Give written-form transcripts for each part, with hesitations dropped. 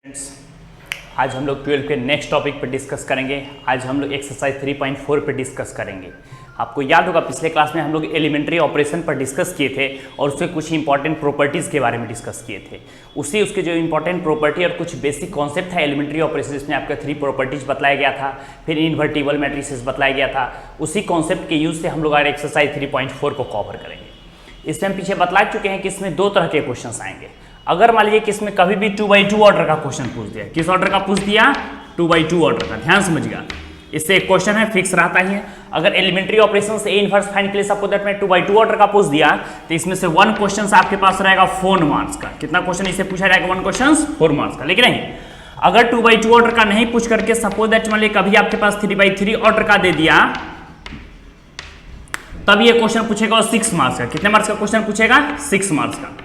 Friends, आज हम लोग 12 के नेक्स्ट टॉपिक पर डिस्कस करेंगे। आज हम लोग एक्सरसाइज 3.4 पर डिस्कस करेंगे। आपको याद होगा पिछले क्लास में हम लोग एलिमेंट्री ऑपरेशन पर डिस्कस किए थे और उसके कुछ इंपॉर्टेंट प्रॉपर्टीज़ के बारे में डिस्कस किए थे। उसके जो इंपॉर्टेंट प्रॉपर्टी और कुछ बेसिक कॉन्सेप्ट था एलिमेंट्री ऑपरेशन, जिसमें आपका 3 प्रॉपर्टीज बताया गया था, फिर इन्वर्टिबल मैट्रिसेस बताया गया था। उसी कॉन्सेप्ट के यूज से हम लोग आज एक्सरसाइज 3.4 को कवर करेंगे। इसमें हम पीछे बतला चुके हैं कि इसमें 2 तरह के क्वेश्चन आएंगे। अगर मान लीजिए कि इसमें कभी भी 2/2 ऑर्डर का क्वेश्चन पूछ दिया, किस ऑर्डर का पूछ दिया? 2/2 ऑर्डर का। ध्यान समझिएगा, इससे एक क्वेश्चन है फिक्स रहता ही है। अगर एलिमेंट्री ऑपरेशन से ए इनवर्स फाइंड के लिए सपोज दैट में 2/2 ऑर्डर का पूछ दिया तो इसमें से 1 क्वेश्चन आपके पास रहेगा 4 मार्क्स का। कितना क्वेश्चन इसे पूछा जाएगा? 1 क्वेश्चन 4 मार्क्स का। लेकिन नहीं, अगर 2/2 ऑर्डर का नहीं पूछ करके सपोज दैट मान लीजिए कभी आपके पास 3/3 ऑर्डर का दे दिया, तब ये क्वेश्चन पूछेगा 6 मार्क्स का। कितने मार्क्स का क्वेश्चन पूछेगा? 6 मार्क्स का।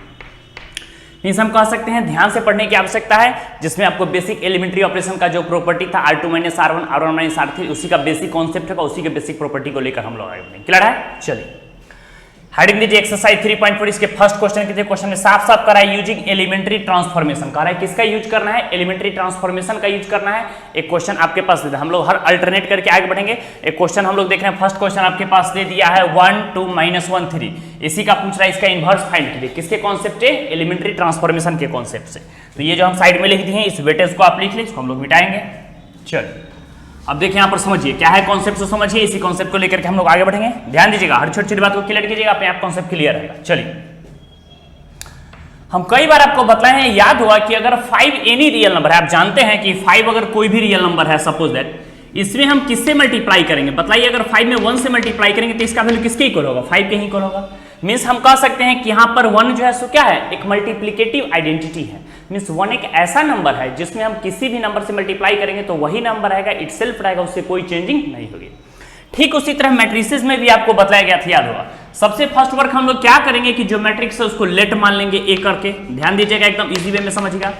मीन्स हम कह सकते हैं ध्यान से पढ़ने की आवश्यकता है, जिसमें आपको बेसिक एलिमेंट्री ऑपरेशन का जो प्रॉपर्टी था R2 - R1 R1 - R3, उसी का बेसिक कॉन्सेप्ट होगा, उसी के बेसिक प्रॉपर्टी को लेकर हम लोग आगे बढ़ेंगे। क्लियर है? चलिए हेडिंग दीजिए एक्सरसाइज 3.4। इसके फर्स्ट क्वेश्चन के क्वेश्चन में साफ साफ करा है यूजिंग एलिमेंट्री ट्रांसफॉर्मेशन। कह रहा है किसका यूज करना है? एलिमेंट्री ट्रांसफॉर्मेशन का यूज करना है। एक क्वेश्चन आपके पास दे दिया, हम लोग हर अल्टरनेट करके आगे बढ़ेंगे। एक क्वेश्चन हम लोग देख रहे हैं, फर्स्ट क्वेश्चन आपके पास दे दिया है 1 2 -1 3। इसी का पूछ रहा है, इसका इनवर्स फाइंड कीजिए। किसके कॉन्सेप्ट से? एलिमेंट्री ट्रांसफॉर्मेशन के कॉन्सेप्ट से। तो ये जो हम साइड में लिख दिए हैं, इस वेटेज को आप लिख लीजिए, इसको हम लोग मिटाएंगे। चलिए अब देखिए यहाँ पर समझिए क्या है कॉन्सेप्ट, तो समझिए। इसी कॉन्सेप्ट को लेकर के हम लोग आगे बढ़ेंगे। ध्यान दीजिएगा, हर छोटी छोटी बात को क्लियर कीजिएगा, अपने आप कॉन्सेप्ट क्लियर रहेगा। चलिए, हम कई बार आपको बताए हैं, याद हुआ कि अगर 5 एनी रियल नंबर है, आप जानते हैं कि 5 अगर कोई भी रियल नंबर है सपोज दैट, इसमें हम किससे मल्टीप्लाई करेंगे? बताइए, अगर 5 में 1 से मल्टीप्लाई करेंगे तो इसका वैल्यू किसके इक्वल होगा? 5 के ही इक्वल होगा। मीन्स हम कह सकते हैं कि यहाँ पर 1 जो है सो क्या है? एक मल्टीप्लिकेटिव आइडेंटिटी है। मीन्स 1 एक ऐसा नंबर है जिसमें हम किसी भी नंबर से मल्टीप्लाई करेंगे तो वही नंबर रहेगा, इटसेल्फ रहेगा, उससे कोई चेंजिंग नहीं होगी। ठीक उसी तरह मैट्रिसेस में भी आपको बताया गया था, याद होगा। सबसे फर्स्ट वर्क हम लोग क्या करेंगे कि जो मैट्रिक्स है उसको लेट मान लेंगे ए करके। ध्यान दीजिएगा, एकदम इजी वे में समझिएगा।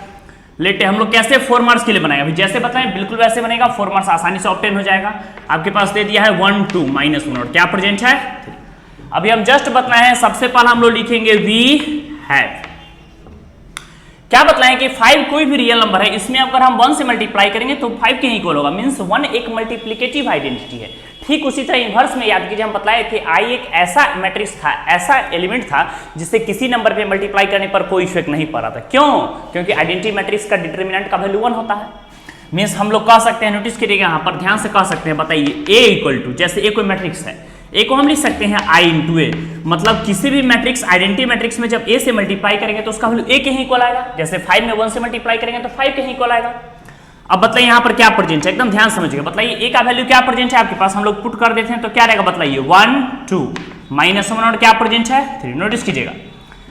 लेट हम लोग कैसे 4 मार्क्स के लिए बनाएंगे? अभी जैसे बताएं बिल्कुल वैसे बनेगा, 4 मार्क्स आसानी से ऑब्टेन हो जाएगा। आपके पास दे दिया है 1 2 -1 और क्या प्रेजेंट है? 3। अभी हम जस्ट बतलाए हैं, सबसे पहले हम लोग लिखेंगे वी हैव। क्या बतलाएं कि 5 कोई भी रियल नंबर है, इसमें अगर हम 1 से मल्टीप्लाई करेंगे तो 5 के ही इक्वल होगा। मींस 1 एक मल्टीप्लिकेटिव आइडेंटिटी है। ठीक उसी तरह इनवर्स में याद कीजिए, हम बतलाए थे आई एक ऐसा मैट्रिक्स था, ऐसा एलिमेंट था जिससे किसी नंबर पे मल्टीप्लाई करने पर कोई इफेक्ट नहीं पड़ रहा था। क्यों? क्योंकि आइडेंटिटी मैट्रिक्स का डिटरमिनेंट का वैल्यू 1 होता है। मीन्स हम लोग कह सकते हैं, नोटिस करिएगा यहाँ पर ध्यान से कह सकते हैं, बताइए ए इक्वल टू, जैसे ए कोई मैट्रिक्स है, ए को हम लिख सकते हैं आई इंटू ए। मतलब किसी भी मैट्रिक्स आइडेंटिटी मैट्रिक्स में जब ए से मल्टीप्लाई करेंगे तो उसका वैल्यू ए के ही इक्वल आएगा। जैसे 5 में 1 से मल्टीप्लाई करेंगे तो 5 के ही इक्वल आएगा। अब बताइए यहाँ पर क्या प्रेजेंट है, एकदम ध्यान समझिएगा। बताइए ए का वैल्यू क्या प्रेजेंट है आपके पास? हम लोग पुट कर देते हैं तो क्या रहेगा? बताइए 1 2 -1 और क्या प्रेजेंट है? 3। नोटिस कीजिएगा,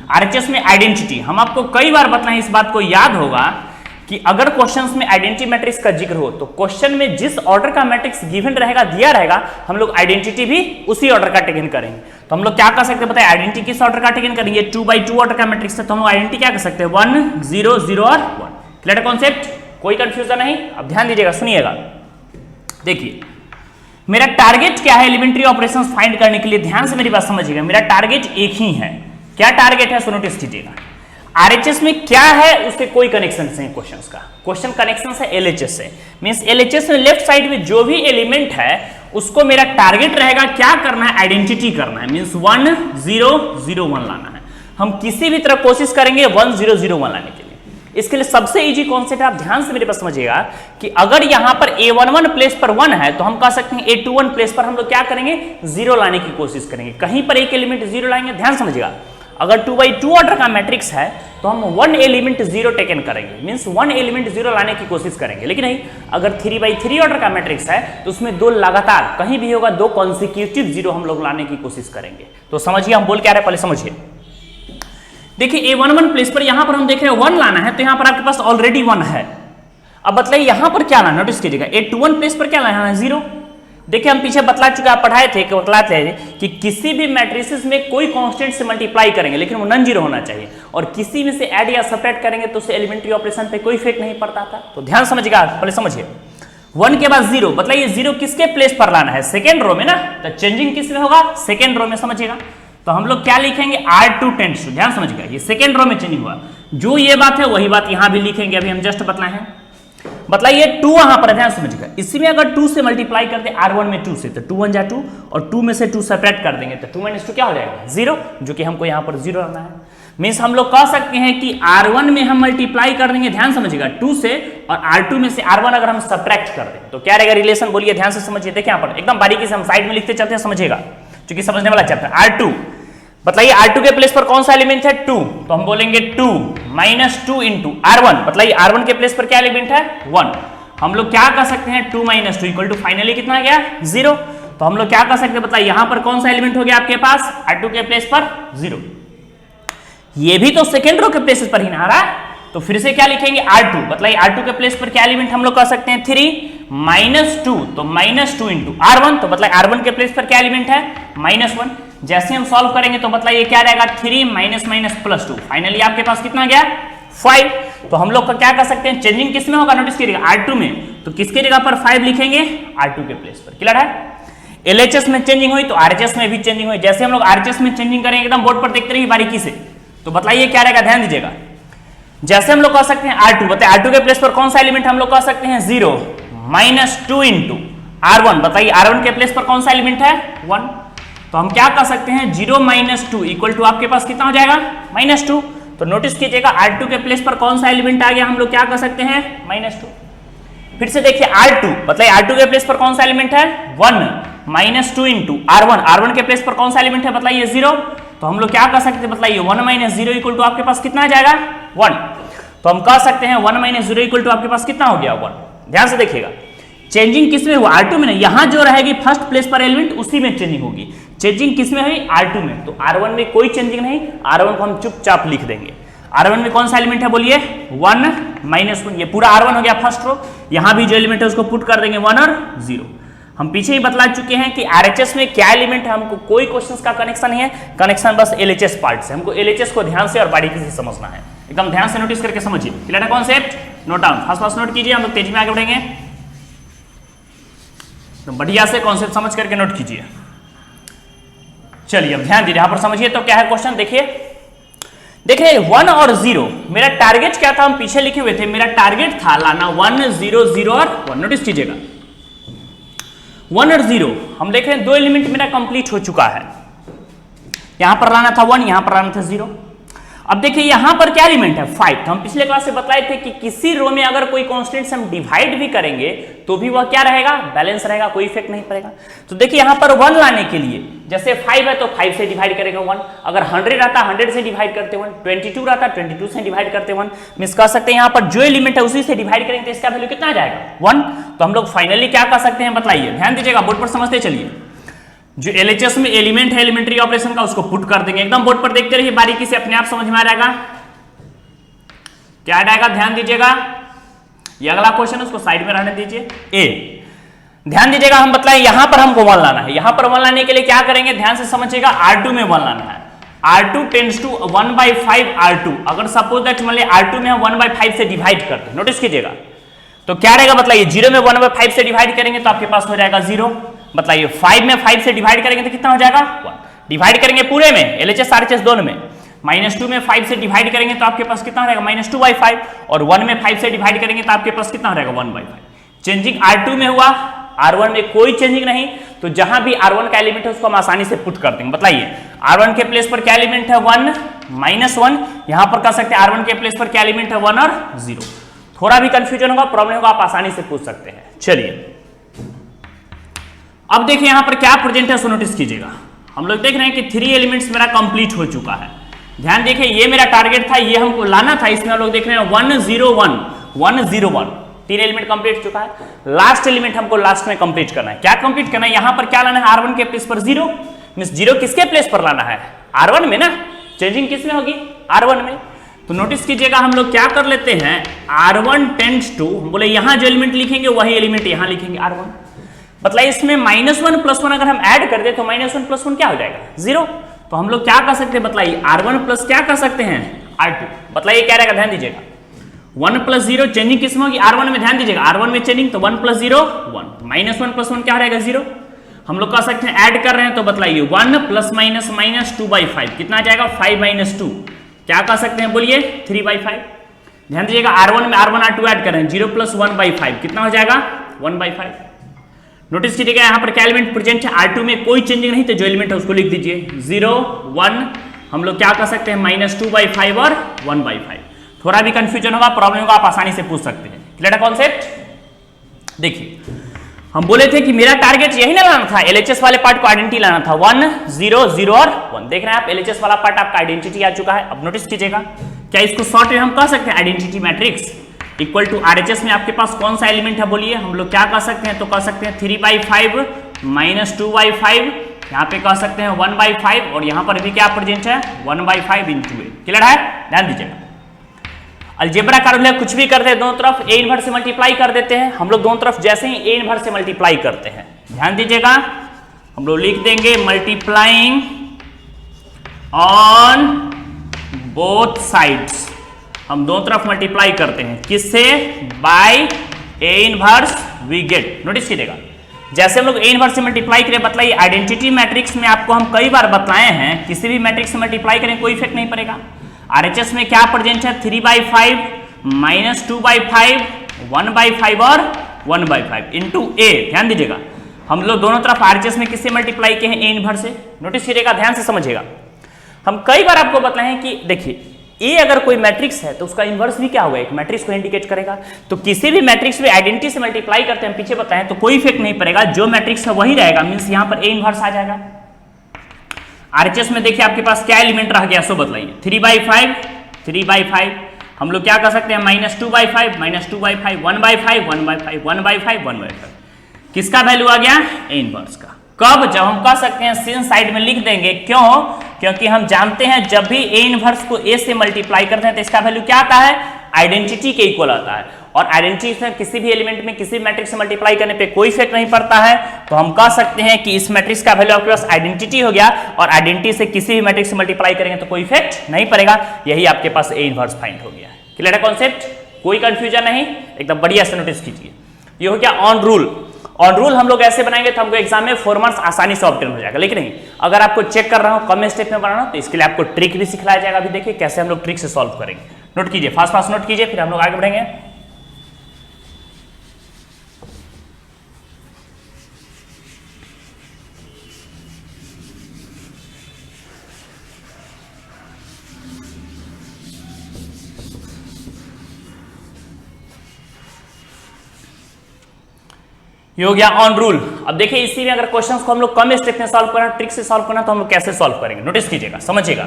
आरएचएस में आइडेंटिटी हम आपको कई बार बताएं, इस बात को याद होगा कि अगर क्वेश्चंस में आइडेंटिटी मैट्रिक्स का जिक्र हो तो क्वेश्चन में जिस ऑर्डर का मैट्रिक्स गिवन रहेगा, दिया रहेगा, हम लोग आइडेंटिटी भी उसी ऑर्डर का टेकन करेंगे। तो हम लोग क्या कर सकते हैं? बताइए आइडेंटिटी किस ऑर्डर का टेकन करेंगे? 2/2 ऑर्डर का मैट्रिक्स है तो हम लोग आइडेंटिटी क्या कर सकते हैं? 1 0 0 और 1। Clear concept? कोई कंफ्यूजन नहीं? अब ध्यान दीजिएगा, सुनिएगा। देखिए मेरा टारगेट क्या है एलिमेंट्री ऑपरेशंस फाइंड करने के लिए? ध्यान से मेरी बात समझिएगा, मेरा टारगेट एक ही है। क्या टारगेट है? सो नोटिस कीजिएगा, आरएचएस में क्या है उससे कोई कनेक्शन नहीं। क्वेश्चंस का क्वेश्चन कनेक्शन है एलएचएस से। मींस एलएचएस में लेफ्ट साइड में जो भी एलिमेंट है उसको मेरा टारगेट रहेगा क्या करना है? आइडेंटिटी करना है। मींस 1 0 0 1 लाना है। हम किसी भी तरह कोशिश करेंगे 1 0 0 1 लाने के लिए। इसके लिए सबसे इजी कॉन्सेप्ट आप ध्यान से मेरे पास समझिएगा कि अगर यहां पर A11 प्लेस पर 1 है तो हम कह सकते हैं A21 प्लेस पर हम लोग क्या करेंगे? 0 लाने की कोशिश करेंगे। कहीं पर एक एलिमेंट 0 लाएंगे। ध्यान समझिएगा, अगर 2/2 ऑर्डर का मैट्रिक्स है तो हम 1 एलिमेंट 0 टेकन करेंगे। मींस 1 एलिमेंट 0 लाने की कोशिश करेंगे। लेकिन नहीं, अगर 3/3 ऑर्डर का मैट्रिक्स है तो उसमें 2 लगातार कहीं भी होगा, 2 कॉन्सिक्यूटिव 0 हम लोग लाने की कोशिश करेंगे। तो समझिए हम बोल क्या रहे, पहले समझिए। देखिए A11 प्लेस पर यहां पर हम देख रहे हैं 1 लाना है, तो यहां पर आपके पास ऑलरेडी 1 है। अब बताइए यहां पर क्या लाना? नोटिस कीजिएगा, A21 प्लेस पर क्या लाना है? 0। देखिए हम पीछे बतला चुके हैं, पढ़ाए थे कि बतलाते हैं कि किसी भी मैट्रिसेस में कोई कांस्टेंट से मल्टीप्लाई करेंगे लेकिन वो नॉन जीरो होना चाहिए, और किसी में से ऐड या सब्ट्रैक्ट करेंगे तो उससे एलिमेंट्री ऑपरेशन पे कोई इफेक्ट नहीं पड़ता था। तो ध्यान समझिएगा, पहले समझिए 1 के बाद 0, बताइए 0 किसके प्लेस पर लाना है? सेकेंड रो में ना, तो चेंजिंग किस में होगा? सेकेंड रो में। समझिएगा तो हम लोग क्या लिखेंगे R2 टेंड्स टू, ध्यान समझिएगा ये सेकेंड रो में चेंजिंग हुआ, जो ये बात है वही बात यहां भी लिखेंगे, अभी हम जस्ट बतलाए हैं। बतलाइए 2 यहां पर ध्यान समझिएगा, इसी में अगर 2 से मल्टीप्लाई कर दे R1 में 2 से तो 2 1 जा 2 और 2 में से 2 सेपरेट कर देंगे तो 2 - 2 क्या हो जाएगा 0, जो कि हमको यहां पर 0 रहना है। मीन्स हम लोग कह सकते हैं कि R1 में हम मल्टीप्लाई कर देंगे, ध्यान समझिएगा 2 से, और R2 में से R1 अगर हम सब्ट्रैक्ट कर दें तो क्या रहेगा रिलेशन, बोलिए ध्यान से समझिए। देखिए यहाँ पर एकदम बारीकी से हम साइड में लिखते चलते हैं, समझिएगा क्योंकि समझने वाला चैप्टर। R2 बताइए R2 के प्लेस पर कौन सा एलिमेंट है 2, तो हम बोलेंगे 2 - 2 इंटू R1, बताइए R1 के प्लेस पर क्या एलिमेंट है 1। हम लोग क्या कर सकते हैं 2 - 2 इक्वल टू फाइनली कितना आ गया 0। तो हम लोग क्या कर सकते हैं बताइए, यहां पर कौन सा एलिमेंट हो गया आपके पास R2 के प्लेस पर 0, ये भी तो सेकेंड रो के प्लेस पर ही ना आ रहा है, तो फिर से क्या लिखेंगे R2, बताइए R2 के प्लेस पर क्या एलिमेंट हम लोग कर सकते हैं 3 - 2, तो -2 इंटू R1, तो बताइए R1 के प्लेस पर क्या एलिमेंट है -1। जैसे हम सॉल्व करेंगे तो बताइए क्या रहेगा 3 - +2, फाइनली आपके पास कितना गया 5। तो हम लोग का क्या कर सकते हैं, चेंजिंग किस में होगा नोटिस कीजिएगा R2 में, तो किसके जगह पर 5 लिखेंगे R2 के प्लेस पर, क्लियर है। LHS में चेंजिंग हुई तो RHS में भी चेंजिंग हुई, जैसे हम लोग RHS में चेंजिंग करेंगे एकदम बोर्ड पर देखते रहिए बारीकी से, तो बताइए क्या रहेगा ध्यान दीजिएगा। जैसे हम लोग कह सकते हैं R2, बताइए R2 के प्लेस पर कौन सा एलिमेंट हम लोग कह सकते हैं 0 - 2 इंटू R1, बताइए R1 के प्लेस पर कौन सा एलिमेंट है 1। तो हम क्या कर सकते हैं 0 - 2 इक्वल टू आपके पास कितना हो जाएगा -2। तो नोटिस कीजिएगा R2 के प्लेस पर कौन सा एलिमेंट आ गया, हम लोग क्या कर सकते हैं -2। फिर से देखिए R2, बताइए R2 के प्लेस पर कौन सा एलिमेंट है 1 - 2 इंटू R1, R1 के प्लेस पर कौन सा एलिमेंट है बताइए 0। तो हम लोग क्या कर सकते हैं बताइए 1 - 0 इक्वल टू आपके पास कितना आ जाएगा 1। तो हम कह सकते हैं 1 - 0 इक्वल टू आपके पास कितना हो गया 1। ध्यान से देखिएगा चेंजिंग किस में हुआ R2 में, नहीं यहां जो रहेगी फर्स्ट प्लेस पर एलिमेंट उसी में चेंजिंग होगी। चेंजिंग किस में हुई R2 में, तो R1 में कोई चेंजिंग नहीं, R1 को हम चुपचाप लिख देंगे। R1 में कौन सा एलिमेंट है बोलिए 1 - 1, ये पूरा R1 हो गया फर्स्ट रो, यहां भी जो एलिमेंट है उसको पुट कर देंगे 1 और 0। हम पीछे ही बतला चुके हैं कि RHS में क्या एलिमेंट है, हमको कोई क्वेश्चंस का कनेक्शन नहीं है, कनेक्शन बस LHS पार्ट से, हमको LHS को ध्यान से और बारीकी से समझना है, एकदम ध्यान से नोटिस करके समझिए, क्लियर है concept, note down first note कीजिए, हम लोग तेजी में आगे बढ़ेंगे, तो बढ़िया से कॉन्सेप्ट समझ करके नोट कीजिए। चलिए अब ध्यान दीजिए, यहां पर समझिए तो क्या है क्वेश्चन, देखिए 1 और 0 मेरा टारगेट क्या था, हम पीछे लिखे हुए थे, मेरा टारगेट था लाना 1 0 0 और 1। नोटिस कीजिएगा 1 और 0 हम देख रहे हैं 2 एलिमेंट मेरा कंप्लीट हो चुका है, यहां पर लाना था 1, यहां पर लाना था 0। अब देखिए यहां पर क्या एलिमेंट है 5, तो हम पिछले क्लास से बताए थे कि किसी रो में अगर कोई कांस्टेंट से हम डिवाइड भी करेंगे तो भी वह क्या रहेगा बैलेंस रहेगा, कोई इफेक्ट नहीं पड़ेगा। तो देखिए यहां पर 1 लाने के लिए जैसे 5 है तो 5 से डिवाइड करेंगे 1, अगर 100 रहता 100 से डिवाइड करते 1, 22 रहता 22 से डिवाइड करते 1, मींस कह सकते हैं यहां पर जो एलिमेंट है उसी से डिवाइड करेंगे तो इसका वैल्यू कितना आ जाएगा 1। तो हम लोग फाइनली क्या कर सकते हैं बताइए, ध्यान दीजिएगा बोर्ड पर समझते चलिए, जो LHS में एलिमेंट है एलिमेंट्री ऑपरेशन का उसको पुट कर देंगे, एकदम बोर्ड पर देखते रहिए बारीकी से, अपने आप समझ में आ जाएगा क्या आएगा, ध्यान दीजिएगा। ये अगला क्वेश्चन है उसको साइड में रहने दीजिए। ए ध्यान दीजिएगा, हम बतलाएं यहां पर हमको 1 लाना है, यहां पर 1 लाने के लिए क्या करेंगे ध्यान से समझिएगा, R2 में 1 लाना है, R2 टेंड्स टू 1/5 R2, अगर सपोज दैट मान लीजिए R2 में हम 1/5 से डिवाइड करते हैं, नोटिस कीजिएगा तो क्या रहेगा बताइए 0 में 1/5 से डिवाइड करेंगे तो आपके पास हो जाएगा 0, बताइए 5 में 5 से डिवाइड करेंगे तो कितना हो जाएगा 1, डिवाइड करेंगे पूरे में LHS RHS दोनों में, -2 में 5 से डिवाइड करेंगे तो आपके पास कितना रहेगा -2/5, और 1 में 5 से डिवाइड करेंगे तो आपके पास कितना रहेगा 1/5। चेंजिंग R2 में हुआ, R1 में कोई चेंजिंग नहीं, तो जहां भी R1 का एलिमेंट है उसको हम आसानी से पुट कर देंगे। बताइए R1 के प्लेस पर क्या एलिमेंट है 1 -1, यहां पर कह सकते हैं R1 के प्लेस पर क्या एलिमेंट है 1 और 0। थोड़ा भी कंफ्यूजन होगा प्रॉब्लम होगा आप आसानी से पूछ सकते हैं। चलिए अब देखिए यहां पर क्या प्रेजेंट है, सो नोटिस कीजिएगा, हम लोग देख रहे हैं कि 3 एलिमेंट्स मेरा कंप्लीट हो चुका है। ध्यान देखिए ये मेरा टारगेट था, ये हमको लाना था, इसमें हम लोग देख रहे हैं 1 0 1 1 0 1, 3 एलिमेंट कंप्लीट हो चुका है। लास्ट एलिमेंट हमको लास्ट में कंप्लीट करना है, क्या कंप्लीट करना है, यहां पर क्या लाना है R1 के प्लेस पर 0, मींस 0 किसके प्लेस पर लाना है R1 में ना, चेंजिंग किस में होगी R1 में। तो नोटिस कीजिएगा हम लोग क्या कर लेते हैं R1 टेंड्स टू, बोले यहां जो एलिमेंट लिखेंगे वही एलिमेंट यहां लिखेंगे R1, मतलब इसमें -1 + 1 अगर हम ऐड कर दे तो -1 + 1 क्या हो जाएगा 0। तो हम लोग क्या कर सकते हैं बताइए R1 प्लस क्या कर सकते हैं R2, बताइए क्या रहेगा ध्यान दीजिएगा 1 + 0 चेंजिंग किस में होगी R1 में, ध्यान दीजिएगा R1 में चेंजिंग तो 1 + 0 1, -1 + 1 क्या रहेगा 0, हम लोग कह सकते हैं ऐड कर रहे हैं तो बतलाइए 1 प्लस माइनस माइनस 2/5 कितना आ जाएगा 5 माइनस 2 क्या कह सकते हैं बोलिए 3/5। ध्यान दीजिएगा R1 में R1 R2 ऐड कर रहे हैं 0 प्लस 1/5 कितना हो जाएगा 1/5। नोटिस कीजिएगा यहाँ पर क्या एलिमेंट प्रेजेंट है R2 में कोई चेंजिंग नहीं तो जो एलिमेंट है उसको लिख दीजिए 0 1 हम लोग क्या कर सकते हैं माइनस 2/5 और 1/5। थोड़ा भी कंफ्यूजन होगा प्रॉब्लम को आप आसानी से पूछ सकते हैं। क्लियर है कॉन्सेप्ट। देखिए हम बोले थे कि मेरा टारगेट यही ना लाना था LHS वाले पार्ट को आइडेंटिटी लाना था 1 0 0 और 1। देख रहे हैं आप LHS वाला पार्ट आपका आइडेंटिटी आ चुका है। अब नोटिस कीजिएगा क्या इसको शॉर्ट में हम कह सकते हैं identity matrix equal to RHS में आपके पास कौन सा एलिमेंट है बोलिए हम लोग क्या कह सकते हैं तो कह सकते हैं 3/5 माइनस 2/5 यहाँ पे कह सकते हैं 1/5 और यहाँ पर भी क्या प्रेजेंट है 1/5 इंटू ए। क्लियर है। ध्यान दीजिएगा अलजेब्रा का रूल है कुछ भी करते हैं दोनों तरफ ए इनवर्स से मल्टीप्लाई कर देते हैं। हम लोग दोनों तरफ जैसे ही ए इनवर्स से मल्टीप्लाई करते हैं ध्यान दीजिएगा हम लोग लिख देंगे मल्टीप्लाइंग ऑन बोथ साइड्स। हम दोनों तरफ मल्टीप्लाई करते हैं किससे by A inverse we get. Notice कीजिएगा जैसे हम लोग ए इनवर्स से मल्टीप्लाई करें बतलाइए आइडेंटिटी मैट्रिक्स में आपको हम कई बार बतलाए हैं किसी भी मैट्रिक्स से मल्टीप्लाई करें कोई इफेक्ट नहीं पड़ेगा। RHS में क्या प्रेजेंट है 3/5 माइनस 2/5 1/5 और 1/5 इंटू ए। ध्यान दीजिएगा हम लोग दोनों तरफ RHS में किससे मल्टीप्लाई किए हैं ए इनवर्स से। नोटिस कीजिएगा ध्यान से समझिएगा हम कई बार आपको बताए हैं कि देखिए ए अगर कोई मैट्रिक्स है तो उसका इनवर्स भी क्या होगा एक मैट्रिक्स को इंडिकेट करेगा। तो किसी भी मैट्रिक्स में आइडेंटिटी से मल्टीप्लाई करते हैं पीछे बताएं तो कोई इफेक्ट नहीं पड़ेगा जो मैट्रिक्स है वही रहेगा मींस यहां पर ए इनवर्स आ जाएगा। RHS में देखिए आपके पास क्या एलिमेंट रह गया सो बताइए 3/5 हम लोग क्या कर सकते हैं माइनस 2/5 माइनस 2/5 1/5 1/5 1/5 1/5 किसका वैल्यू आ गया ए इनवर्स का। कब जब हम कह सकते हैं सिन साइड में लिख देंगे क्यों क्योंकि हम जानते हैं जब भी ए इनवर्स को ए से मल्टीप्लाई करते हैं तो इसका वैल्यू क्या आता है आइडेंटिटी के इक्वल आता है और आइडेंटिटी से किसी भी एलिमेंट में किसी मैट्रिक्स से मल्टीप्लाई करने पे कोई इफेक्ट नहीं पड़ता है। तो हम कह सकते हैं कि इस मैट्रिक्स का वैल्यू आपके पास आइडेंटिटी हो गया और आइडेंटिटी से किसी भी मैट्रिक्स से मल्टीप्लाई करेंगे तो कोई इफेक्ट नहीं पड़ेगा। यही आपके पास ए इनवर्स फाइंड हो गया। क्लियर है कॉन्सेप्ट कोई कंफ्यूजन नहीं एकदम बढ़िया से नोटिस कीजिए। ये हो गया ऑन रूल हम लोग ऐसे बनाएंगे तो हमको एग्जाम में 4 मार्क्स आसानी से ऑब्टेन हो जाएगा। लेकिन नहीं अगर आपको चेक कर रहा हूं कम स्टेप में बनाना तो इसके लिए आपको ट्रिक भी सिखाया जाएगा। अभी देखिए कैसे हम लोग ट्रिक से सॉल्व करेंगे। नोट कीजिए फास्ट नोट कीजिए फिर हम लोग आगे बढ़ेंगे। ये हो गया ऑन रूल। अब देखिए इसी में अगर क्वेश्चंस को हम लोग कम स्टेप में सॉल्व करना ट्रिक से सॉल्व करना तो हम लोग कैसे सॉल्व करेंगे नोटिस कीजिएगा समझिएगा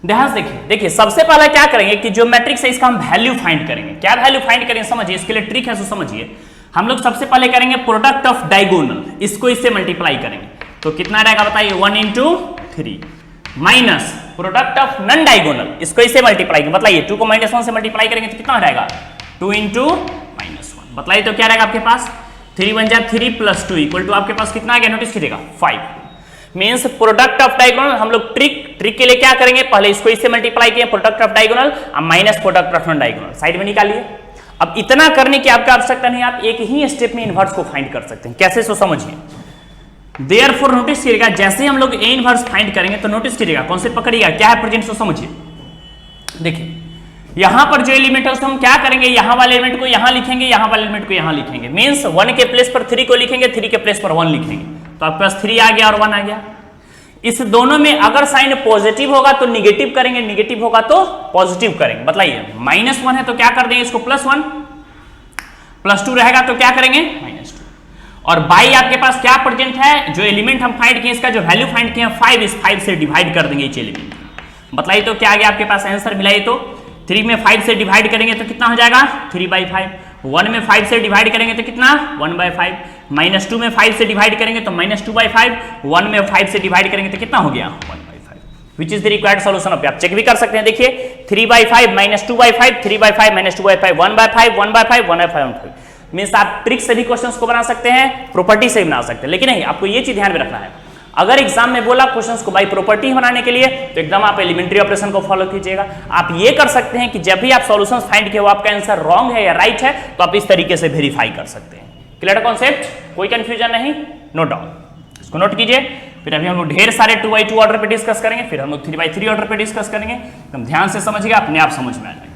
ध्यान से देखिए सबसे पहले क्या करेंगे कि जो मैट्रिक्स है इसका हम वैल्यू फाइंड करेंगे। क्या वैल्यू फाइंड करेंगे समझिए इसके लिए ट्रिक है सो समझिए। हम लोग सबसे पहले करेंगे प्रोडक्ट ऑफ डायगोनल इसको इससे मल्टीप्लाई करेंगे तो कितना रहेगा बताइए 1 into 3 minus product of non diagonal इसको इससे मल्टीप्लाई बताइए 2 को -1 से मल्टीप्लाई करेंगे तो कितना रहेगा 2 into -1 बताइए तो क्या रहेगा आपके पास 3 1 जा 3 + 2 इक्वल टू आपके पास कितना आ गया नोटिस कीजिएगा 5 मींस प्रोडक्ट ऑफ डायगोनल। हम लोग ट्रिक के लिए क्या करेंगे पहले इसको इससे मल्टीप्लाई किए प्रोडक्ट ऑफ डायगोनल और minus product of non diagonal side में निकालिए। अब इतना करने की आपका आवश्यकता नहीं आप एक ही स्टेप में इनवर्स को फाइंड कर सकते हैं। कैसे सो समझिए। देयरफॉर नोटिस कीजिएगा जैसे हम लोग ए इनवर्स फाइंड करेंगे तो नोटिस कीजिएगा कॉन्सेप्ट पकड़िएगा क्या है प्रेजेंट सो समझिए। देखिए यहां पर जो एलिमेंट है उसको हम क्या करेंगे यहां वाले एलिमेंट को यहां लिखेंगे यहां वाले एलिमेंट को यहां लिखेंगे मींस 1 के प्लेस पर 3 को लिखेंगे 3 के प्लेस पर 1 लिखेंगे तो आपके पास 3 आ गया और 1 आ गया। इस दोनों में अगर साइन पॉजिटिव होगा तो निगेटिव करेंगे निगेटिव होगा तो पॉजिटिव करेंगे। बताइए -1 है तो क्या कर देंगे इसको +1 +2 रहेगा तो क्या करेंगे -2 और बाई आपके पास क्या प्रेजेंट है जो एलिमेंट हम फाइंड किए इसका जो वैल्यू फाइंड किए 5 इस 5 से डिवाइड कर देंगे इस एलिमेंट। बताइए तो क्या आ गया आपके पास आंसर मिलाइए तो 3 में 5 से डिवाइड करेंगे तो कितना हो जाएगा 3/5 1 में 5 से डिवाइड करेंगे तो कितना 1/5 -2 में 5 से डिवाइड करेंगे तो -2/5 1 में 5 से डिवाइड करेंगे तो कितना हो गया 1/5 which is the required solution of. आप चेक भी कर सकते हैं देखिए 3/5 -2/5 3/5 -2/5 1/5 1/5 1/5 मींस आप ट्रिक से भी क्वेश्चंस को बना सकते हैं प्रॉपर्टी से भी बना सकते हैं। लेकिन नहीं आपको ये चीज ध्यान में रखना है अगर एग्जाम में बोला क्वेश्चंस को बाय प्रॉपर्टी बनाने के लिए तो एकदम आप एलिमेंट्री ऑपरेशन को फॉलो कीजिएगा। आप ये कर सकते हैं कि जब भी आप सॉल्यूशंस फाइंड किए वो आपका आंसर रॉन्ग है या राइट है तो आप इस तरीके से वेरीफाई कर सकते हैं। क्लियर कॉन्सेप्ट, कोई कंफ्यूजन नहीं, नोट डाउन, इसको नोट कीजिए। फिर अभी हम लोग ढेर सारे 2x2 ऑर्डर पे डिस्कस करेंगे, फिर हम लोग 3x3 ऑर्डर पे डिस्कस करेंगे। एकदम ध्यान से समझिएगा, अपने आप समझ में आ जाएगा।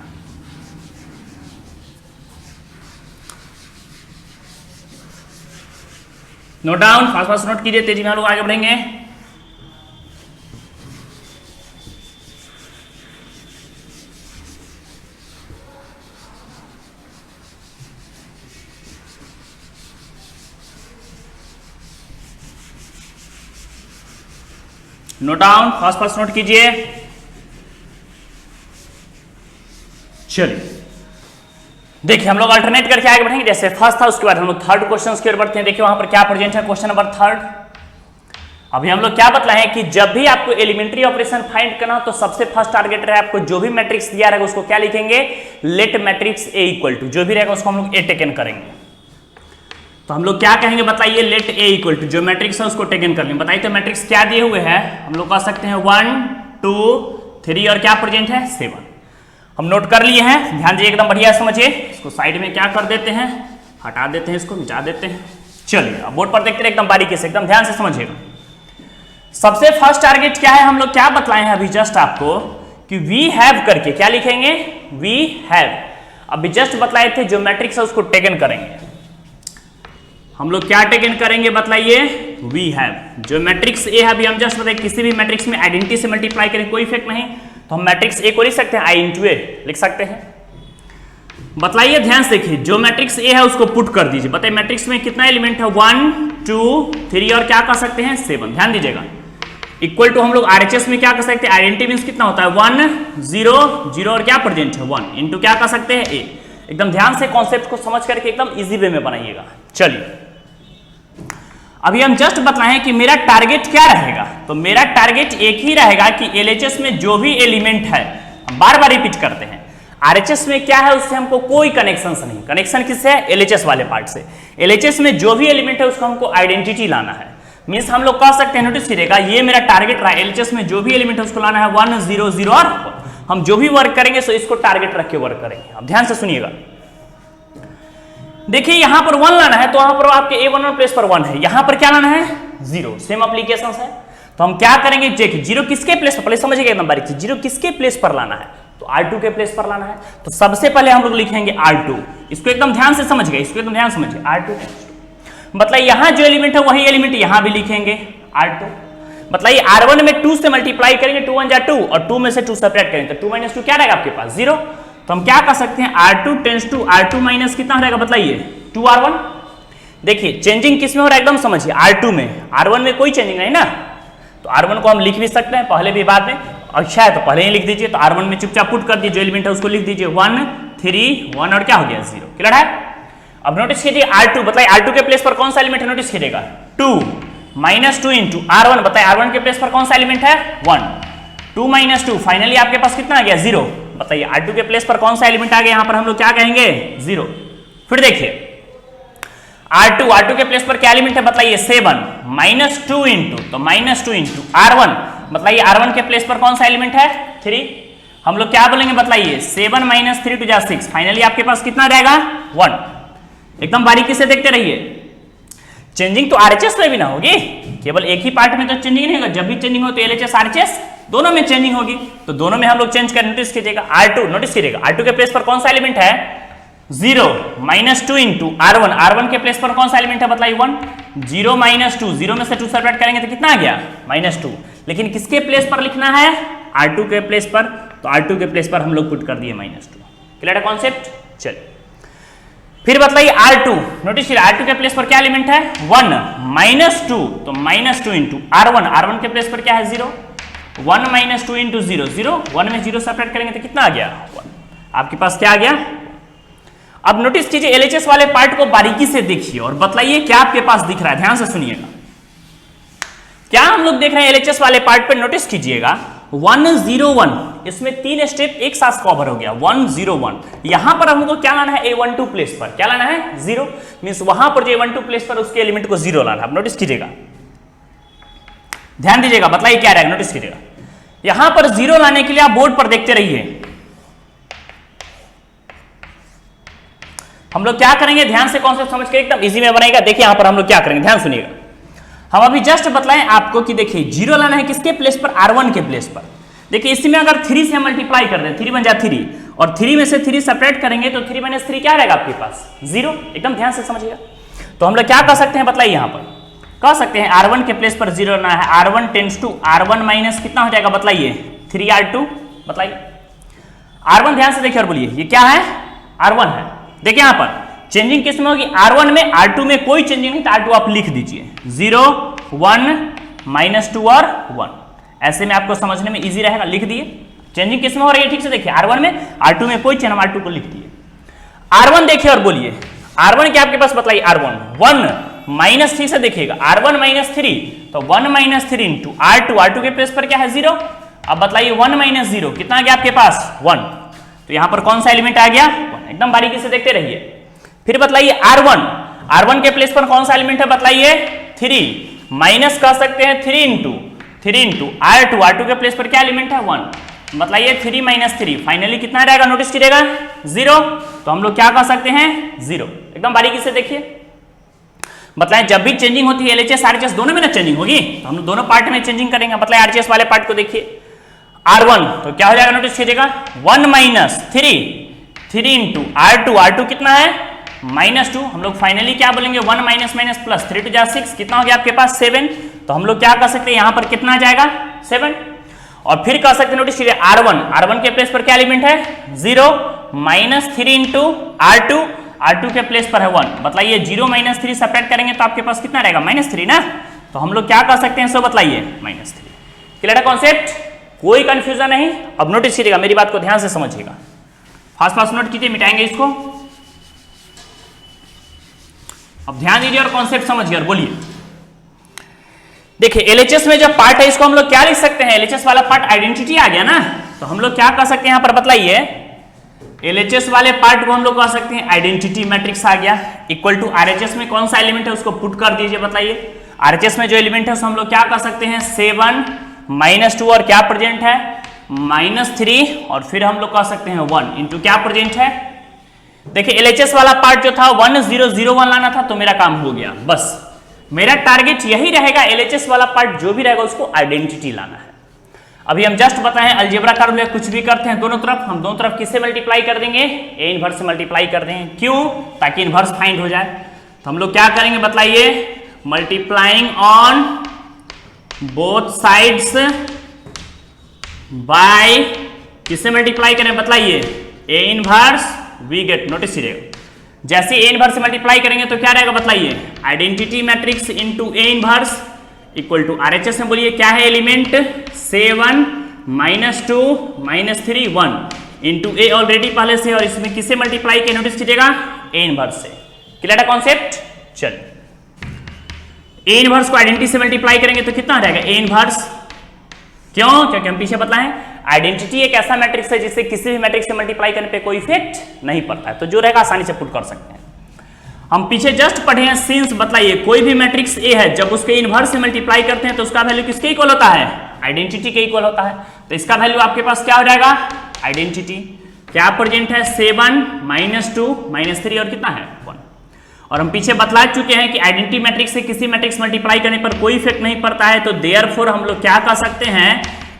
Note down, fast fast note कीजिए, तेजी में हम लोग आगे बढ़ेंगे। Note down, fast fast note कीजिए। चलिए देखिए, हम लोग अल्टरनेट करके आगे बढ़ेंगे। जैसे फर्स्ट था, उसके बाद हम लोग थर्ड क्वेश्चन की ओर बढ़ते हैं। देखिए वहां पर क्या प्रेजेंट है, क्वेश्चन नंबर थर्ड। अभी हम लोग क्या बतलाए कि जब भी आपको एलिमेंट्री ऑपरेशन फाइंड करना हो तो सबसे फर्स्ट टारगेट है आपको जो भी मैट्रिक्स दिया रहेगा उसको क्या लिखेंगे, let matrix A equal to, जो भी रहेगा उसको हम लोग ए टेकन करेंगे। तो हम लोग क्या कहेंगे बताइए, लेट ए इक्वल टू, जो मैट्रिक्स है उसको टेकन कर लेंगे। बताइए तो मैट्रिक्स क्या दिए हुए हैं, हम लोग कह सकते हैं 1 2 3 और क्या प्रेजेंट है 7। हम नोट कर लिए हैं, ध्यान दीजिए, एकदम बढ़िया समझिए। इसको साइड में क्या कर देते हैं, हटा देते हैं, इसको मिटा देते हैं। चलिए अब बोर्ड पर देखते हैं एकदम बारीकी से, एकदम ध्यान से समझिएगा। सबसे फर्स्ट टारगेट क्या है, हम लोग क्या बतलाए हैं अभी जस्ट आपको कि वी हैव करके क्या लिखेंगे, वी हैव। अभी जस्ट बतलाए थे जो मैट्रिक्स है उसको टेकन करेंगे। हम लोग क्या टेकन करेंगे बताइए, वी हैव। जो मैट्रिक्स ए है अभी हम जस्ट बताइए, किसी भी मैट्रिक्स में आइडेंटिटी से मल्टीप्लाई करें कोई इफेक्ट नहीं, तो हम मैट्रिक्स ए को लिख सकते हैं आई इंटू ए लिख सकते हैं। बताइए ध्यान से देखिए, जो मैट्रिक्स ए है उसको पुट कर दीजिए। बताइए मैट्रिक्स में कितना एलिमेंट है, 1 2 3 और क्या कर सकते हैं 7। ध्यान दीजिएगा, इक्वल टू हम लोग आरएचएस में क्या कर सकते हैं, आइडेंटिटी मींस कितना होता है 1 0 0 और क्या प्रेजेंट है 1 इंटू क्या कर सकते हैं ए। एकदम ध्यान से कॉन्सेप्ट को समझ करके एकदम इजी वे में बनाइएगा। चलिए अभी हम जस्ट बताएं कि मेरा टारगेट क्या रहेगा, तो मेरा टारगेट एक ही रहेगा कि एलएचएस में जो भी एलिमेंट है, हम बार बार रिपीट करते हैं, आरएचएस में क्या है उससे हमको कोई कनेक्शन नहीं। कनेक्शन किससे है, एलएचएस वाले पार्ट से। एलएचएस में जो भी एलिमेंट है उसको हमको आइडेंटिटी लाना है। मींस हम लोग कह सकते हैं, नोटिस कीजिएगा, ये मेरा टारगेट रहा, एलएचएस में जो भी एलिमेंट है उसको लाना है 1 0 0 और 1। हम जो भी वर्क करेंगे सो इसको टारगेट रख के वर्क करेंगे। अब ध्यान से सुनिएगा, देखिए यहां पर 1 लाना है तो वहां पर आपके A11 प्लेस पर 1 है, यहां पर क्या लाना है 0। सेम एप्लीकेशन है, तो हम क्या करेंगे, देखिए 0 किसके प्लेस पर, पहले समझिएगा एकदम बारीक से, 0 किसके प्लेस पर लाना है, तो R2 के प्लेस पर लाना है। तो सबसे पहले हम लोग लिखेंगे R2। इसको एकदम ध्यान से समझिए, इसको एकदम ध्यान समझिए, R2 मतलब यहां जो एलिमेंट है वही एलिमेंट यहां भी लिखेंगे R2। मतलब R1 में 2 से मल्टीप्लाई करेंगे, 2 1 जा 2 और 2 में से 2 सेपरेट करेंगे तो 2 - 2 क्या रहेगा आपके पास 0। तो हम क्या कर सकते हैं, R2 tends to R2 minus कितना रहेगा बताइए 2R1। देखिए चेंजिंग किस में हो रहा है एकदम समझिए, R2 में, R1 में कोई चेंजिंग नहीं ना, तो R1 को हम लिख भी सकते हैं पहले भी बाद में, अच्छा है तो पहले ही लिख दीजिए। तो R1 में चुपचाप पुट कर दीजिए, जो एलिमेंट है उसको लिख दीजिए 1 3 1 और क्या हो गया 0। क्लियर है। अब नोटिस कीजिए R2, बताइए R2 के प्लेस पर कौन सा एलिमेंट है, नोटिस कीजिएगा 2 -2 इंटू R1, बताइए R1 के प्लेस पर कौन सा एलिमेंट है 1 2 - 2, फाइनली आपके पास कितना आ गया 0। बताइए R2 के प्लेस पर कौन सा एलिमेंट आ गया, यहां पर हम लोग क्या कहेंगे 0। फिर देखिए R2 के प्लेस पर क्या एलिमेंट है बताइए 7 -2 इंटू, तो -2 इंटू R1, बताइए R1 के प्लेस पर कौन सा एलिमेंट है 3। हम लोग क्या बोलेंगे बताइए 7 - 3 2 6, फाइनली आपके पास कितना रहेगा 1। एकदम बारीकी से देखते रहिए, चेंजिंग तो आरएचएस में भी ना होगी, केवल एक ही पार्ट में तो चेंजिंग नहीं होगा, जब भी चेंजिंग हो तो एलएचएस आरएचएस दोनों में चेंजिंग होगी, तो दोनों में हम लोग चेंज कर। नोटिस कीजिएगा R2, नोटिस कीजिएगा R2 के प्लेस पर कौन सा एलिमेंट है 0 -2 इंटू R1 के प्लेस पर कौन सा एलिमेंट है बताइए 1 0 -2, 0 में से 2 सेपरेट करेंगे तो कितना आ गया -2। लेकिन किसके प्लेस पर लिखना है R2 के प्लेस पर, तो R2 के प्लेस पर हम लोग पुट कर दिए -2। क्लियर है कॉन्सेप्ट। चलिए फिर बताइए R2, नोटिस कीजिए R2 के प्लेस पर क्या एलिमेंट है 1 -2, तो -2 इंटू R1 के प्लेस पर क्या है 0 1 -2 इंटू 0 0, 1 में 0 सेपरेट करेंगे तो कितना आ गया 1। आपके पास क्या आ गया। अब नोटिस कीजिए एलएचएस वाले पार्ट को बारीकी से देखिए और बताइए क्या आपके पास दिख रहा है, ध्यान से सुनिएगा क्या हम लोग देख रहे हैं एलएचएस वाले पार्ट पे। नोटिस कीजिएगा 1 0 1, इसमें 3 स्टेप एक साथ कवर हो गया 1 0 1। यहां पर हमको क्या लाना है A12 प्लेस पर, क्या लाना है 0, मींस वहां पर जो A12 प्लेस पर उसके एलिमेंट को 0 लाना है। अब नोटिस कीजिएगा, ध्यान दीजिएगा, बताइए क्या रहेगा। नोटिस कीजिएगा यहां पर 0 लाने के लिए आप बोर्ड पर देखते रहिए, हम लोग क्या करेंगे, ध्यान से कॉन्सेप्ट समझ के एकदम इजी में बनाएगा। देखिए यहां पर हम लोग क्या करेंगे, ध्यान सुनिएगा। हम अभी जस्ट बतलाएं आपको कि देखिए जीरो लाना है किसके प्लेस पर, R1 के प्लेस पर। देखिए इसी में अगर 3 से मल्टीप्लाई कर दें, 3 बन जाए 3 और 3 में से 3 सेपरेट करेंगे तो 3 - 3 क्या रहेगा आपके पास, 0। एकदम ध्यान से समझिएगा। तो हम लोग क्या कर सकते हैं बताइए, यहां पर कह सकते हैं R1 के प्लेस पर 0 लाना है। R1 tends to R1 minus कितना हो जाएगा बताइए, 3R2। बताइए R1 ध्यान से देखिए और बोलिए, ये क्या है, R1 है। देखिए यहां पर चेंजिंग किस में होगी, R1 में, R2 में कोई चेंजिंग नहीं, तो R2 आप लिख दीजिए 0 1 -2 और 1। ऐसे में आपको समझने में इजी रहेगा, लिख दिए। चेंजिंग किस में हो रही है, ठीक से देखिए, R1 में, R2 में कोई चेंज, हम R2 को लिख दिए। R1 देखिए और बोलिए, R1 क्या आपके पास बताइए, R1 1 माइनस 3 से देखिएगा, R1 - 3 तो 1 - 3 इंटू R2, R2 के प्लेस पर क्या है 0। अब बताइए 1 - 0 कितना आ गया आपके पास, 1। तो यहां पर कौन सा एलिमेंट आ गया, 1। एकदम बारीकी से देखते रहिए। फिर बताइए R1 के प्लेस पर कौन सा एलिमेंट है बताइए, 3 माइनस कर सकते हैं 3 इंटू R2 के प्लेस पर क्या एलिमेंट है, 1। बताइए 3 - 3 फाइनली कितना रहेगा, नोटिस कीजिएगा 0। तो हम लोग क्या कर सकते हैं, 0। एकदम बारीकी से देखिए। बताएं जब भी चेंजिंग होती है LHS RHS दोनों में ना चेंजिंग होगी, तो हम लोग दोनों पार्ट में चेंजिंग करेंगे। बताइए RHS वाले पार्ट को देखिए, R1 तो क्या हो जाएगा, नोटिस कीजिएगा 1 - 3 इंटू R2 कितना है -2। हम लोग फाइनली क्या बोलेंगे, 1 माइनस प्लस 3 टू जा 6 कितना हो गया आपके पास 7। तो हम लोग क्या कर सकते हैं, यहां पर कितना आ जाएगा 7। और फिर कर सकते हैं, नोटिस कीजिए R1 के प्लेस पर क्या एलिमेंट है 0 -3 इंटू R2 के प्लेस पर है 1। बताइए 0 - 3 सेपरेट करेंगे तो आपके पास कितना रहेगा, -3 ना। तो हम लोग क्या कर सकते हैं, सो बताइए -3। क्लियर है कॉन्सेप्ट, कोई कंफ्यूजन नहीं। अब नोटिस कीजिएगा, मेरी बात को ध्यान से समझिएगा, फास्ट नोट कीजिए, मिटाएंगे इसको। अब ध्यान दीजिए और कॉन्सेप्ट समझिए और बोलिए। देखिए LHS में जो पार्ट है इसको हम लोग क्या लिख सकते हैं, LHS वाला पार्ट आइडेंटिटी आ गया ना। तो हम लोग क्या कर सकते हैं, यहां पर बताइए LHS वाले पार्ट को हम लोग कह सकते हैं आइडेंटिटी मैट्रिक्स आ गया, इक्वल टू RHS में कौन सा एलिमेंट है उसको पुट कर दीजिए। बताइए RHS में जो एलिमेंट है उसको हम लोग क्या कर सकते हैं, 7 -2 और क्या प्रेजेंट है -3 और फिर हम लोग कह सकते हैं 1 इंटू क्या प्रेजेंट है। देखिए LHS वाला पार्ट जो था 1 0 0 1 लाना था, तो मेरा काम हो गया। बस मेरा टारगेट यही रहेगा, LHS वाला पार्ट जो भी रहेगा उसको आइडेंटिटी लाना है। अभी हम जस्ट बताएं अलजेब्रा कर ले, कुछ भी करते हैं दोनों तरफ, हम दोनों तरफ किससे मल्टीप्लाई कर देंगे, A इनवर्स से मल्टीप्लाई कर देंगे। क्यों, ताकि इनवर्स फाइंड हो जाए। तो हम लोग क्या करेंगे बताइए, multiplying on both sides by किससे मल्टीप्लाई करें बताइए, A inverse we get. Notice कीजिएगा, जैसे A इनवर्स से मल्टीप्लाई करेंगे तो क्या रहेगा बताइए, identity matrix into A inverse equal to RHS में बोलिए क्या है एलिमेंट 7 -2 -3 1 इंटू A ऑलरेडी पहले से, और इसमें किससे मल्टीप्लाई किया, नोटिस कीजिएगा A इनवर्स से। क्लियर है कॉन्सेप्ट, चलिए A इनवर्स को आइडेंटिटी से मल्टीप्लाई करेंगे तो कितना रहेगा A इनवर्स। क्यों, क्योंकि हम पीछे बताएं आइडेंटिटी एक ऐसा मैट्रिक्स है जिससे किसी भी मैट्रिक्स से मल्टीप्लाई करने पे कोई इफेक्ट नहीं पड़ता है, तो जो रहेगा आसानी से पुट कर सकते हैं। हम पीछे जस्ट पढ़े हैं सिंस, बताइए कोई भी मैट्रिक्स A है जब उसके इनवर्स से मल्टीप्लाई करते हैं तो उसका वैल्यू किसके इक्वल होता है, आइडेंटिटी के इक्वल होता है। तो इसका वैल्यू आपके पास क्या हो जाएगा, आइडेंटिटी क्या प्रेजेंट है 7 -2 -3 और कितना है 1। और हम पीछे बतला चुके हैं कि आइडेंटिटी मैट्रिक्स से किसी मैट्रिक्स मल्टीप्लाई करने पर कोई इफेक्ट नहीं पड़ता है। तो देयरफॉर हम लोग क्या कर सकते हैं,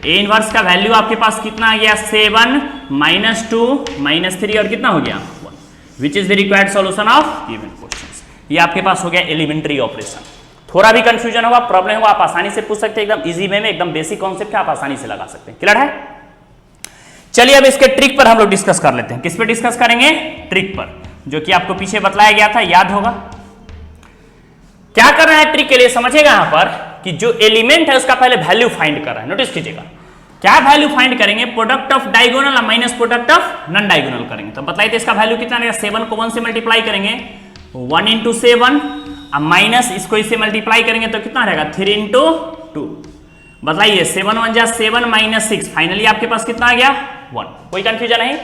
A इनवर्स का वैल्यू आपके पास कितना आ गया 7 -2 -3 और कितना हो गया 1, which is the required solution of given questions. ये आपके पास हो गया एलिमेंट्री ऑपरेशन। थोड़ा भी कंफ्यूजन होगा, प्रॉब्लम होगा, आप आसानी से पूछ सकते हैं, एकदम इजी वे में, एकदम बेसिक कॉन्सेप्ट है, आप आसानी से लगा सकते हैं। क्लियर है, चलिए अब इसके ट्रिक पर हम लोग डिस्कस कर लेते हैं। किस पे डिस्कस करेंगे, ट्रिक पर, जो कि आपको पीछे बतलाया गया था, याद होगा। क्या कर रहा है ट्रिक के लिए, समझिएगा यहां पर कि जो एलिमेंट है उसका पहले वैल्यू फाइंड कर रहा है। नोटिस कीजिएगा क्या वैल्यू फाइंड करेंगे, product of diagonal minus product of non diagonal करेंगे। तो बताइए तो इसका वैल्यू कितना रहेगा, 7 को 1 से मल्टीप्लाई करेंगे 1 इंटू 7, अब माइनस इसको इससे मल्टीप्लाई करेंगे तो कितना रहेगा 3 इंटू 2। बताइए 7 1 जा 7 -6, फाइनली आपके पास कितना आ गया 1। कोई कंफ्यूजन नहीं।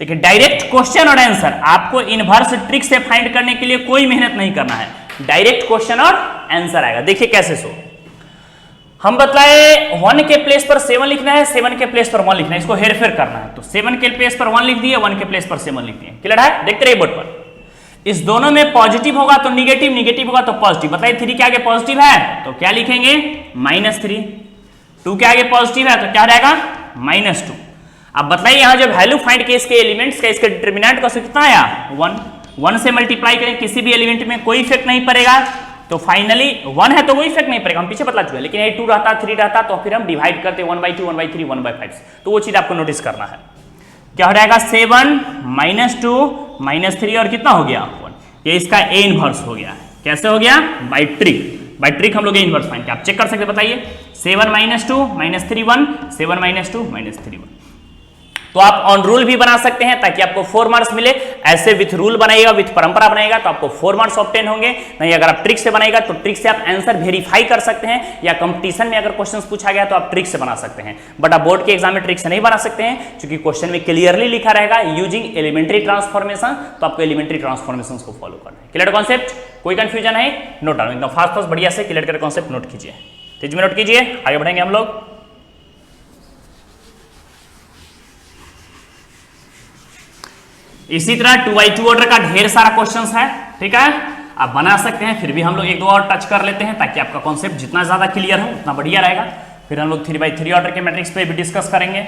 देखिए डायरेक्ट क्वेश्चन और आंसर, आपको इनवर्स ट्रिक से फाइंड करने के लिए कोई मेहनत नहीं करना है, डायरेक्ट क्वेश्चन और आंसर आएगा। देखिए कैसे, सो हम बतलाए 1 के प्लेस पर 7 लिखना है, 7 के प्लेस पर 1 लिखना है, इसको हेरफेर करना है। तो 7 के प्लेस पर 1 लिख दिए, 1 के प्लेस पर 7 लिख दिए। क्लियर है, देखते रहिए बोर्ड पर। इस दोनों में पॉजिटिव होगा तो निगेटिव, निगेटिव होगा तो पॉजिटिव। बताइए 3 के आगे पॉजिटिव है तो क्या लिखेंगे -3, 2 के आगे पॉजिटिव है तो क्या रहेगा -2। अब बताइए यहां जो वैल्यू फाइंड के इसके एलिमेंट्स का, इसके डिटरमिनेंट का कितना आया 1 से मल्टीप्लाई करें, किसी भी एलिमेंट में कोई इफेक्ट नहीं पड़ेगा, तो फाइनली 1 है तो कोई इफेक्ट नहीं पड़ेगा, हम पीछे बता चुके हैं। लेकिन ये 2 रहता 3 रहता तो फिर हम डिवाइड करते 1/2 1/3 1/5, तो वो चीज आपको नोटिस करना है। क्या हो जाएगा 7 -2 -3 और कितना हो गया 1, ये इसका ए इनवर्स हो गया। कैसे हो गया बाय ट्रिक हम लोग ए इनवर्स फाइंड किया। आप चेक कर सकते बताइए 7 -2 -3 1 7 -2 -3 1। तो आप ऑन रूल भी बना सकते हैं ताकि आपको 4 मार्क्स मिले। ऐसे विथ रूल बनाइएगा, विथ परंपरा बनाएगा तो आपको 4 मार्क्स ऑब्टेन होंगे। नहीं अगर आप ट्रिक से बनाएगा तो ट्रिक से आप आंसर वेरीफाई कर सकते हैं, या कंपटीशन में अगर क्वेश्चंस पूछा गया तो आप ट्रिक से बना सकते हैं। बट आप बोर्ड के एग्जाम में ट्रिक से नहीं बना सकते हैं, क्योंकि क्वेश्चन में क्लियरली लिखा रहेगा यूजिंग एलिमेंट्री ट्रांसफॉर्मेशन, तो आपको एलिमेंट्री ट्रांसफॉर्मेशन को फॉलो करना है। क्लियर कॉन्सेप्ट, कोई कंफ्यूजन है नोट डाउन एकदम फास्ट बढ़िया से क्लियर कर कॉन्सेप्ट नोट कीजिए। तेज में नोट कीजिए, आगे बढ़ेंगे हम लोग। इसी तरह 2x2 ऑर्डर का ढेर सारा क्वेश्चंस है, ठीक है, आप बना सकते हैं। फिर भी हम लोग 1-2 और टच कर लेते हैं ताकि आपका कॉन्सेप्ट जितना ज्यादा क्लियर हो उतना बढ़िया रहेगा। फिर हम लोग 3x3 ऑर्डर के मैट्रिक्स पे भी डिस्कस करेंगे।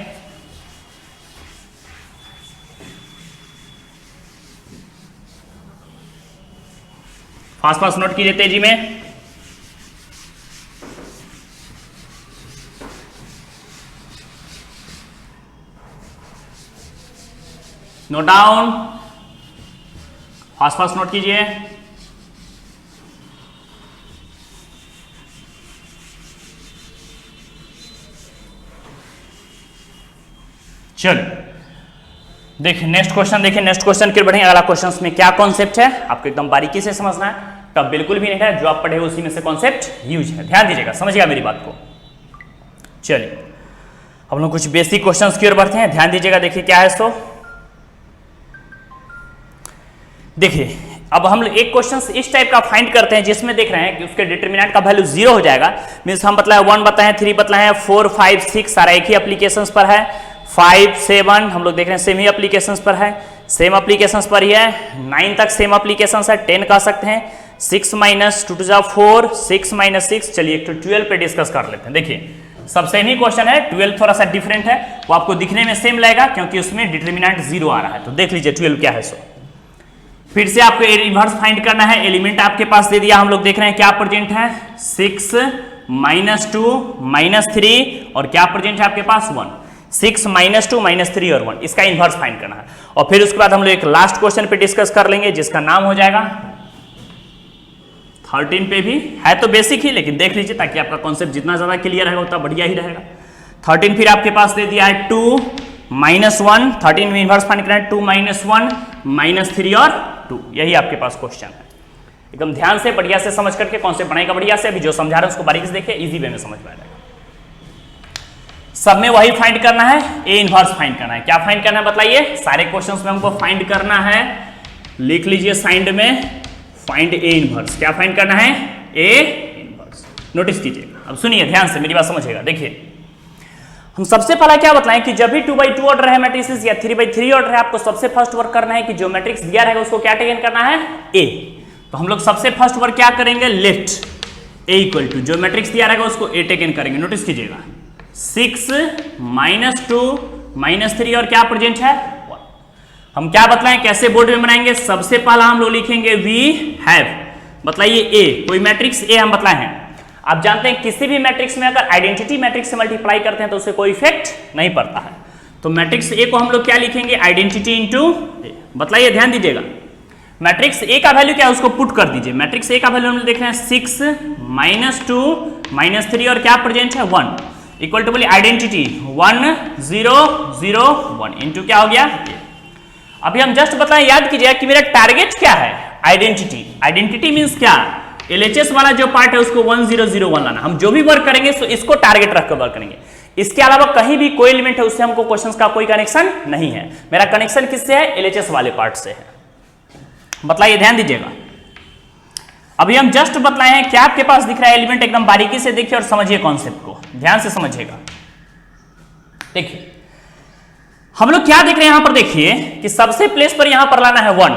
फास्ट नोट कीजिए तेजी में। नोट डाउन, फास्ट नोट कीजिए। चलिए देखिए नेक्स्ट क्वेश्चन, देखिए नेक्स्ट क्वेश्चन के बढ़ेंगे। अगला क्वेश्चन में क्या कॉन्सेप्ट है आपको एकदम बारीकी से समझना है, तब बिल्कुल भी नहीं है, जो आप पढ़े उसी में से कॉन्सेप्ट यूज है, ध्यान दीजिएगा, समझिएगा मेरी बात को। चलिए हम लोग कुछ बेसिक क्वेश्चंस की ओर बढ़ते हैं, ध्यान दीजिएगा। देखिए क्या है सो, देखिए अब हम लोग एक क्वेश्चन इस टाइप का फाइंड करते हैं जिसमें देख रहे हैं कि उसके डिटरमिनेंट का वैल्यू 0 हो जाएगा। मींस हम बताए 1 बताए, 3 बताए, 4 5 6 सारा एक ही एप्लीकेशंस पर है। 5 7 हम लोग देख रहे हैं सेम ही एप्लीकेशंस पर है, सेम एप्लीकेशंस पर ही है। 9 तक सेम एप्लीकेशंस है, 10 कह सकते हैं। 6 - 2 = 4 6 - 6, चलिए एक तो 12 पे डिस्कस कर लेते हैं। देखिए सब सेम ही क्वेश्चन है, 12 थोड़ा सा डिफरेंट है, वो आपको दिखने में सेम लगेगा क्योंकि उसमें डिटरमिनेंट 0 आ रहा है। तो देख लीजिए 12 क्या है सो। फिर से आपको इनवर्स फाइंड करना है। एलिमेंट आपके पास दे दिया, हम लोग देख रहे हैं क्या प्रेजेंट है 6 - 2 -3 और क्या प्रेजेंट है आपके पास 1। 6 - 2 -3 और 1, इसका इनवर्स फाइंड करना है। और फिर उसके बाद हम लोग एक लास्ट क्वेश्चन पे डिस्कस कर लेंगे जिसका नाम हो जाएगा 13 पे भी है तो बेसिक ही, लेकिन देख लीजिए ताकि आपका कॉन्सेप्ट जितना ज्यादा क्लियर रहेगा उतना बढ़िया ही रहेगा। 13 फिर आपके पास दे दिया है 2 - 1, 13 में इनवर्स फाइंड करना है 2 - 1 -3 और 2, यही आपके पास क्वेश्चन है। एकदम ध्यान से बढ़िया से समझ करके कॉन्सेप्ट बनाएगा बढ़िया से। अभी जो समझा रहे हैं उसको बारीकी से देखिए, इजी वे में समझ में आएगा। सब में वही फाइंड करना है, ए इनवर्स फाइंड करना है। क्या फाइंड करना है बताइए, सारे क्वेश्चंस में हमको फाइंड करना है, लिख लीजिए साइड में फाइंड ए इनवर्स। क्या फाइंड करना है ए इनवर्स, नोटिस कीजिए। अब सुनिए ध्यान से, मेरी बात समझिएगा। देखिए हम सबसे पहला क्या बताएं कि जब भी 2x2 ऑर्डर है मैट्रिसेस या 3x3 ऑर्डर है, आपको सबसे फर्स्ट वर्क करना है कि जो मैट्रिक्स दिया रहेगा उसको क्या टेकन करना है ए। तो हम लोग सबसे फर्स्ट वर्क क्या करेंगे, लेट ए इक्वल टू जो मैट्रिक्स दिया रहेगा उसको ए टेकन करेंगे। नोटिस कीजिएगा 6 - 2 -3 और क्या प्रेजेंट है 1। हम क्या बतलाएं कैसे बोर्ड में बनाएंगे, सबसे पहला हम लोग लिखेंगे वी हैव, बतलाइए ए, कोई मैट्रिक्स ए हम बतलाए हैं। आप जानते हैं किसी भी मैट्रिक्स में अगर आइडेंटिटी मैट्रिक्स से मल्टीप्लाई करते हैं तो उसे कोई इफेक्ट नहीं पड़ता है। तो मैट्रिक्स ए को हम लोग क्या लिखेंगे, आइडेंटिटी इनटू ए। बतलाइए ध्यान दीजिएगा, मैट्रिक्स ए का वैल्यू क्या है उसको पुट कर दीजिए। मैट्रिक्स ए का वैल्यू हम लोग देख रहे हैं 6 - 2 -3 और क्या प्रेजेंट है 1 इक्वल टू बोलिए आइडेंटिटी 1 0 0 1 इंटू क्या हो गया ए। अभी हम जस्ट बताएं, याद कीजिए कि मेरा टारगेट क्या है, आइडेंटिटी। आइडेंटिटी मींस क्या, एलएचएस वाला जो पार्ट है उसको 1 0 0 1 लाना। हम जो भी वर्क करेंगे तो इसको टारगेट रखकर वर्क करेंगे। इसके अलावा कहीं भी कोई एलिमेंट है उससे हमको क्वेश्चंस का कोई कनेक्शन नहीं है। मेरा कनेक्शन किससे है, एलएचएस वाले पार्ट से है। बतलाइए ध्यान दीजिएगा। अभी हम जस्ट बतलाए हैं क्या आपके पास दिख रहा है एलिमेंट, एकदम बारीकी से देखिए और समझिए कॉन्सेप्ट को, ध्यान से समझिएगा। देखिए हम लोग क्या देख रहे हैं यहां पर, देखिए कि सबसे प्लेस पर यहां पर लाना है 1,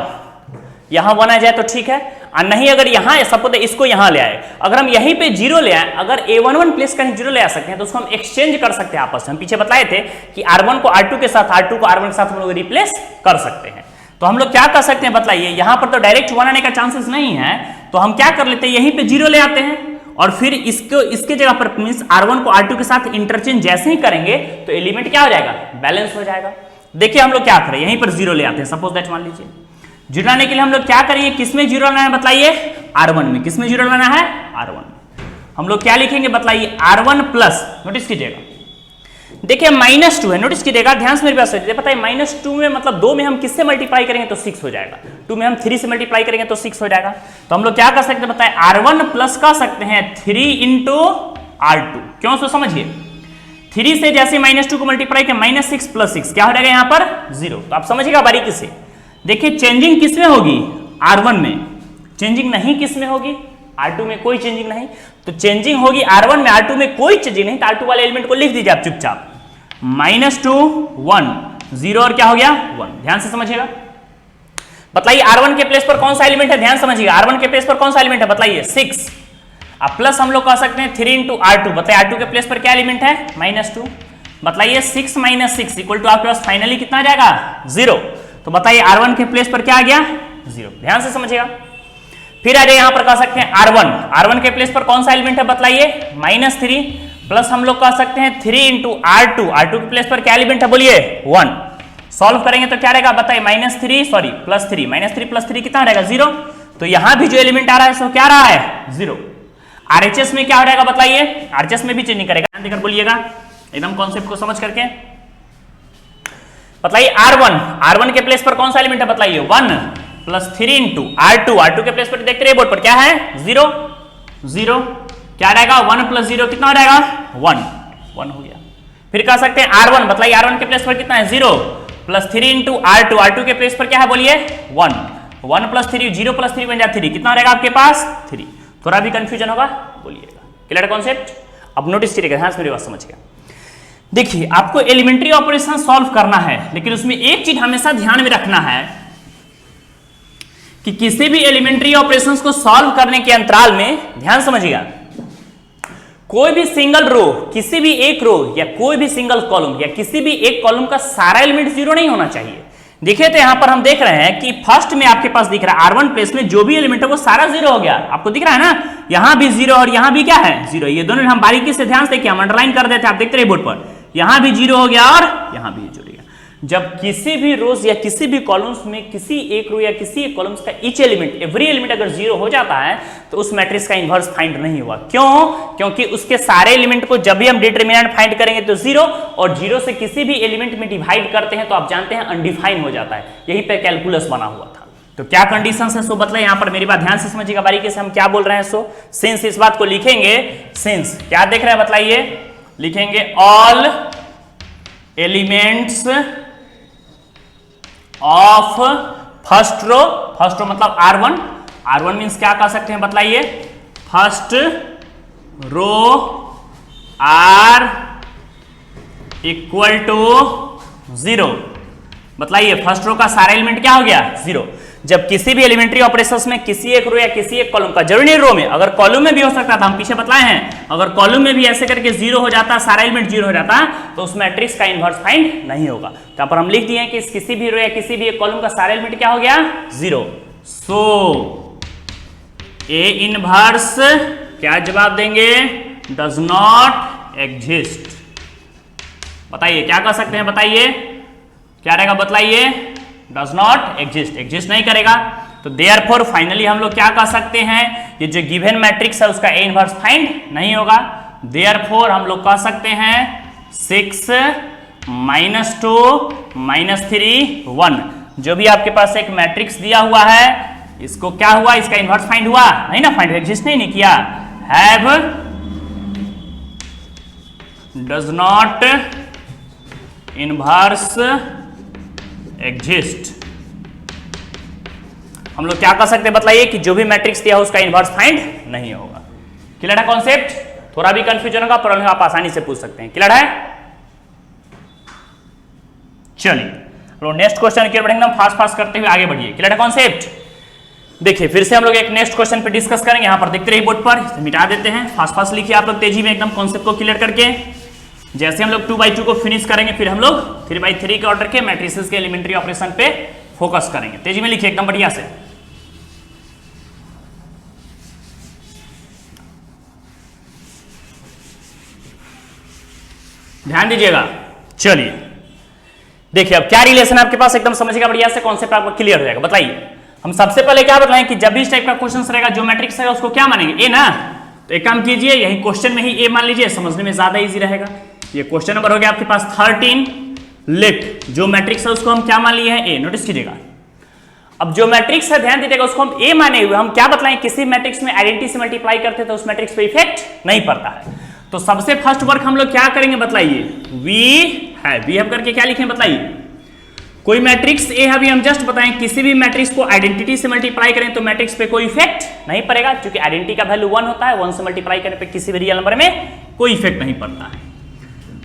यहां 1 आ जाए तो ठीक है, और नहीं अगर यहां सपोज इसको यहां ले आए, अगर हम यहीं पे 0 ले आए, अगर a11 प्लेस कहीं 0 ले आ सकते हैं तो उसको हम एक्सचेंज कर सकते हैं आपस में। हम पीछे बताए थे कि r1 को r2 के साथ, r2 को r1 के साथ हम लोग रिप्लेस कर सकते हैं। तो हम लोग क्या कर सकते हैं बतलाइए, यहां पर तो डायरेक्ट 1 आने का चांसेस नहीं है, तो हम क्या कर लेते हैं, यहीं पे 0 ले आते हैं और फिर इसके जगह पर मींस r1 को r2 के साथ इंटरचेंज जैसे ही करेंगे तो एलिमेंट क्या हो जाएगा, बैलेंस हो जाएगा। देखिए हम लोग क्या करें, यहीं पर 0 ले आते हैं, सपोज दैट मान लीजिए। 0 लाने के लिए हम लोग क्या करेंगे, किसमें 0 लाना है बताइए, r1 में। किसमें 0 लाना है, r1। हम लोग क्या लिखेंगे बताइए, r1 प्लस, नोटिस कीजिएगा, देखिए -2 है, नोटिस कीजिएगा, ध्यान से मेरी बात सुनिए। पता है -2 में मतलब 2 में हम किससे मल्टीप्लाई करेंगे तो 6 हो जाएगा, 2 में हम 3 से मल्टीप्लाई करेंगे तो 6 हो जाएगा। तो हम लोग क्या कर सकते हैं बताए, r1 प्लस कर सकते हैं 3 इंटू r2। क्यों, सो समझिए, 3 से जैसे -2 को मल्टीप्लाई किया, -6 प्लस 6 क्या हो जाएगा यहाँ पर 0। तो आप समझिएगा बारीकी से। देखिए चेंजिंग किसमें होगी, r1 में, चेंजिंग नहीं किसमें होगी, r2 में कोई चेंजिंग नहीं। तो चेंजिंग होगी r1 में, r2 में कोई चेंजिंग नहीं, तो r2 वाले एलिमेंट को लिख दीजिए आप चुपचाप, -2 1 0 और क्या हो गया 1। ध्यान से समझिएगा, बताइए r1 के प्लेस पर कौन सा एलिमेंट है, ध्यान समझिएगा, r1 के प्लेस पर कौन सा एलिमेंट है बताइए 6। अब प्लस हम लोग कह सकते हैं 3 इंटू r2, बताइए r2 के प्लेस पर क्या एलिमेंट है -2, बताइए 6 - 6 इक्वल टू आपके पास फाइनली कितना आ जाएगा 0। तो बताइए r1 के प्लेस पर क्या आ गया 0। ध्यान से समझिएगा। फिर आ जाए यहां पर कह सकते हैं r1 के प्लेस पर कौन सा एलिमेंट है बताइए -3, प्लस हम लोग कह सकते हैं 3 इंटू r2 के प्लेस पर क्या एलिमेंट है बोलिए 1। सॉल्व करेंगे तो क्या रहेगा बताइए -3 प्लस 3 कितना रहेगा 0। तो यहां भी जो एलिमेंट आ रहा है सो क्या रहा है 0। RHS में क्या हो जाएगा बताइए, RHS में भी चेंज नहीं करेगा, ध्यान देकर बोलिएगा एकदम कॉन्सेप्ट को समझ करके। बताइए r1 के प्लेस पर कौन सा एलिमेंट है बताइए 1 प्लस 3 इंटू r2 के प्लेस पर देखते रहिए बोर्ड पर क्या है 0 क्या रहेगा 1 प्लस 0 कितना हो जाएगा 1 हो गया। फिर कह सकते हैं r1, बताइए r1 के प्लेस पर कितना है 0 प्लस 3 इंटू r2 के प्लेस पर क्या है बोलिए 1 प्लस 3 0 प्लस 3 बन जाए 3, कितना रहेगा आपके पास 3। थोड़ा भी कंफ्यूजन होगा बोलिएगा, क्लियर कॉन्सेप्ट। अब नोटिस करिएगा, ध्यान से मेरी बात समझिएगा। देखिए आपको एलिमेंट्री ऑपरेशन सॉल्व करना है, लेकिन उसमें एक चीज हमेशा ध्यान में रखना है कि किसी भी एलिमेंट्री ऑपरेशंस को सॉल्व करने के अंतराल में, ध्यान समझिएगा, कोई भी सिंगल रो, किसी भी एक रो या कोई भी सिंगल कॉलम या किसी भी एक कॉलम का सारा एलिमेंट 0 नहीं होना चाहिए। देखिए तो यहां पर हम देख रहे हैं कि फर्स्ट में आपके पास दिख रहा है r1 प्लेस में जो भी एलिमेंट है वो सारा 0 हो गया, आपको दिख रहा है ना, यहां भी 0 और यहां भी क्या है 0। ये दोनों हम बारीकी से ध्यान से हम अंडरलाइन कर देते हैं, आप देखते रहे बोर्ड पर, यहां भी 0 हो गया और यहां भी 0 हो गया। जब किसी भी रोज या किसी भी कॉलम्स में किसी एक रो या किसी एक कॉलम्स का ईच एलिमेंट, एवरी एलिमेंट अगर 0 हो जाता है तो उस मैट्रिक्स का इन्वर्स फाइंड नहीं हुआ। क्यों, क्योंकि उसके सारे एलिमेंट को जब भी हम डिटरमिनेंट फाइंड करेंगे तो 0, और 0 से किसी भी एलिमेंट में डिवाइड करते हैं तो आप जानते हैं अनडिफाइन हो जाता है। यही पे कैलकुलस बना हुआ था। तो क्या कंडीशन है सो बतला यहां पर, मेरी बात ध्यान से समझिएगा बारीकी से, हम क्या बोल रहे हैं सो सिंस इस बात को लिखेंगे, सिंस क्या देख रहे हैं बतलाइए, लिखेंगे all elements of first row मतलब r1 मींस क्या कह सकते हैं बतलाइए, first row r equal to 0। बतलाइए फर्स्ट रो का सारा एलिमेंट क्या हो गया 0। जब किसी भी एलिमेंट्री ऑपरेशंस में किसी एक रो या किसी एक कॉलम का, जरूरी नहीं रो में, अगर कॉलम में भी हो सकता था, हम पीछे बतलाए हैं, अगर कॉलम में भी ऐसे करके 0 हो जाता, सारा एलिमेंट 0 हो जाता, तो उस मैट्रिक्स का इन्वर्स फाइंड नहीं होगा। तो यहां पर हम लिख दिए कि किसी भी रो या किसी भी एक कॉलम का सारा एलिमेंट क्या हो गया 0। सो ए इनवर्स क्या जवाब देंगे, डज नॉट एग्जिस्ट। बताइए क्या कर सकते हैं, बताइए क्या रहेगा बतलाइए, डज नॉट एग्जिस्ट नहीं करेगा। तो देयरफॉर फाइनली हम लोग क्या कह सकते हैं, ये जो गिवन मैट्रिक्स है उसका ए इनवर्स फाइंड नहीं होगा। देयरफॉर हम लोग कह सकते हैं 6 -2 -3 1, जो भी आपके पास एक मैट्रिक्स दिया हुआ है, इसको क्या हुआ, इसका इनवर्स फाइंड हुआ नहीं ना, फाइंड एग्जिस्ट नहीं किया, have does not inverse exist. हम लोग क्या कर सकते हैं बतलाइए कि जो भी मैट्रिक्स दिया हो उसका इनवर्स फाइंड नहीं होगा। क्लियर है कॉन्सेप्ट, थोड़ा भी कंफ्यूजन होगा प्रॉब्लम आप आसानी से पूछ सकते हैं। क्लियर है, चलिए नेक्स्ट क्वेश्चन की ओर बढ़ेंगे, फास्ट करते हुए आगे बढ़िए। क्लियर है कॉन्सेप्ट, देखिए फिर से हम लोग एक नेक्स्ट क्वेश्चन पे डिस्कस करेंगे। यहाँ पर देखते रहिए बोर्ड पर, मिटा देते हैं। फास्ट फास्ट लिखिए आप लोग तेजी में एकदम कॉन्सेप्ट को क्लियर करके। जैसे हम लोग 2/2 को फिनिश करेंगे फिर हम लोग 3/3 के ऑर्डर के मैट्रिसेस के एलिमेंट्री ऑपरेशन पे फोकस करेंगे। तेजी में लिखिए एकदम बढ़िया से। ध्यान दीजिएगा। चलिए देखिए अब क्या रिलेशन आपके पास एकदम समझिएगा बढ़िया से, कॉन्सेप्ट आपको क्लियर हो जाएगा। बताइए हम सबसे पहले क्या बताएं कि जब भी इस टाइप का क्वेश्चन रहेगा जो मैट्रिक्स रहेगा उसको क्या मानेंगे, ए ना। तो एक काम कीजिए यही क्वेश्चन में ही ए मान लीजिए, समझने में ज्यादा इजी रहेगा। ये क्वेश्चन नंबर हो गया आपके पास 13। लेट जो मैट्रिक्स है उसको हम क्या मान लिए हैं, ए। नोटिस कीजिएगा अब जो मैट्रिक्स है ध्यान दीजिएगा उसको हम ए माने हुए, हम क्या बतलाएं किसी मैट्रिक्स में आइडेंटिटी से मल्टीप्लाई करते तो उस मैट्रिक्स पे इफेक्ट नहीं पड़ता है। तो सबसे फर्स्ट वर्क हम लोग क्या करेंगे बताइए, वी हैव करके क्या लिखें बताइए। कोई मैट्रिक्स ए अभी हम जस्ट बताएं किसी भी मैट्रिक्स को आइडेंटिटी से मल्टीप्लाई करें तो मैट्रिक्स पे कोई इफेक्ट नहीं पड़ेगा, क्योंकि आइडेंटिटी का वैल्यू 1 होता है। 1 से मल्टीप्लाई करने पे किसी भी रियल नंबर में कोई इफेक्ट नहीं पड़ता है।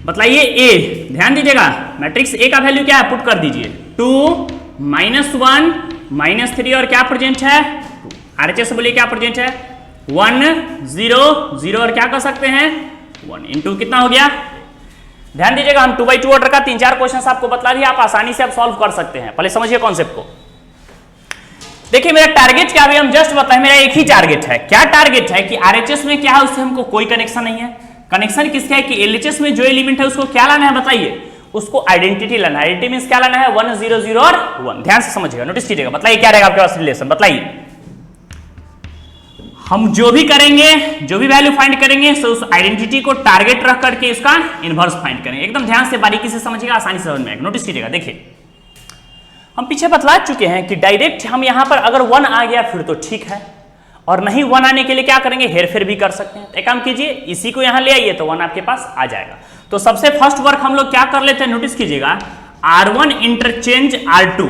बताइए ए, ध्यान दीजिएगा मैट्रिक्स ए का वैल्यू क्या है, पुट कर दीजिए 2 -1 -3 और क्या प्रेजेंट है, आरएचएस से बोलिए क्या प्रेजेंट है, 1 0 0 और क्या कर सकते हैं 1 इंटू कितना हो गया। ध्यान दीजिएगा हम 2/2 ऑर्डर का 3-4 क्वेश्चन आपको बतला दिया, आप आसानी से आप सॉल्व कर सकते हैं। पहले समझिए कॉन्सेप्ट को। देखिए मेरा टारगेट क्या, अभी हम जस्ट बताएं मेरा एक ही टारगेट है। क्या टारगेट है कि आरएचएस में क्या है उससे हमको कोई कनेक्शन नहीं है। कनेक्शन किसका है कि एलएचएस में जो एलिमेंट है उसको क्या लाना है बताइए, उसको आइडेंटिटी लाना है। आइडेंटिटी मींस क्या लाना है 1 0 0 और 1। ध्यान से समझिएगा, नोटिस कीजिएगा। बताइए क्या रहेगा आपके पास रिलेशन, बताइए। हम जो भी करेंगे, जो भी वैल्यू फाइंड करेंगे तो उस आइडेंटिटी को टारगेट रख करके इसका इनवर्स फाइंड करेंगे। एकदम ध्यान से बारीकी से समझिएगा, आसानी से समझ में आएगा। नोटिस कीजिएगा, देखिए हम पीछे बतला चुके हैं कि डायरेक्ट हम यहां पर अगर 1 आ गया फिर तो ठीक है, और नहीं 1 आने के लिए क्या करेंगे, हेरफेर भी कर सकते हैं। एक काम कीजिए इसी को यहां ले आइए तो 1 आपके पास आ जाएगा। तो सबसे फर्स्ट वर्क हम लोग क्या कर लेते हैं, नोटिस कीजिएगा R1 इंटरचेंज R2।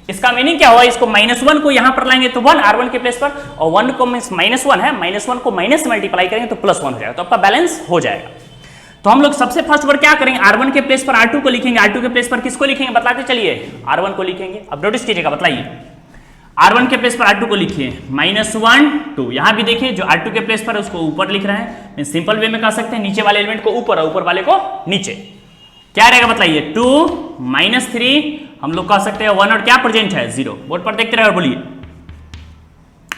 इसका मीनिंग क्या हुआ, इसको -1 को यहां पर लाएंगे तो 1 R1 के प्लेस पर, और 1 को -1 है, -1 को माइनस से मल्टीप्लाई करेंगे तो +1 हो जाएगा, तो आपका बैलेंस हो जाएगा। तो हम लोग सबसे फर्स्ट वर्क क्या करेंगे, R1 के प्लेस पर R2 को लिखेंगे, R2 के प्लेस पर किसको लिखेंगे बताते चलिए, R1 को लिखेंगे। अब नोटिस कीजिएगा, बताइए R1 के प्लेस पर R2 को लिखिए -1 2। यहां भी देखिए जो R2 के प्लेस पर उसको ऊपर लिख रहे हैं, सिंपल वे में कह सकते हैं नीचे वाले एलिमेंट को ऊपर और ऊपर वाले को नीचे। क्या रहेगा बताइए 2 -3, हम लोग कह सकते हैं 1 और क्या प्रेजेंट है 0। बोर्ड पर देखते रहे और बोलिए।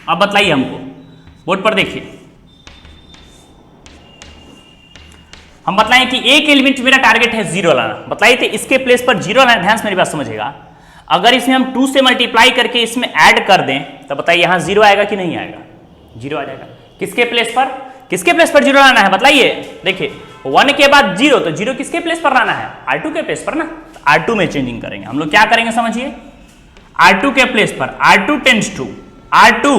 अब बताइए हमको, बोर्ड पर देखिए हम बताएं कि एक एलिमेंट मेरा टारगेट है 0 लाना। बताइए तो इसके प्लेस पर 0 लाना। ध्यान से मेरी बात समझिएगा, अगर इसमें हम 2 से मल्टीप्लाई करके इसमें ऐड कर दें तो बताइए यहां 0 आएगा कि नहीं आएगा, 0 आ जाएगा। किसके प्लेस पर, किसके प्लेस पर 0 लाना है बताइए। देखिए 1 के बाद 0, तो 0 किसके प्लेस पर लाना है, R2 के प्लेस पर ना। R2 में चेंजिंग करेंगे हम लोग, क्या करेंगे समझिए, R2 के प्लेस पर R2 tends to R2,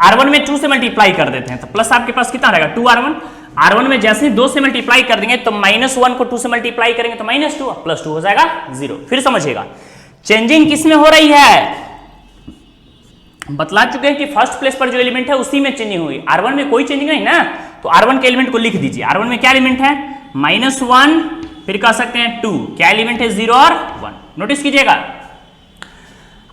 R1 में 2 से मल्टीप्लाई कर देते हैं तो प्लस आपके पास कितना रहेगा 2R1। R1 में जैसे ही 2 से मल्टीप्लाई कर देंगे तो -1 को 2 से मल्टीप्लाई करेंगे तो -2, +2 हो जाएगा 0। फिर समझिएगा चेंजिंग किस में हो रही है, बतला चुके हैं कि फर्स्ट प्लेस पर जो एलिमेंट है उसी में चेंजिंग हुई। R1 में कोई चेंजिंग नहीं ना, तो R1 के एलिमेंट को लिख दीजिए। R1 में क्या एलिमेंट है -1, फिर कह सकते हैं 2, क्या एलिमेंट है 0 और 1। नोटिस कीजिएगा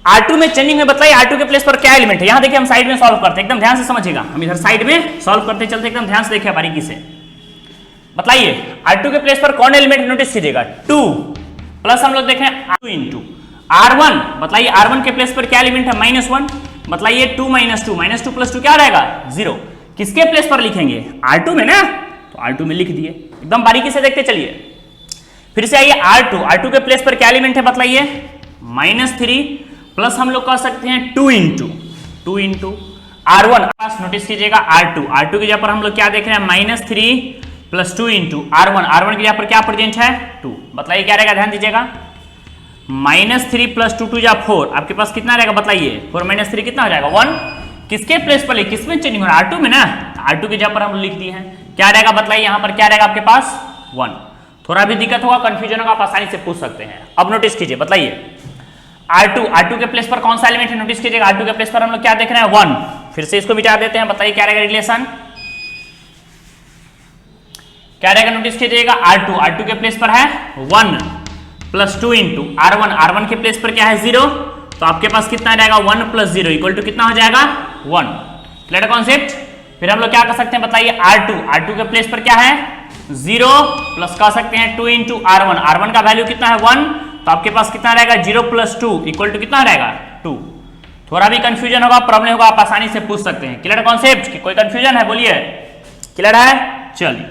R2 में चेंजिंग में बताइए R2 के प्लेस पर क्या एलिमेंट है। यहां देखिए हम साइड में सॉल्व करते हैं, एकदम ध्यान से समझिएगा। हम इधर साइड में सॉल्व करते चलते, एकदम ध्यान से देखिए बारीकी से। बताइए R2 के प्लेस पर कौन एलिमेंट, नोटिस कीजिएगा 2 प्लस हम लोग देखें 2 इंटू R1। बताइए R1 के प्लेस पर क्या एलिमेंट है -1। बताइए 2 -2 +2 क्या रहेगा 0। किसके प्लेस पर लिखेंगे R2 में ना, तो R2 में लिख दिए। एकदम बारीकी से देखते चलिए। फिर से आइए R2 के प्लेस पर क्या एलिमेंट है बताइए -3 प्लस हम लोग कह सकते हैं 2 इंटू R1। नोटिस कीजिएगा R2 की जगह पर हम लोग क्या देख रहे हैं -3 + 2 इंटू R1 की जगह पर क्या प्रेजेंट है 2। बताइए क्या रहेगा, ध्यान दीजिएगा -3 + 2 2 या 4, आपके पास कितना रहेगा बताइए 4 - 3 कितना हो जाएगा 1। किसके प्लेस पर, किसमें चेंजिंग हो रहा है R2 में ना, R2 की जगह पर हम लिख दिए हैं। क्या रहेगा बताइए यहां पर क्या रहेगा आपके पास 1। थोड़ा भी दिक्कत होगा, कंफ्यूजन होगा, आप आसानी से पूछ सकते हैं। अब नोटिस कीजिए, बताइए R2 के प्लेस पर कौन सा एलिमेंट है, नोटिस कीजिएगा R2 के प्लेस पर हम लोग क्या देख रहे हैं 1। फिर से इसको मिटा देते हैं, बताइए क्या रहेगा रिलेशन, क्या रहेगा नोटिस कीजिएगा R2 के प्लेस पर है 1 + 2 इंटू R1 के प्लेस पर क्या है 0, तो आपके पास कितना रहेगा 1 प्लस 0 इक्वल टू कितना हो जाएगा 1। Clear concept. फिर हम लोग क्या कर सकते हैं बताइए, R2 के प्लेस पर क्या है 0 प्लस कह सकते हैं 2 इंटू R1 का वैल्यू कितना है 1, तो आपके पास कितना रहेगा 0 प्लस 2 इक्वल टू कितना रहेगा 2। थोड़ा भी कंफ्यूजन होगा, प्रॉब्लम होगा, आप आसानी से पूछ सकते हैं। क्लियर कॉन्सेप्ट कि कोई कंफ्यूजन है बोलिए, क्लियर है। चलिए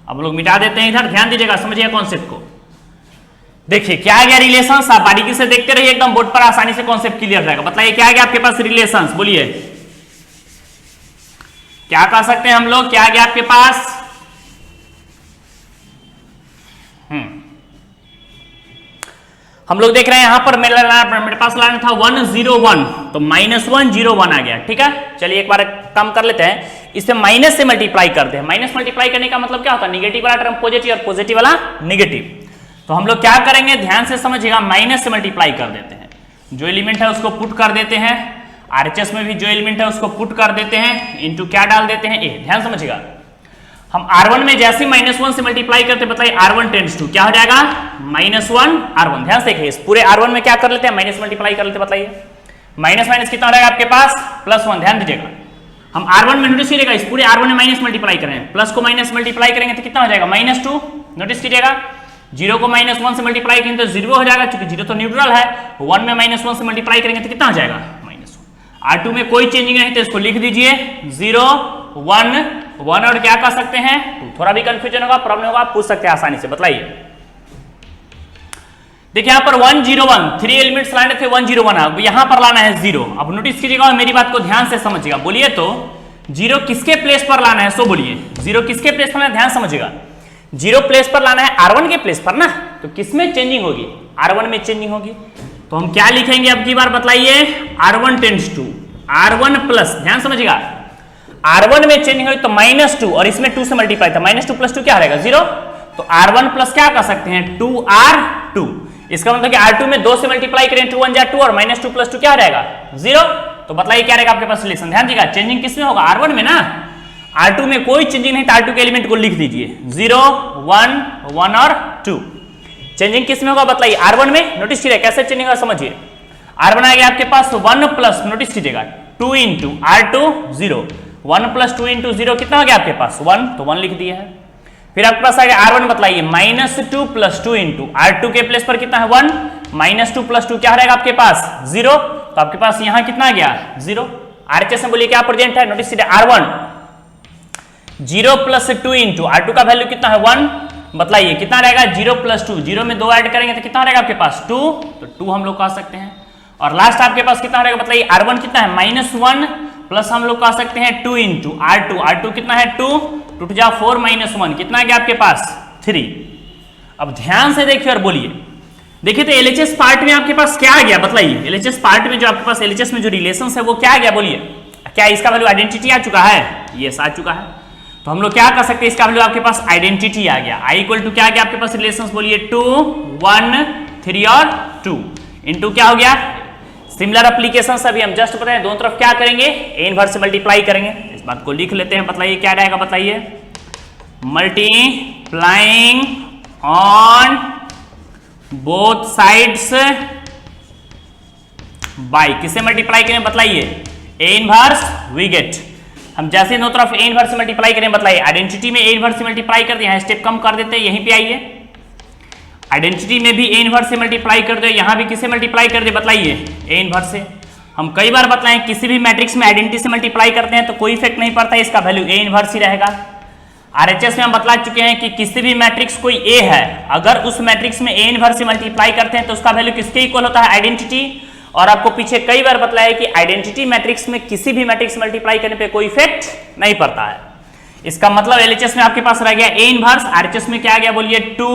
अब लोग मिटा देते हैं इधर, ध्यान दीजिएगा, समझिए कॉन्सेप्ट को। देखिए क्या आ गया रिलेशंस, आप बारीकी से देखते रहिए, एकदम बोर्ड पर आसानी से कॉन्सेप्ट क्लियर रहेगा। बताइए क्या आ गया आपके पास रिलेशंस, बोलिए क्या कह सकते हैं हम लोग, क्या आ गया आपके पास। हम लोग देख रहे हैं यहां पर मेरे पास लाना था 1 0 1, तो -1 0 1 आ गया। ठीक है, चलिए एक बार कम कर लेते हैं, इसे माइनस से मल्टीप्लाई करते हैं। माइनस मल्टीप्लाई करने का मतलब क्या होता है, निगेटिव वाला टर्म पॉजिटिव और पॉजिटिव वाला निगेटिव। तो हम लोग क्या करेंगे, ध्यान से समझिएगा, माइनस से मल्टीप्लाई कर देते हैं, जो एलिमेंट है उसको पुट कर देते हैं, आरएचएस में भी जो एलिमेंट है उसको पुट कर देते हैं, इनटू क्या डाल देते हैं ए। ध्यान समझिएगा, हम R1 में जैसे -1 से मल्टीप्लाई करते हैं, बताइए R1 टेंड्स टू क्या हो जाएगा -1 R1। ध्यान से देखिए, इस पूरे R1 में क्या कर लेते हैं, माइनस मल्टीप्लाई कर लेते हैं। बताइए माइनस माइनस कितना हो जाएगा आपके पास +1। ध्यान दीजिएगा, हम R1 में नोटिस कीजिएगा, इस पूरे R1 में माइनस मल्टीप्लाई करें, प्लस को माइनस मल्टीप्लाई करेंगे तो कितना हो जाएगा -2। नोटिस कीजिएगा, 0 को -1 से मल्टीप्लाई करेंगे तो 0 हो जाएगा, क्योंकि 0 तो न्यूट्रल है। 1 में -1 से मल्टीप्लाई करेंगे तो कितना हो जाएगा -1। R2 में कोई चेंजिंग नहीं तो इसको लिख दीजिए 0 1 1 और क्या कर सकते हैं 2। थोड़ा भी कंफ्यूजन होगा, प्रॉब्लम होगा, आप पूछ सकते हैं आसानी से। बताइए देखिए यहां पर 1 0 1 3 एलिमेंट्स लाने थे, 1 0 1 अब यहां पर लाना है 0। अब नोटिस कीजिएगा और मेरी बात को ध्यान से समझिएगा, बोलिए तो 0 किसके प्लेस पर लाना है, सो बोलिए 0 किसके प्लेस पर लाना है, ध्यान समझिएगा। 0 प्लेस पर लाना है R1 के प्लेस पर ना, तो किसमें चेंजिंग होगी, R1 में चेंजिंग होगी। तो हम क्या लिखेंगे अब की बार बताइए, R1 tends to R1 plus, ध्यान समझिएगा, R1 में चेंजिंग हुई तो -2 और इसमें 2 से मल्टीप्लाई था, -2 + 2 क्या रहेगा 0। तो R1 प्लस क्या कर सकते हैं 2R2। इसका मतलब कि R2 में 2 से मल्टीप्लाई करें 2 1 जा 2 और -2 + 2 क्या रहेगा 0। तो बताइए क्या रहेगा आपके पास रिलेशन। ध्यान दीजिएगा, चेंजिंग किसमें होगा R1 में ना, R2 में कोई चेंजिंग नहीं, तो R2 के एलिमेंट को लिख दीजिए 0 1 1 और 2। चेंजिंग किसमें होगा बताइए R1 में। नोटिस कीजिए कैसे चेंजिंग होगा, समझिए। R1 आ गया आपके पास 1 प्लस, नोटिस कीजिएगा 2 इंटू R2 0, 1 + 2 इंटू 0 कितना हो गया आपके पास 1, तो 1 लिख दिया है। फिर आपके पास आ गया R1, बताइए -2 + 2 इंटू R2 के प्लेस पर कितना है 1, -2 + 2 क्या रहेगा आपके पास 0। तो आपके पास यहां कितना आ गया 0। आरएचएस में बोलिए क्या प्रेजेंट है, नोटिस कीजिए R1 0 + 2 इंटू R2 का वैल्यू कितना है 1, बताइए कितना रहेगा 0 + 2, 0 में 2 ऐड करेंगे तो कितना रहेगा आपके पास 2, तो 2 हम लोग कह सकते हैं। और लास्ट आपके पास कितना रहेगा बताइए, R1 कितना है -1 प्लस हम लोग कह सकते हैं 2 इंटू R2 कितना है 2 2 जा 4 -1 कितना गया आपके पास 3। अब ध्यान से देखिए और बोलिए, देखिए तो एलएचएस पार्ट में आपके पास क्या आ गया बताइए, एलएचएस पार्ट में जो आपके पास एलएचएस में जो रिलेशंस है वो क्या आ गया बोलिए, क्या इसका वैल्यू आइडेंटिटी आ चुका है, यस आ चुका है। तो हम लोग क्या कर सकते हैं, इसका वैल्यू आपके पास आइडेंटिटी आ गया, I = क्या आ गया आपके पास रिलेशंस बोलिए 2 1 3 और 2 इंटू क्या हो गया। सिमिलर एप्लीकेशन अभी हम जस्ट बताएं, दोनों तरफ क्या करेंगे A इनवर्स से मल्टीप्लाई करेंगे। इस बात को लिख लेते हैं, बताइए क्या रहेगा बताइए, multiplying on both sides bye, किसे मल्टीप्लाई करें बताइए A इनवर्स वी गेट। हम जैसे दोनों तरफ A इनवर्स से मल्टीप्लाई करें, बताइए आइडेंटिटी में A इनवर्स से मल्टीप्लाई कर दिया, स्टेप कम कर देते हैं, यहीं पे आइए आइडेंटिटी में भी A इनवर्स से मल्टीप्लाई कर दो, यहां भी किसे मल्टीप्लाई कर दे बताइए A इनवर्स से। हम कई बार बताएं किसी भी मैट्रिक्स में आइडेंटिटी से मल्टीप्लाई करते हैं तो कोई इफेक्ट नहीं पड़ता है, इसका वैल्यू A इनवर्स ही रहेगा। आरएचएस में हम बतला चुके हैं कि किसी भी मैट्रिक्स कोई A है, अगर उस मैट्रिक्स में A इनवर्स से मल्टीप्लाई करते हैं तो उसका वैल्यू किसके इक्वल होता है आइडेंटिटी। और आपको पीछे कई बार बतलाया कि आइडेंटिटी मैट्रिक्स में किसी भी मैट्रिक्स मल्टीप्लाई करने पे कोई इफेक्ट नहीं पड़ता है। इसका मतलब एलएचएस में आपके पास रह गया A इनवर्स, आरएचएस में क्या आ गया बोलिए 2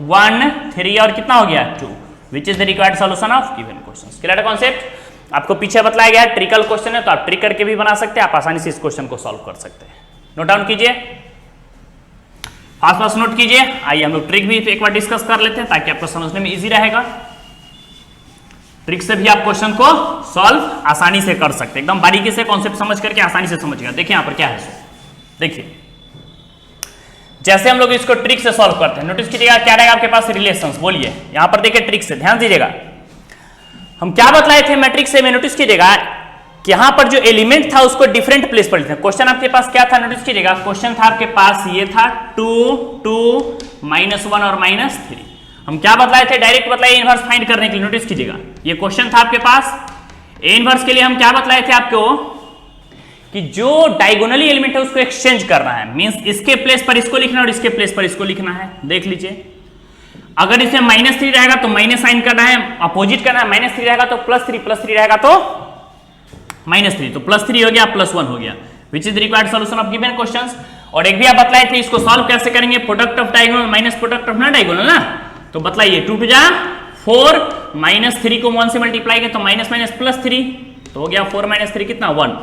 1 3 और कितना हो गया 2, which is the required solution of given question. Clear concept आपको पीछे बतलाया गया है, ट्रिकल क्वेश्चन है तो आप ट्रिक करके भी बना सकते हैं, आप आसानी से इस क्वेश्चन को सॉल्व कर सकते हैं। नोट डाउन कीजिए, फास्ट नोट कीजिए। आइए हम लोग ट्रिक भी एक बार डिस्कस कर लेते हैं ताकि आपको समझने में इजी रहेगा। ट्रिक से भी आप क्वेश्चन को सॉल्व आसानी से कर सकते हैं, एकदम बारीकी से कॉन्सेप्ट समझ करके आसानी से समझिएगा। देखिए यहां पर क्या है, देखिए जैसे हम लोग इसको ट्रिक से सॉल्व करते हैं, नोटिस कीजिएगा क्या रहेगा आपके पास रिलेशंस, बोलिए यहां पर देखिए ट्रिक से ध्यान दीजिएगा। हम क्या बतलाए थे मैट्रिक्स ए में, नोटिस कीजिएगा कि यहां पर जो एलिमेंट था उसको डिफरेंट प्लेस पर लिखते हैं। क्वेश्चन आपके पास क्या था, नोटिस कीजिएगा, क्वेश्चन था आपके पास ये था 2 2 -1 और -3। हम क्या बतलाए थे, डायरेक्ट बतलाए इनवर्स फाइंड करने के लिए। नोटिस कीजिएगा ये क्वेश्चन था आपके पास, ए इनवर्स के लिए हम क्या बतलाए थे आपको कि जो डायगोनली एलिमेंट है उसको एक्सचेंज करना है, मींस इसके प्लेस पर इसको लिखना है और इसके प्लेस पर इसको लिखना है। देख लीजिए, अगर इसमें -3 रहेगा तो माइनस साइन करना है, अपोजिट करना है, -3 रहेगा तो +3 रहेगा तो -3, तो +3 हो गया, +1 हो गया, which is required solution of given questions. और एक भी आप बतलाए थे इसको सॉल्व कैसे करेंगे, product of diagonal minus product of non diagonal ना, तो बतलाइए 2 2 4, -3 को 1 से मल्टीप्लाई किया तो -+3, तो हो गया 4 - 3 कितना 1।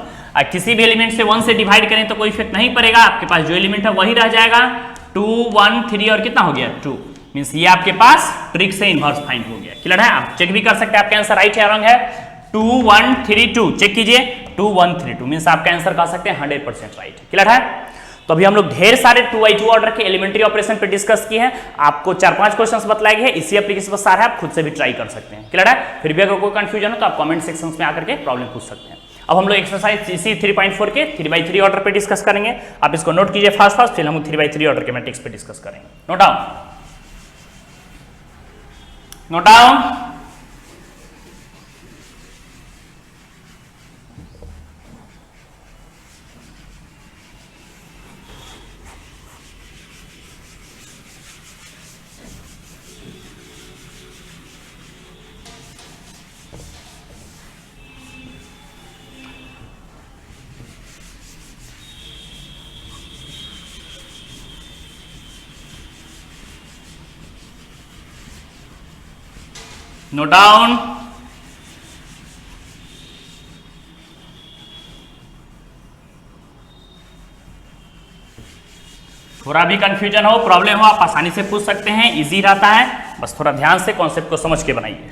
किसी भी एलिमेंट से 1 से डिवाइड करें तो कोई इफेक्ट नहीं पड़ेगा, आपके पास जो एलिमेंट है वही रह जाएगा। 2 1 3 और कितना हो गया 2, मींस ये आपके पास ट्रिक से इनवर्स फाइंड हो गया। क्लियर है, आप चेक भी कर सकते हैं आपका आंसर राइट है या रॉन्ग है। 2 1 3 2 चेक कीजिए, 2 1 3 2 मींस आपका आंसर कह सकते हैं 100% राइट। क्लियर है, तो अभी हम लोग ढेर सारे 2x2 ऑर्डर के एलिमेंट्री ऑपरेशन पे डिस्कस किए हैं, आपको 4-5 क्वेश्चंस बतलाए गए हैं, इसी एप्लीकेशन पर सारा है, आप खुद से भी ट्राई कर सकते हैं। क्लियर है, फिर भी अगर कोई कंफ्यूजन हो तो आप कमेंट सेक्शन में आकर के प्रॉब्लम पूछ सकते हैं। अब हम लोग एक्सरसाइज इसी 3.4 के 3x3 ऑर्डर पे डिस्कस करेंगे, आप इसको नोट कीजिए फास्ट, फिर हम 3x3 ऑर्डर के मैट्रिक्स पे डिस्कस करेंगे। Note down. Note down. थोड़ा भी कंफ्यूजन हो, प्रॉब्लम हो, आप आसानी से पूछ सकते हैं, इजी रहता है, बस थोड़ा ध्यान से कॉन्सेप्ट को समझ के बनाइए।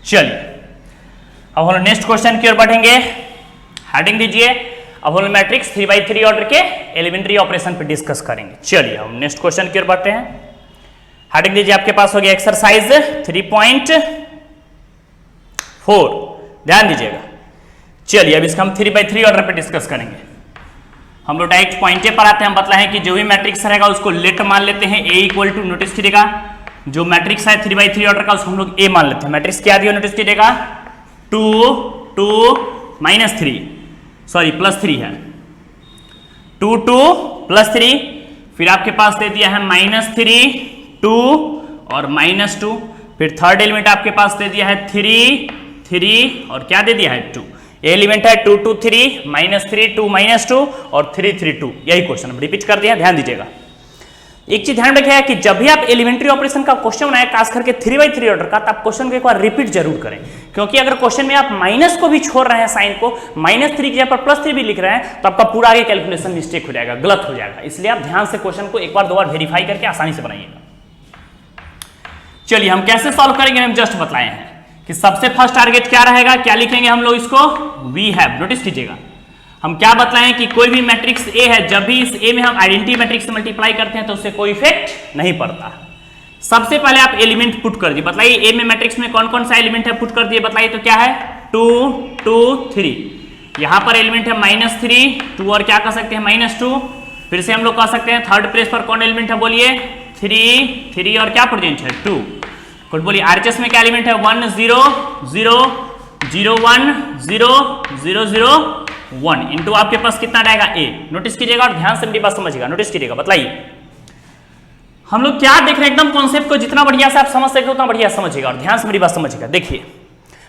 चलिए अब हम नेक्स्ट क्वेश्चन की ओर बढ़ेंगे, हेडिंग दीजिए। अब हम मैट्रिक्स 3x3 ऑर्डर के एलिमेंट्री ऑपरेशन पे डिस्कस करेंगे। चलिए हम नेक्स्ट क्वेश्चन की ओर बढ़ते हैं, हेडिंग दीजिए, आपके पास हो गया एक्सरसाइज 3.4, ध्यान दीजिएगा। चलिए अब इसका हम 3x3 ऑर्डर पे डिस्कस करेंगे। हम लोग डायरेक्ट पॉइंटे पर आते हैं, हम बतलाए हैं कि जो भी मैट्रिक्स रहेगा उसको लेट मान लेते हैं, ए इक्वल टू, नोटिस कीजिएगा जो मैट्रिक्स है 3x3 ऑर्डर का उसको हम लोग ए मान लेते हैं। मैट्रिक्स क्या दिया, नोटिस कीजिएगा 2 2 -3, सॉरी +3 है, 2 2 +3, फिर आपके पास दे दिया है -3 2 और -2, फिर थर्ड एलिमेंट आपके पास दे दिया है 3 3 और क्या दे दिया है 2। एलिमेंट है 2 2 3 -3 2 -2 और 3 3 2। यही क्वेश्चन हम रिपीट कर दिया, ध्यान दीजिएगा। एक चीज ध्यान रखिएगा कि जब भी आप एलिमेंट्री ऑपरेशन का क्वेश्चन बनाए, खास करके 3x3 ऑर्डर का, तो आप क्वेश्चन को एक बार रिपीट जरूर करें, क्योंकि अगर क्वेश्चन में आप माइनस को भी छोड़ रहे हैं, साइन को -3 की जगह पर +3 भी लिख रहे हैं, तो आपका पूरा आगे कैलकुलेशन मिस्टेक हो जाएगा, गलत हो जाएगा। इसलिए आप ध्यान से क्वेश्चन को एक बार 2 बार वेरीफाई करके आसानी से बनाइएगा। चलिए हम कैसे सॉल्व करेंगे, हम जस्ट बतलाए हैं कि सबसे फर्स्ट टारगेट क्या रहेगा, क्या लिखेंगे हम लोग इसको, वी हैव। नोटिस कीजिएगा हम क्या बतलाएं कि कोई भी मैट्रिक्स ए है, जब भी इस ए में हम आइडेंटिटी मैट्रिक्स से मल्टीप्लाई करते हैं तो उससे कोई इफेक्ट नहीं पड़ता। सबसे पहले आप एलिमेंट पुट कर दिए, बताइए ए में मैट्रिक्स में कौन कौन सा एलिमेंट है, पुट कर दिए, बताइए तो क्या है 2 2 3, यहां पर एलिमेंट है -3 2 और क्या कह सकते हैं -2, फिर से हम लोग कह सकते हैं थर्ड प्लेस पर कौन एलिमेंट है, बोलिए 3 3 और क्या प्रेजेंट है 2, कुछ बोलिए आरएचएस में क्या एलिमेंट है 1 0 0 0 1 0 0 0 1 इंटू आपके पास कितना रहेगा ए। नोटिस कीजिएगा और ध्यान से मेरी बात समझिएगा, नोटिस कीजिएगा, बताइए हम लोग क्या देख रहे हैं, एकदम कॉन्सेप्ट को जितना बढ़िया से आप समझ सके उतना बढ़िया समझिएगा और ध्यान से मेरी बात समझिएगा। देखिए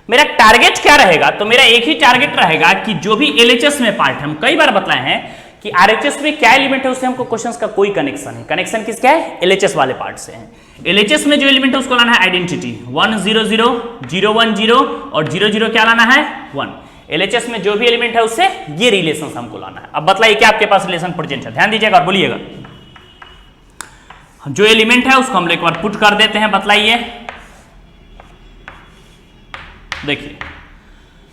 मेरा टारगेट क्या रहेगा, तो मेरा एक ही टारगेट रहेगा कि जो भी एलएचएस में पार्ट है, हम कई बार बतलाए हैं कि आरएचएस में क्या एलिमेंट है उससे हमको क्वेश्चंस का कोई कनेक्शन है, कनेक्शन किसका है, एलएचएस वाले पार्ट से है। एलएचएस में जो एलिमेंट है उसको लाना है आइडेंटिटी 1 0 0 0 1 0 और 0 0 क्या लाना है 1। एलएचएस में जो भी एलिमेंट है उससे ये रिलेशन हमको लाना है। अब बताइए क्या आपके पास रिलेशन प्रेजेंट है, ध्यान दीजिएगा और बोलिएगा। जो एलिमेंट है उसको हम लोग एक बार पुट कर देते हैं, बतलाइए। देखिए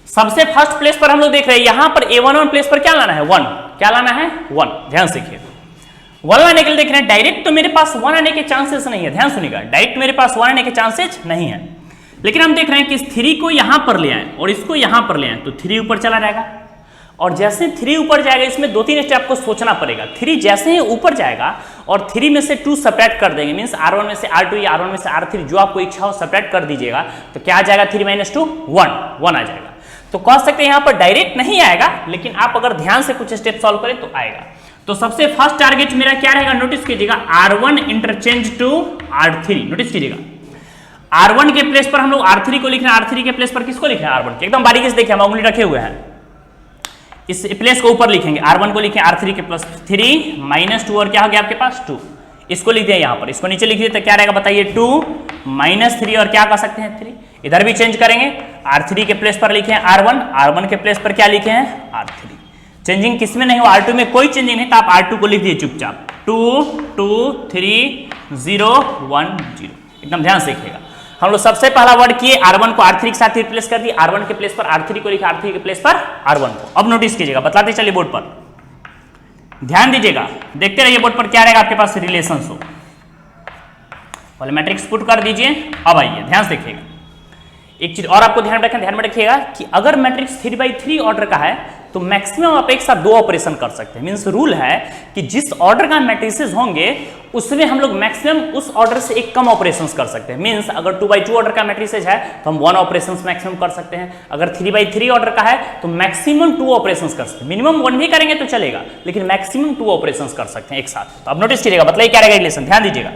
सबसे फर्स्ट प्लेस पर हम लोग देख रहे हैं, यहां पर A11 प्लेस पर क्या लाना है 1, क्या लाना है 1, ध्यान से देखिए 1 लाने के लिए देख रहे हैं, डायरेक्ट तो मेरे पास 1 आने के चांसेस नहीं है, ध्यान सुनिएगा, डायरेक्ट मेरे पास 1 आने के चांसेस नहीं है। लेकिन हम देख रहे हैं कि इस 3 को यहां पर ले आए और इसको यहां पर ले आए तो 3 ऊपर चला जाएगा, और जैसे 3 ऊपर जाएगा इसमें 2-3 स्टेप आपको सोचना पड़ेगा। 3 जैसे ही ऊपर जाएगा और 3 में से 2 सब्ट्रैक्ट कर देंगे, मींस R1 में से R2 या R1 में से R3 जो आपको इच्छा हो सब्ट्रैक्ट कर दीजिएगा, तो क्या आ जाएगा 3 - 2 1 आ जाएगा। तो कह सकते हैं यहाँ पर डायरेक्ट नहीं आएगा, लेकिन आप अगर ध्यान से कुछ स्टेप सॉल्व करें तो आएगा। तो सबसे फर्स्ट टारगेट मेरा क्या रहेगा, नोटिस कीजिएगा R1 interchange to R3। Notice कीजिएगा R1 के प्लेस पर हम लोग R3 को लिख रहे हैं, R3 के प्लेस पर किसको लिख रहे हैं, R1 के। एकदम बारीकी से देखिए, हम उंगली रखे हुए हैं, इस प्लेस को ऊपर लिखेंगे, R1 को लिखें R3 के प्लस 3 - 2 और क्या हो गया आपके पास 2। इसको लिख दिया यहाँ पर, इसको नीचे लिख दिया तो क्या रहेगा बताइए 2 - 3 और क्या कर सकते हैं 3। इधर भी चेंज करेंगे, R3 के प्लेस पर लिखे हैं R1 के प्लेस पर क्या लिखे हैं R3। चेंजिंग किसमें नहीं हो, R2 में कोई चेंजिंग नहीं, तो आप R2 को लिख दिए चुपचाप 2 2 3 0 1 0। एकदम ध्यान से लिखिएगा। हम लोग सबसे पहला वर्ड किए R1 को R3 के साथ रिप्लेस कर दिए, R1 के प्लेस पर R3 को लिखा, R3 के प्लेस पर R1 को। अब नोटिस कीजिएगा, बताते चलिए बोर्ड पर, ध्यान दीजिएगा, देखते रहिए बोर्ड पर क्या रहेगा आपके पास रिलेशन हो। पहले मैट्रिक्स पुट कर दीजिए, अब आइए ध्यान से देखिएगा। एक चीज और आपको ध्यान में रखिएगा कि अगर मैट्रिक्स 3/3 ऑर्डर का है तो मैक्सिमम आप एक साथ 2 ऑपरेशन कर सकते हैं। मींस रूल है कि जिस ऑर्डर का मैट्रिसेस होंगे उसमें हम लोग मैक्सिमम उस ऑर्डर से एक कम ऑपरेशंस कर सकते हैं। मींस अगर 2/2 ऑर्डर का मैट्रिसेस है तो हम 1 ऑपरेशंस मैक्सिमम कर सकते हैं, अगर 3/3 ऑर्डर का है तो मैक्सिमम 2 ऑपरेशंस कर सकते हैं। मिनिमम 1 भी करेंगे तो चलेगा, लेकिन मैक्सिमम 2 ऑपरेशंस कर सकते हैं एक साथ। तो अब नोटिस कीजिएगा, बताइए क्या रहेगा रिलेशन, ध्यान दीजिएगा।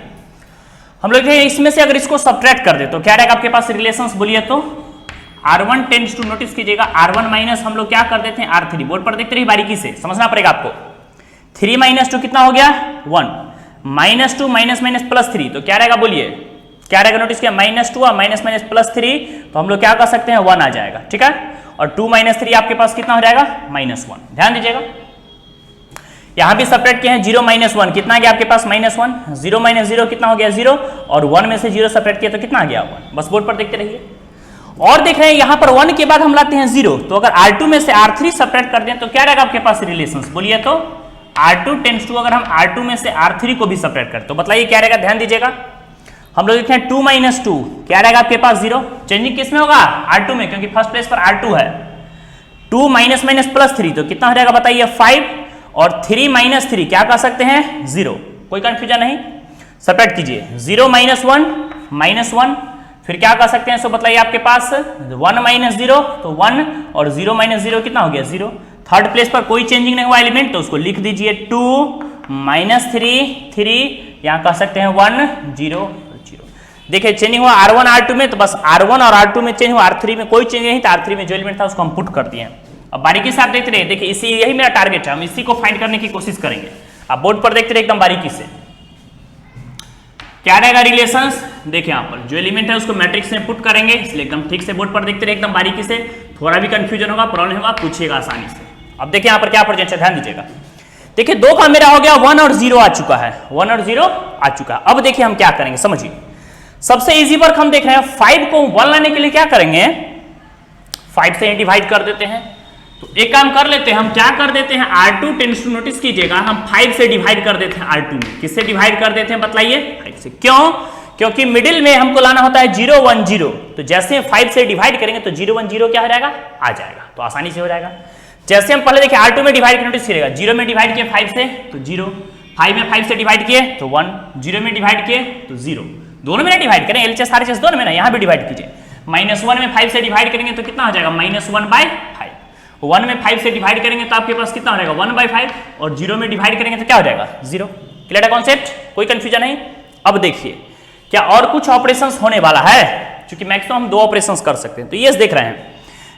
हम लोग इसमें से अगर इसको सब्ट्रैक्ट कर दे तो क्या रहेगा आपके पास रिलेशंस, बोलिए तो R1 टेंड्स टू, नोटिस कीजिएगा R1 माइनस हम लोग क्या कर देते हैं R3। बोर्ड पर देखते रहिए, बारीकी से समझना पड़ेगा आपको। 3 - 2 कितना हो गया 1, -2 माइनस प्लस 3 तो क्या रहेगा, बोलिए क्या रहेगा, नोटिस किया -2 और माइनस +3 तो हम लोग क्या कर सकते हैं 1 आ जाएगा, ठीक है। और 2 - 3 आपके पास कितना हो जाएगा -1। ध्यान दीजिएगा यहां भी सब्ट्रैक्ट किए हैं, 0 - 1 कितना आ गया आपके पास -1, 0 - 0 कितना हो गया 0, और 1 में से 0 सब्ट्रैक्ट किया तो कितना आ गया 1। बस बोर्ड पर देखते रहिए। और देख रहे हैं यहां पर 1 के बाद हम लाते हैं 0, तो अगर R2 में से R3 सब्ट्रैक्ट कर दें तो क्या रहेगा आपके पास रिलेशंस, बोलिए तो R2 टेंड्स टू, अगर हम R2 में से R3 को भी सब्ट्रैक्ट करें तो बताइए क्या रहेगा, ध्यान दीजिएगा। हम लोग देखते हैं 2 - 2 क्या रहेगा आपके पास 0। चेंजिंग किसमें होगा R2 में, क्योंकि फर्स्ट प्लेस पर R2 है। 2 - +3 तो कितना हो जाएगा बताइए 5, और 3 - 3 क्या कर सकते हैं 0। कोई कंफ्यूजन नहीं, सब्ट्रैक्ट कीजिए 0 - 1 -1, फिर क्या कर सकते हैं सो बताइए आपके पास 1 - 0 तो 1, और 0 - 0 कितना हो गया 0। थर्ड प्लेस पर कोई चेंजिंग नहीं हुआ एलिमेंट तो उसको लिख दीजिए 2 - 3 यहां कह सकते हैं 1 0 0। देखिए चेंजिंग हुआ R1 R2 में, तो बस R1 और R2 में चेंज हुआ, R3 में कोई चेंज नहीं, तो R3 में जो एलिमेंट था उसको हम पुट कर दिए। अब बारीकी से आप देखते रहिए, देखिए इसी यही मेरा टारगेट है, हम इसी को फाइंड करने की कोशिश करेंगे। आप बोर्ड पर देखते रहिए एकदम बारीकी से क्या रहेगा रिलेशंस। देखिए यहाँ पर जो एलिमेंट है उसको मैट्रिक्स में पुट करेंगे, इसलिए एकदम ठीक से बोर्ड पर देखते रहिए एकदम बारीकी से। थोड़ा भी कंफ्यूजन होगा, प्रॉब्लम होगा, पूछिएगा आसानी से। अब देखिए यहाँ पर क्या प्रेजेंट है, ध्यान दीजिएगा। देखिए 2 का मेरा हो गया 1 और 0 आ चुका है, 1 और 0 आ चुका है। अब देखिए हम क्या करेंगे, समझिए सबसे इजी वर्क हम देख रहे हैं। 5 को 1 लाने के लिए क्या करेंगे, 5 से डिवाइड कर देते हैं। तो एक काम कर लेते हैं, हम क्या कर देते हैं R2 टेंड्स टू, नोटिस कीजिएगा हम 5 से डिवाइड कर देते हैं R2 में। किससे डिवाइड कर देते हैं बताइए 5 से। क्यों, क्योंकि मिडिल में हमको लाना होता है 0 1 0, तो जैसे 5 से डिवाइड करेंगे तो 0 1 0 क्या हो जाएगा आ जाएगा, तो आसानी से हो जाएगा। जैसे हम पहले देखिए R2 में डिवाइड नोटिस करिएगा, 0 में डिवाइड किए 5 से तो 0, 5 में 5 से डिवाइड किए तो 1, 0 में डिवाइड किए तो 0, दोनों में डिवाइड करें, LHS RHS दोनों में ना, यहाँ भी डिवाइड कीजिए। -1 में 5 से डिवाइड करेंगे तो कितना हो जाएगा -1/5, 1 में 5 से डिवाइड करेंगे तो आपके पास कितना हो जाएगा 1/5, और 0 में डिवाइड करेंगे तो क्या हो जाएगा 0। क्लियर है कॉन्सेप्ट, कोई कंफ्यूजन नहीं। अब देखिए क्या और कुछ ऑपरेशंस होने वाला है, क्योंकि मैक्सिमम हम 2 ऑपरेशंस कर सकते हैं। तो ये देख रहे हैं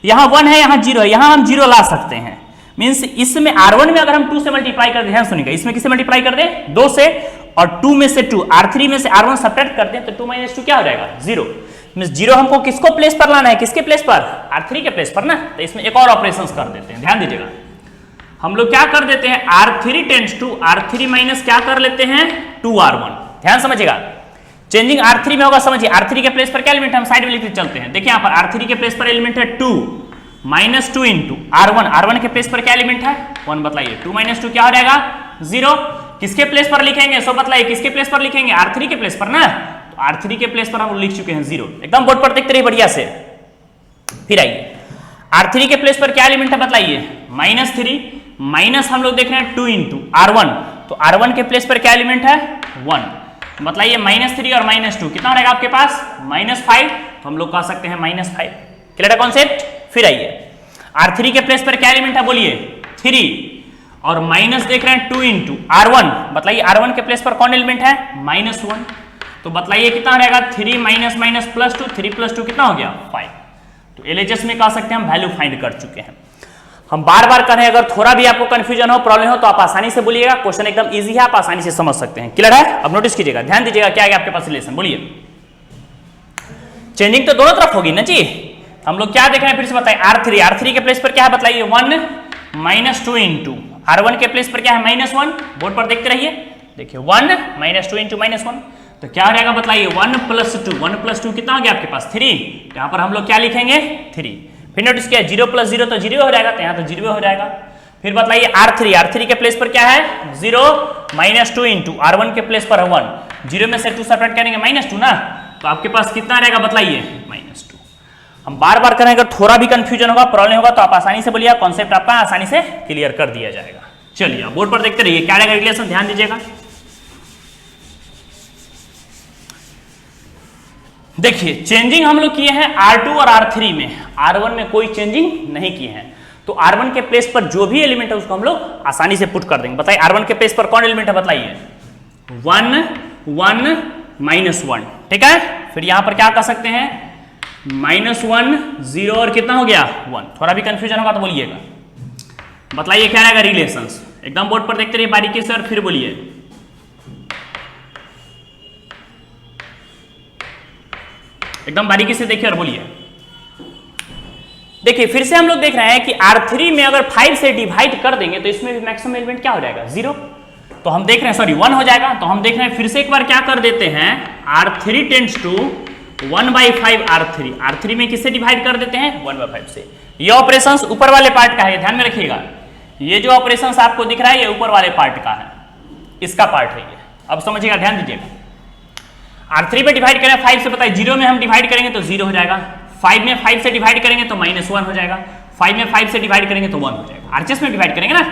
यहाँ 1 है, यहाँ 0 है, यहाँ हम 0 ला सकते हैं। मीन्स इसमें R1 में अगर हम 2 से मल्टीप्लाई कर दें, ध्यान सुनिएगा, इसमें किससे मल्टीप्लाई कर दें 2 से, और 2 में से 2, R3 में से R1 सब्ट्रैक्ट करते हैं तो 2 - 2 क्या हो जाएगा 0। मींस 0 हमको किसको प्लेस पर लाना है, किसके प्लेस पर R3 के प्लेस पर ना, तो इसमें एक और ऑपरेशंस कर देते हैं। ध्यान दीजिएगा हम लोग क्या कर देते हैं R3 tends to R3 minus क्या कर लेते हैं 2R1। ध्यान समझिएगा, चेंजिंग R3 में होगा, समझिए R3 के प्लेस पर क्या एलिमेंट है, हम साइड में लिखते चलते हैं। देखिए यहाँ पर R3 के प्लेस पर एलिमेंट है 2 -2 इंटू R1, R1 के प्लेस पर क्या एलिमेंट है 1, बताइए 2 - 2 क्या हो जाएगा 0। किसके प्लेस पर लिखेंगे सो बतलाइए, किसके प्लेस पर लिखेंगे R3 के प्लेस पर ना, तो R3 के प्लेस पर हम लिख चुके हैं 0, एकदम बोर्ड पर देखते रहिए बढ़िया से। फिर आइए R3 के प्लेस पर क्या एलिमेंट है बताइए, -3, माइनस हम लोग देख रहे हैं 2 इंटू R1, तो R1 के प्लेस पर क्या एलिमेंट है 1, बताइए -3 और -2 कितना रहेगा आपके पास -5, तो हम लोग कह सकते हैं -5। क्लियर है कॉन्सेप्ट। फिर आइए R3 के प्लेस पर क्या एलिमेंट है बोलिए 3, और माइनस देख रहे हैं 2 इंटू R1, बताइए R1 के प्लेस पर कौन एलिमेंट है -1, तो बताइए कितना रहेगा 3 माइनस माइनस प्लस 2, 3 + 2 कितना हो गया 5। तो LHS में कह सकते हैं हम वैल्यू फाइंड कर चुके हैं। हम बार बार कर रहे हैं, अगर थोड़ा भी आपको कंफ्यूजन हो प्रॉब्लम हो तो आप आसानी से बोलिएगा, क्वेश्चन एकदम इजी है, आप आसानी से समझ सकते हैं। क्लियर है। अब नोटिस कीजिएगा, ध्यान दीजिएगा क्या है आपके पास रिलेशन, बोलिए चेंजिंग तो दोनों तरफ होगी ना जी। हम लोग क्या देख रहे हैं फिर से बताएं, R3 के प्लेस पर क्या है बताइए 1 -2 इंटू R1 के प्लेस पर क्या है -1, बोर्ड पर देखते रहिए, देखिए 1 -2 इंटू -1, तो क्या हो जाएगा बताइए 1 + 2 कितना हो गया आपके पास 3, यहाँ पर हम लोग क्या लिखेंगे 3। फिर नोटिस किया 0 + 0 तो 0 हो जाएगा, तो यहाँ तो 0 हो जाएगा। फिर बताइए R3 के प्लेस पर क्या है 0 -2 इंटू R1 के प्लेस पर 1, 0 में से 2 सब्ट्रैक्ट करेंगे -2 ना, तो आपके पास कितना रहेगा बताइए -2। हम बार बार करें, अगर थोड़ा भी कंफ्यूजन होगा प्रॉब्लम होगा तो आप आसानी से बोलिए, कॉन्सेप्ट आपका आसानी से क्लियर कर दिया जाएगा। चलिए आप बोर्ड पर देखते रहिए क्या रहेगा रिलेशन, ध्यान दीजिएगा। देखिए चेंजिंग हम लोग किए हैं R2 और R3 में, R1 में कोई चेंजिंग नहीं किए हैं, तो R1 के प्लेस पर जो भी एलिमेंट है उसको हम लोग आसानी से पुट कर देंगे। बताइए R1 के प्लेस पर कौन एलिमेंट है बताइए 1 1 -1, ठीक है। फिर यहां पर क्या कर सकते हैं -1 0 और कितना हो गया 1, थोड़ा भी कंफ्यूजन होगा तो बोलिएगा, बताइए क्या रहेगा रिलेशंस, एकदम बोर्ड पर देखते रहिए बारीकी से और फिर बोलिए। एकदम बारीकी से देखिए और बोलिए। देखिए फिर से हम लोग देख रहे हैं कि R3 में अगर 5 से डिवाइड कर देंगे तो इसमें भी मैक्सिमम एलिमेंट क्या हो जाएगा 0, तो हम देख रहे हैं 1 हो जाएगा, तो हम देख रहे हैं फिर से एक बार क्या कर देते हैं R3 टेंड्स टू 1/5 R3 में किससे डिवाइड कर देते हैं 1/5 से। ये ऑपरेशंस ऊपर वाले पार्ट का है, ध्यान में रखिएगा, ये जो ऑपरेशंस आपको दिख रहा है ये ऊपर वाले पार्ट का है, इसका पार्ट है ये। अब समझिएगा, ध्यान दीजिएगा, R3 पे डिवाइड करें 5 से, बताइए 0 में हम डिवाइड करेंगे तो 0 हो जाएगा, 5 में 5 से डिवाइड करेंगे तो -1 हो जाएगा, 5 में 5 से डिवाइड करेंगे तो 1 हो जाएगा। RHS में डिवाइड करेंगे ना,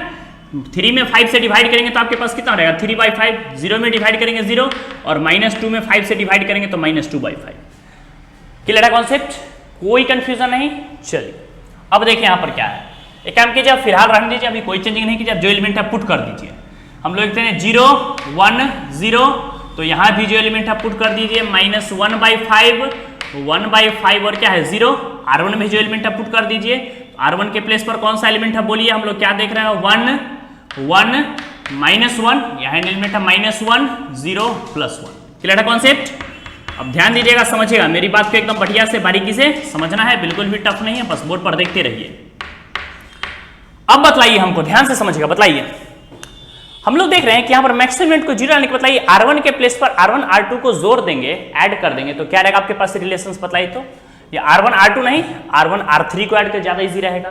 3 में 5 से डिवाइड करेंगे तो आपके पास कितना हो जाएगा 3/5, 0 में डिवाइड करेंगे 0, और -2 में 5 से डिवाइड करेंगे तो -2/5। क्लियर है कॉन्सेप्ट, कोई कंफ्यूजन नहीं। चलिए अब देखिए यहाँ पर क्या है, एक काम कीजिए, फिलहाल रहने दीजिए, अभी कोई चेंजिंग नहीं कीजिए, जो एलिमेंट है पुट कर दीजिए। हम लोग लिखते हैं 0 1 0, तो यहाँ भी जो एलिमेंट है पुट कर दीजिए -1/5 और क्या है 0। R1 में जो एलिमेंट है पुट कर दीजिए, R1 के प्लेस पर कौन सा एलिमेंट है बोलिए, हम लोग क्या देख रहे हैं 1 1 -1, यहाँ एलिमेंट है -1 0 +1। क्लियर है कॉन्सेप्ट। अब ध्यान दीजिएगा, समझिएगा मेरी बात को एकदम बढ़िया से बारीकी से समझना है, बिल्कुल भी टफ नहीं है, बस बोर्ड पर देखते रहिए। अब बतलाइए हमको, ध्यान से समझिएगा, बतलाइए हम लोग देख रहे हैं कि यहाँ पर मैक्सिमम एलिमेंट को 0 लाने के बताइए R1 के प्लेस पर R1 R2 को जोड़ देंगे, ऐड कर देंगे, तो क्या रहेगा आपके पास रिलेशंस बताइए, तो ये R1 R2 नहीं R1 R3 को ऐड कर ज्यादा इजी रहेगा।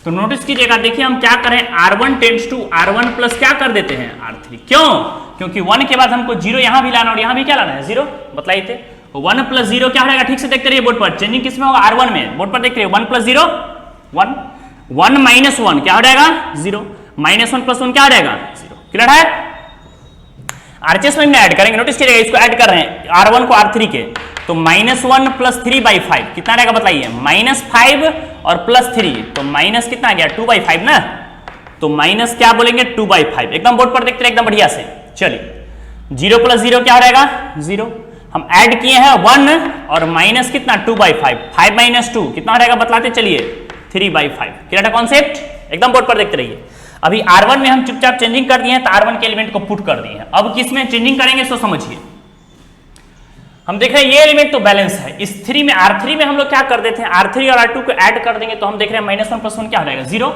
तो नोटिस कीजिएगा, देखिए हम क्या करें R1 tends to R1 plus क्या कर देते हैं R3, क्यों, क्योंकि 1 के बाद हमको 0 यहाँ भी लाना और यहाँ भी क्या लाना है 0, बताइए थे 1 + 0 क्या हो जाएगा, ठीक से देखते रहिए बोर्ड पर, चेंजिंग किसमें होगा R1 में, बोर्ड पर देखते रहिए 1 + 0 1 1 -1 क्या हो जाएगा 0, -1 + 1 क्या हो जाएगा 0। क्लियर है। RHS में ऐड करेंगे, नोटिस कीजिएगा इसको ऐड कर रहे हैं R1 को R3 के, तो -1 + 3/5 कितना रहेगा बताइए -5 और +3, तो माइनस कितना आ गया 2/5 ना, तो माइनस क्या बोलेंगे 2/5, एकदम बोर्ड पर देखते रहे एकदम बढ़िया से। चलिए 0 + 0 क्या हो जाएगा 0, हम ऐड किए हैं 1 और माइनस कितना 2/5, 5 - 2 कितना रहेगा बतलाते चलिए 3/5। क्लियर है कॉन्सेप्ट, एकदम बोर्ड पर देखते रहिए। अभी R1 में हम चुपचाप चेंजिंग कर दिए हैं, तो R1 के एलिमेंट को पुट कर दिए हैं, अब किस में चेंजिंग करेंगे सो समझिए। हम देख रहे हैं ये एलिमेंट तो बैलेंस है, इस 3 में R3 में हम लोग क्या कर देते हैं R3 और R2 को ऐड कर देंगे, तो हम देख रहे हैं -1 + 1 क्या हो जाएगा 0,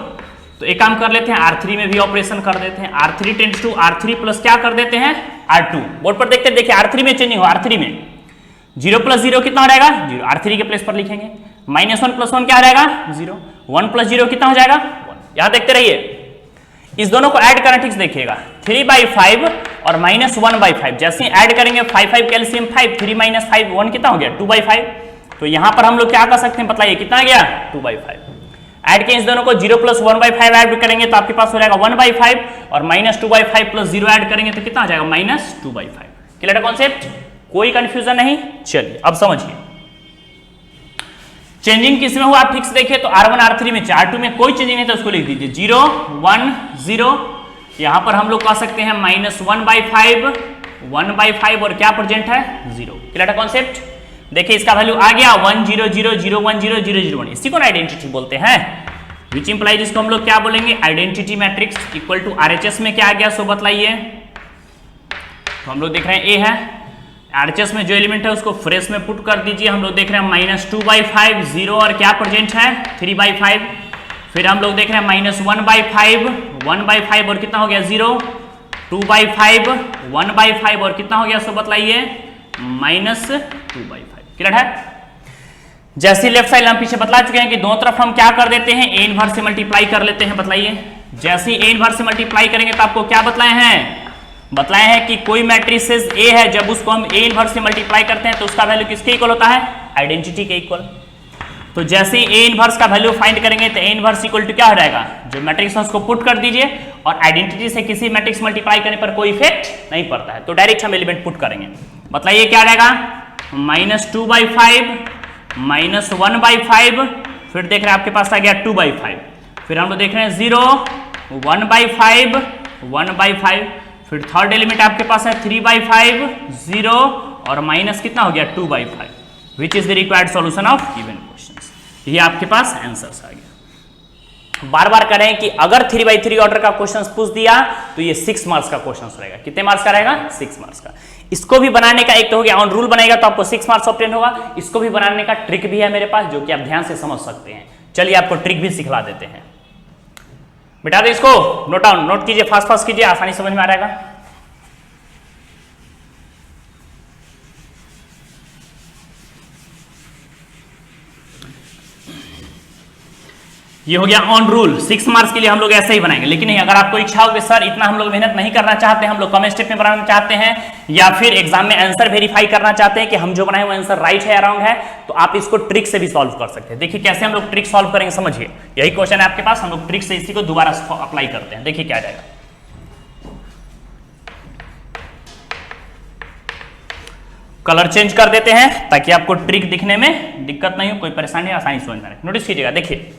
तो एक काम कर लेते हैं R3 में भी ऑपरेशन कर देते हैं, R3 tends to R3 plus क्या कर देते हैं R2, बोर्ड पर देखते हैं, देखिए R3 में चेंजिंग हो, R3 में 0 + 0 कितना हो जाएगा 0, R3 के प्लेस पर लिखेंगे, -1 + 1 क्या हो जाएगा 0, 1 + 0 कितना हो जाएगा 1। यहां देखते रहिए इस दोनों को ऐड करना ठीक से देखिएगा, 3/5 और -1/5, जैसे ही ऐड करेंगे 5 कैल्शियम 5, 3 - 5 1 कितना हो गया 2/5। तो यहां पर हम लोग क्या कर सकते हैं बताइए कितना आ गया 2/5। ऐड किए इस दोनों को 0 + 1/5 ऐड करेंगे तो आपके पास हो जाएगा 1/5 और -2/5 + 0 ऐड करेंगे तो कितना आ जाएगा -2/5। क्लियर है कॉन्सेप्ट, कोई कंफ्यूजन नहीं। चलिए अब समझिए चेंजिंग किस में हुआ आप ठीक से देखिए तो R1 R3 में, R2 में कोई चेंजिंग नहीं तो उसको लिख दीजिए 0 1 0। यहां पर हम लोग कह सकते हैं -1/5 1/5 और क्या प्रेजेंट है 0। क्लियर है कॉन्सेप्ट, देखिए इसका वैल्यू आ गया 1 0 0 0 1 0 0 0 1, इसी को आइडेंटिटी बोलते हैं, विच इंप्लाइज इसको हम लोग क्या बोलेंगे identity matrix equal to RHS में क्या आ गया सो बतलाइए। तो हम लोग देख रहे हैं A है, RHS में जो एलिमेंट है उसको फ्रेश में पुट कर दीजिए। हम लोग देख रहे हैं -2/5 0 और क्या प्रेजेंट है 3/5। फिर हम लोग देख रहे हैं -1/5 1/5 और कितना हो गया 0, 2/5 1/5 और कितना हो गया सो बतलाइए -2/5। क्लियर है, जैसे लेफ्ट साइड हम पीछे बतला चुके हैं कि दोनों तरफ हम क्या कर देते हैं A इनवर्स से मल्टीप्लाई कर लेते हैं। बताइए जैसे ही A इनवर्स से मल्टीप्लाई करेंगे तो आपको क्या बतलाए हैं कि कोई मैट्रिसेस A है जब उसको हम A इनवर्स से मल्टीप्लाई करते हैं तो उसका वैल्यू किसके इक्वल होता है आइडेंटिटी के इक्वल। तो जैसे ही A इनवर्स का वैल्यू फाइंड करेंगे तो A इनवर्स इक्वल टू क्या हो जाएगा, जो मैट्रिक्स है उसको पुट कर दीजिए और आइडेंटिटी से किसी मैट्रिक्स मल्टीप्लाई करने पर कोई इफेक्ट नहीं पड़ता है, तो डायरेक्ट हम एलिमेंट पुट करेंगे। बताइए क्या रहेगा -2/5 -1/5, फिर देख रहे हैं आपके पास आ गया 2/5, फिर हम लोग देख रहे हैं 0 1/5 1/5, फिर थर्ड एलिमेंट आपके पास है 3/5 0 और माइनस कितना हो गया 2/5, which is the required solution of given questions. ये आपके पास आंसर्स आ गया। बार बार करें कि अगर 3/3 ऑर्डर का क्वेश्चन पूछ दिया तो ये 6 मार्क्स का क्वेश्चन रहेगा। कितने मार्क्स का रहेगा 6 मार्क्स का। इसको भी बनाने का एक तो हो गया ऑन रूल बनाएगा तो आपको 6 मार्क्स ऑब्टेन होगा, इसको भी बनाने का ट्रिक भी है मेरे पास जो कि आप ध्यान से समझ सकते हैं। चलिए आपको ट्रिक भी सिखला देते हैं, बिठा दे इसको, नोट डाउन, नोट कीजिए, फास्ट फास्ट कीजिए, आसानी समझ में आ जाएगा। ये हो गया ऑन रूल। 6 मार्क्स के लिए हम लोग ऐसे ही बनाएंगे, लेकिन नहीं अगर आपको इच्छा हो कि सर इतना हम लोग मेहनत नहीं करना चाहते, हम लोग कम स्टेप में बनाना चाहते हैं या फिर एग्जाम में आंसर वेरीफाई करना चाहते हैं कि हम जो बनाए वो आंसर राइट है या रॉन्ग है, तो आप इसको ट्रिक से भी सॉल्व कर सकते हैं। देखिए कैसे हम लोग ट्रिक सॉल्व करेंगे, समझिए यही क्वेश्चन है आपके पास, हम लोग ट्रिक से इसी को दोबारा अप्लाई करते हैं। देखिए क्या जाएगा, कलर चेंज कर देते हैं ताकि आपको ट्रिक दिखने में दिक्कत नहीं हो, कोई परेशानी आसानी समझ में आए। नोटिस कीजिएगा, देखिए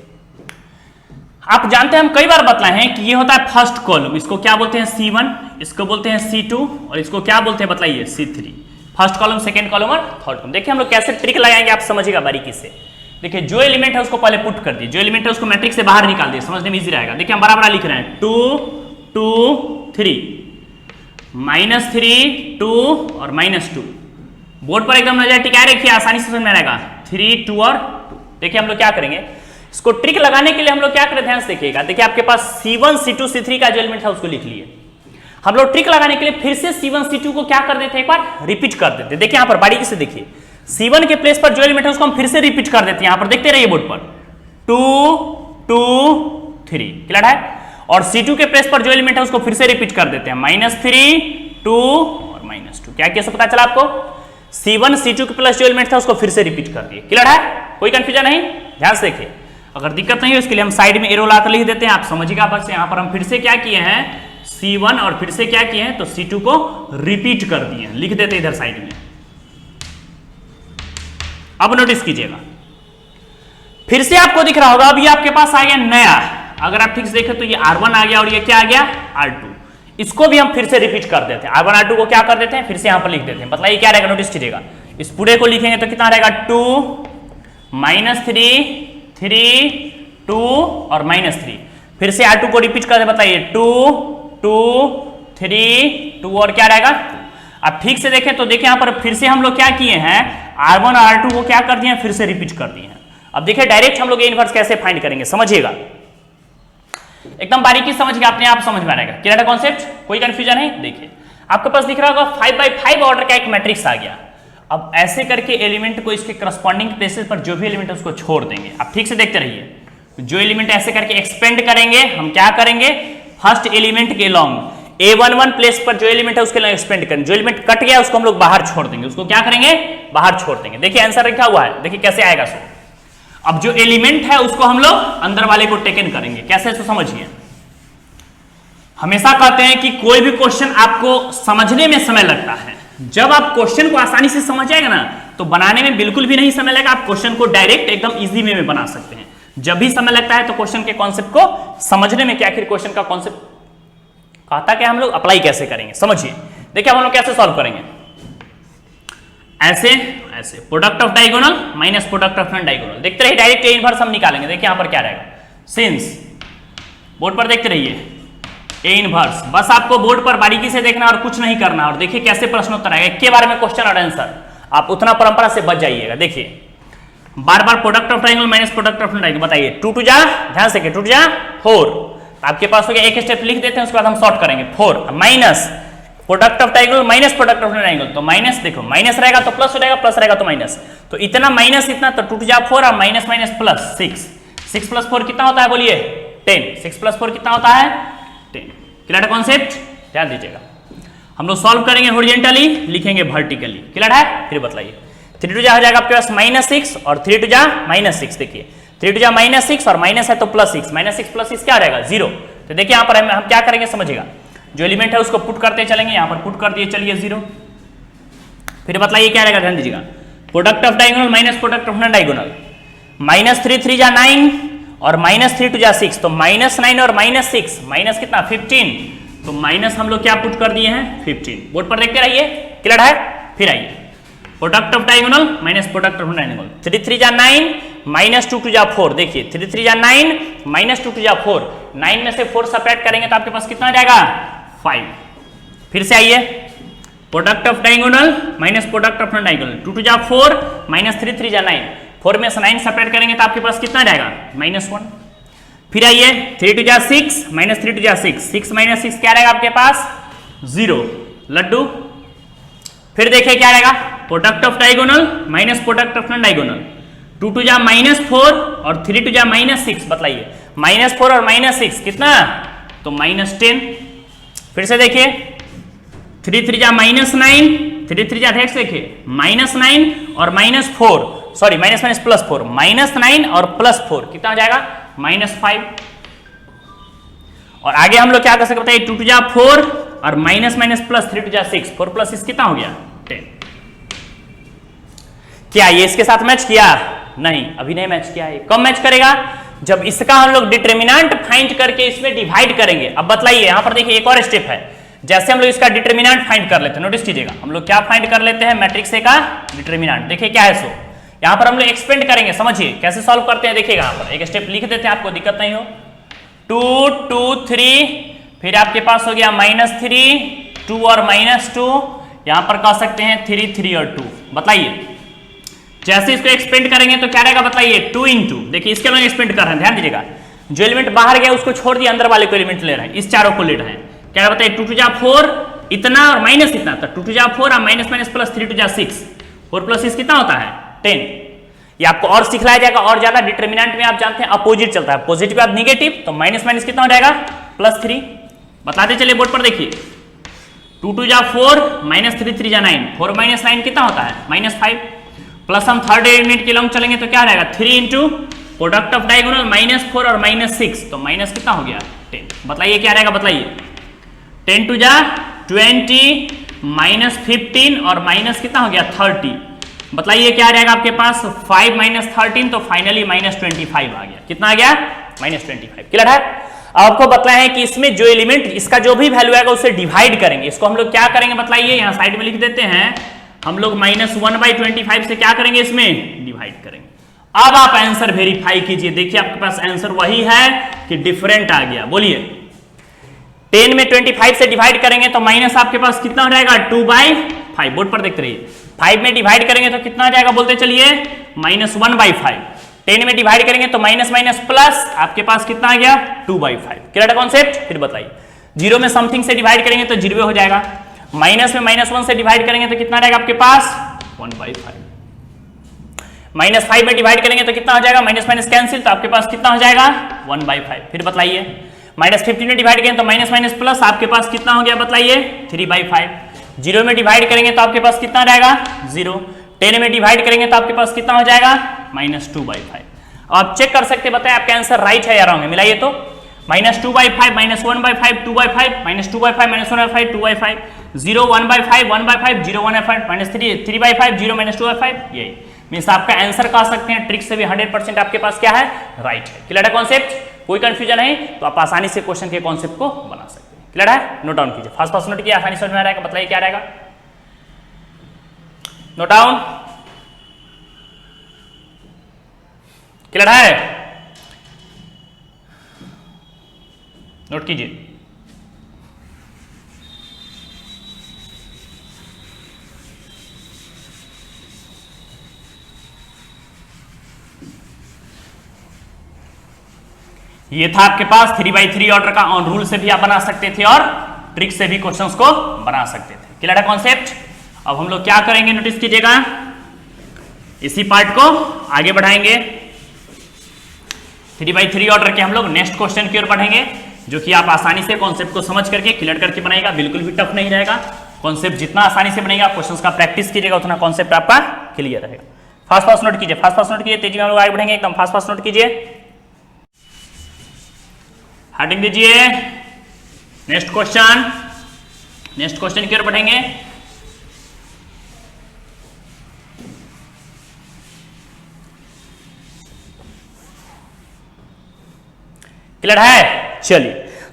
आप जानते हैं हम कई बार बतलाए हैं कि ये होता है फर्स्ट कॉलम, इसको क्या बोलते हैं C1, इसको बोलते हैं C2 और इसको क्या बोलते हैं बताइए C3। First column, second column और थर्ड कॉलम। देखिए हम लोग कैसे ट्रिक लगाएंगे आप समझिएगा बारीकी से। देखिए जो एलिमेंट है उसको पहले पुट कर दिए, जो एलिमेंट है उसको मैट्रिक्स से बाहर निकाल दिए, समझने में इजी रहेगा। देखिए हम बराबर लिख रहे हैं 2 2 3 -3 2 और -2। बोर्ड पर एकदम नजर टिकाए रखिए, आसानी से समझ में आएगा। 3 2 और 2। देखिए हम लोग क्या करेंगे, इसको ट्रिक लगाने के लिए हम लोग क्या करें, ध्यान से देखिएगा। देखिए आपके पास C1 C2 C3 का जो एलिमेंट है उसको लिख लिए। हम लोग ट्रिक लगाने के लिए फिर से C1 C2 को क्या कर देते हैं, एक बार रिपीट कर देते हैं। देखिए यहां पर बारीकी से देखिए, C1 के प्लेस पर जो एलिमेंट है उसको हम फिर से रिपीट कर देते हैं। यहां पर देखते रहिए बोर्ड पर 2 2 3। क्लियर है, और C2 के प्लेस पर जो एलिमेंट है उसको फिर से रिपीट कर देते हैं -3 2 और -2। क्या कैसे पता चला आपको, C1 C2 के प्लस जो एलिमेंट था उसको फिर से रिपीट कर दिए। क्लियर है, कोई कंफ्यूजन नहीं, ध्यान से देखिए। अगर दिक्कत नहीं हो इसके लिए हम साइड में एरो लाकर लिख देते हैं, आप समझिएगा। बस यहां पर हम फिर से क्या किए हैं C1 और फिर से क्या किए हैं तो C2 को रिपीट कर दिए हैं, लिख देते इधर साइड में। अब नोटिस कीजिएगा, फिर से आपको दिख रहा होगा अब ये आपके पास आ गया नया। अगर आप ठीक से देखें तो ये R1 आ गया और ये क्या आ गया R2। इसको भी हम फिर से रिपीट कर देते हैं, R1 R2 को क्या कर देते हैं फिर से यहां पर लिख देते हैं। बताइए क्या रहेगा, नोटिस कीजिएगा। इस पूरे को लिखेंगे तो कितना रहेगा 2 -3 3 2 और -3। फिर से R2 को रिपीट कर दे, बताइए 2 2 3 2 और क्या रहेगा 2। अब ठीक से देखें तो देखिए यहां पर फिर से हम लोग क्या किए हैं, R1 और R2 को क्या कर दिए हैं, फिर से रिपीट कर दिए हैं। अब देखिए डायरेक्ट हम लोग A इनवर्स कैसे फाइंड करेंगे, समझिएगा एकदम बारीकी समझिए, अपने आप समझ में आएगा। क्लियर है कॉन्सेप्ट, कोई कंफ्यूजन है। देखिए आपके पास दिख रहा होगा 5x5 ऑर्डर का एक मैट्रिक्स आ गया। अब ऐसे करके एलिमेंट को इसके करस्पॉन्डिंग प्लेसेस पर जो भी एलिमेंट है उसको छोड़ देंगे। आप ठीक से देखते रहिए, जो एलिमेंट ऐसे करके एक्सपेंड करेंगे हम क्या करेंगे, फर्स्ट एलिमेंट के लॉन्ग A11 प्लेस पर जो एलिमेंट है उसके लॉन्ग एक्सपेंड करेंगे। जो एलिमेंट कट गया उसको हम लोग बाहर छोड़ देंगे। उसको क्या करेंगे? बाहर छोड़ देंगे। देखिए आंसर लिखा हुआ है, देखिए कैसे आएगा सो। अब जो एलिमेंट है उसको हम लोग अंदर वाले को टेकन करेंगे। कैसे सो समझिए। हमेशा कहते हैं कि कोई भी क्वेश्चन आपको समझने में समय लगता है। जब आप क्वेश्चन को आसानी से समझ जाएगा ना तो बनाने में बिल्कुल भी नहीं समय लगेगा। आप क्वेश्चन को डायरेक्ट एकदम इजी वे में बना सकते हैं। जब भी समय लगता है तो क्वेश्चन के कॉन्सेप्ट को समझने में, कि आखिर क्वेश्चन का कॉन्सेप्ट कहता क्या, हम लोग अप्लाई कैसे करेंगे समझिए। देखिए हम लोग कैसे सॉल्व करेंगे। ऐसे ऐसे product of diagonal minus product of non diagonal. देखते रहिए, डायरेक्ट ए इनवर्स हम निकालेंगे। देखिए यहां पर क्या रहेगा, सिंस बोर्ड पर देखते रहिए ए इनवर्स। बस आपको बोर्ड पर बारीकी से देखना और कुछ नहीं करना। और देखिए कैसे प्रश्न उत्तर आएगा, एक के बारे में क्वेश्चन और आंसर। आप उतना परंपरा से बच जाइएगा। देखिए बार बार product of triangle minus product of triangle. बताइए 2 टू जा, ध्यान से 2 टू जा 4। आपके पास हो गया, एक स्टेप लिख देते हैं उसके बाद हम सॉर्ट करेंगे। 4 minus product of triangle minus product of triangle. तो माइनस देखो, माइनस रहेगा तो प्लस हो जाएगा, प्लस रहेगा तो माइनस। तो इतना माइनस इतना, तो 2 टू जा 4 और माइनस माइनस प्लस 6। 6 प्लस 4 कितना होता है बोलिए? 10। 6 प्लस 4 कितना होता है? 10। क्लियर है कॉन्सेप्ट? ध्यान दीजिएगा। हम लोग सॉल्व करेंगे हॉरिजॉन्टली, लिखेंगे वर्टिकली। क्लियर है? फिर बताइए 3 टू जा हो जाएगा आपके पास -6 और 3 टू जा -6। देखिए 3 टू जा -6 और माइनस है तो +6। -6 + 6 क्या रहेगा? 0। तो देखिए यहाँ पर हम क्या करेंगे समझिएगा। जो एलिमेंट है उसको पुट करते चलेंगे। यहाँ पर पुट कर दिए, चलिए 0। फिर बताइए क्या रहेगा, ध्यान दीजिएगा। Product of diagonal minus product of non diagonal. -3 3 जा 9 और -3 टू जा 6। तो -9 और -6 माइनस कितना? 15। तो माइनस हम लोग क्या पुट कर दिए हैं? 15। बोर्ड पर देखते रहिए। क्लियर है? फिर आइए product of diagonal minus product of diagonal. 3 3 जा 9 -2 टू जा 4। देखिए 3 3 जा 9 -2 टू जा 4। 9 में से 4 सेपरेट करेंगे तो आपके पास कितना आ जाएगा? 5। फिर से आइए product of diagonal minus product of non diagonal. 2 टू जा 4 -3 3 जा 9। 4 में से 9 सेपरेट करेंगे तो आपके पास कितना आ जाएगा? -1। फिर आइए 3 टू जा 6 -3 टू जा 6। 6 - 6 क्या रहेगा आपके पास? 0। लड्डू। फिर देखिए क्या रहेगा, product of diagonal minus product of non diagonal. 2 टू जा -4 और 3 टू जा -6। बताइए -4 और -6 कितना? तो -10। फिर से देखिए 3 3 जा -9, 3 3 जा देखिए -9 और -4, सॉरी माइनस माइनस +4, -9 और +4 कितना हो जाएगा? -5। और आगे हम लोग क्या कर सकते बताइए 2 टू जा 4 और माइनस माइनस प्लस 3 टू जा 6। 4 + 6 कितना हो गया? 10। क्या ये इसके साथ मैच किया? नहीं, अभी नहीं मैच किया है। कब मैच करेगा? जब इसका हम लोग डिटरमिनेंट फाइंड करके इसमें डिवाइड करेंगे। अब बताइए यहां पर देखिए एक और स्टेप है। जैसे हम लोग इसका डिटरमिनेंट फाइंड कर लेते हैं, नोटिस कीजिएगा हम लोग क्या फाइंड कर लेते हैं, मैट्रिक्स ए का डिटरमिनेंट। देखिए क्या है सो, यहां पर हम लोग एक्सपेंड करेंगे। समझिए कैसे सॉल्व करते हैं। देखिएगा यहां पर एक स्टेप लिख देते हैं, आपको दिक्कत नहीं हो। 2 2 3, फिर आपके पास हो गया -3 2 और -2। यहां पर कह सकते हैं 3 3 और 2। बताइए जैसे इसको एक्सपेंड करेंगे तो क्या रहेगा बताइए 2 × 2। देखिए इसके लोग एक्सपेंड कर रहे हैं, ध्यान दीजिएगा। जो एलिमेंट बाहर गया उसको छोड़ दिया, अंदर वाले को एलिमेंट ले रहे हैं। इस चारों को ले रहे हैं। क्या बताइए 2 टू जा 4 इतना और माइनस इतना, तो 2 टू जा 4 और माइनस माइनस प्लस 3 टू जा 6। 4 + 6 कितना होता है? 10। ये आपको और सिखलाया जाएगा और ज्यादा। डिटरमिनेंट में आप जानते हैं अपोजिट चलता है, पॉजिटिव आप निगेटिव, तो माइनस माइनस कितना हो जाएगा? +3। बताते चलिए बोर्ड पर देखिए 2 टू जा 4 -3 3 जा 9। 4 - 9 कितना होता है? -5। प्लस हम थर्ड एलिमेंट के लॉन्ग चलेंगे तो क्या रहेगा 3 × प्रोडक्ट ऑफ डायगोनल -4 और -6। तो माइनस कितना हो गया? 10। बताइए क्या रहेगा? बताइए 10 टू जा 20 -15 और माइनस कितना हो गया 30। बताइए क्या रहेगा आपके पास? 5 - 13, तो फाइनली -25 आ गया। कितना आ गया? -25। क्लियर है? आपको बताया है कि इसमें जो एलिमेंट इसका जो भी वैल्यू आएगा उसे डिवाइड करेंगे। इसको हम लोग क्या करेंगे बताइए, यहां साइड में लिख देते हैं। हम लोग -1/25 से क्या करेंगे? इसमें डिवाइड करेंगे। अब आप आंसर वेरीफाई कीजिए। देखिए आपके पास आंसर वही है कि डिफरेंट आ गया। बोलिए 10 में 25 से डिवाइड करेंगे तो माइनस आपके पास कितना हो जाएगा? 2/5। बोर्ड पर देखते रहिए। 5 में डिवाइड करेंगे तो कितना आ जाएगा बोलते चलिए? -1/5। 10 में डिवाइड करेंगे तो माइनस माइनस प्लस आपके पास कितना आ गया? 2/5। क्लियर है कॉन्सेप्ट? फिर बताइए 0 में समथिंग से डिवाइड करेंगे तो 0 हो जाएगा। माइनस में -1 से डिवाइड करेंगे तो कितना रहेगा आपके पास? 1/5। -5 में डिवाइड करेंगे तो कितना हो जाएगा? माइनस माइनस कैंसिल, तो आपके पास कितना हो जाएगा? 1/5। फिर बताइए -15 में डिवाइड करें तो माइनस माइनस प्लस, आपके पास कितना हो गया बताइए 3/5। 0 में डिवाइड करेंगे तो आपके पास कितना रहेगा 0। 10 में डिवाइड करेंगे तो आपके पास कितना हो जाएगा -2/5। अब आप चेक कर सकते हैं, बताएं आपका आंसर राइट है या रॉन्ग है, मिलाइए तो। -2/5 -1/5 2/5 -2/5 -1/5 2/5 0 1/5 1/5 0 1/5 -3/5 0 -2/5, यही मीन्स आपका आंसर कह सकते हैं ट्रिक से भी 100% आपके पास क्या है राइट है। क्लियर है कॉन्सेप्ट, कोई कंफ्यूजन नहीं तो आप आसानी से क्वेश्चन के कॉन्सेप्ट को बना सकते हैं। क्लियर है, नोट डाउन कीजिए, फास्ट फास्ट नोट कीजिए, आसानी समझ में आ रहेगा, बताइए क्या रहेगा, नोट डाउन। क्लियर है, नोट कीजिए। ये था आपके पास 3/3 ऑर्डर का, ऑन रूल से भी आप बना सकते थे और ट्रिक से भी क्वेश्चंस को बना सकते थे। क्लियर है कॉन्सेप्ट। अब हम लोग क्या करेंगे, नोटिस कीजिएगा, इसी पार्ट को आगे बढ़ाएंगे। 3/3 ऑर्डर के हम लोग नेक्स्ट क्वेश्चन की ओर बढ़ेंगे, जो कि आप आसानी से कॉन्सेप्ट को समझ करके क्लियर करके बनाएगा, बिल्कुल भी टफ नहीं रहेगा। कॉन्सेप्ट जितना आसानी से बनेगा, क्वेश्चंस का प्रैक्टिस कीजिएगा, उतना कॉन्सेप्ट आपका क्लियर रहेगा। फास्ट फास्ट नोट कीजिए, फास्ट फास्ट नोट कीजिए, तेजी में हम लोग आगे बढ़ेंगे, एकदम फास्ट फास्ट नोट कीजिए। हेडिंग दीजिए नेक्स्ट क्वेश्चन की ओर बढ़ेंगे। क्लियर है, चलिए।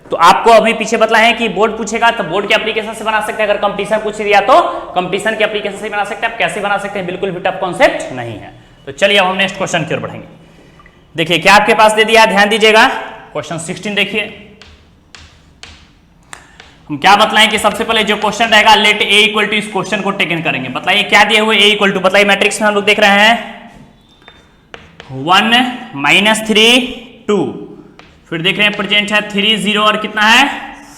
तो आपको अभी पीछे बतला है कि बोर्ड पूछेगा तो बोर्ड के एप्लीकेशन से बना सकते हैं, अगर कंपटीशन पूछ दिया तो कंपटीशन के एप्लीकेशन से बना सकते हैं। आप कैसे बना सकते हैं, बिल्कुल भी टफ कॉन्सेप्ट नहीं है। तो चलिए अब हम नेक्स्ट क्वेश्चन की ओर बढ़ेंगे। देखिए क्या आपके पास दे दिया है, ध्यान दीजिएगा। क्वेश्चन 16 देखिए, हम क्या बतलाएं कि सबसे पहले जो क्वेश्चन रहेगा लेट ए इक्वल टू, इस क्वेश्चन को टेकन करेंगे। बताइए क्या दिए हुए ए इक्वल टू, बताइए मैट्रिक्स में हम लोग देख रहे हैं 1 -3 2, फिर देख रहे हैं प्रेजेंट है 3 0 और कितना है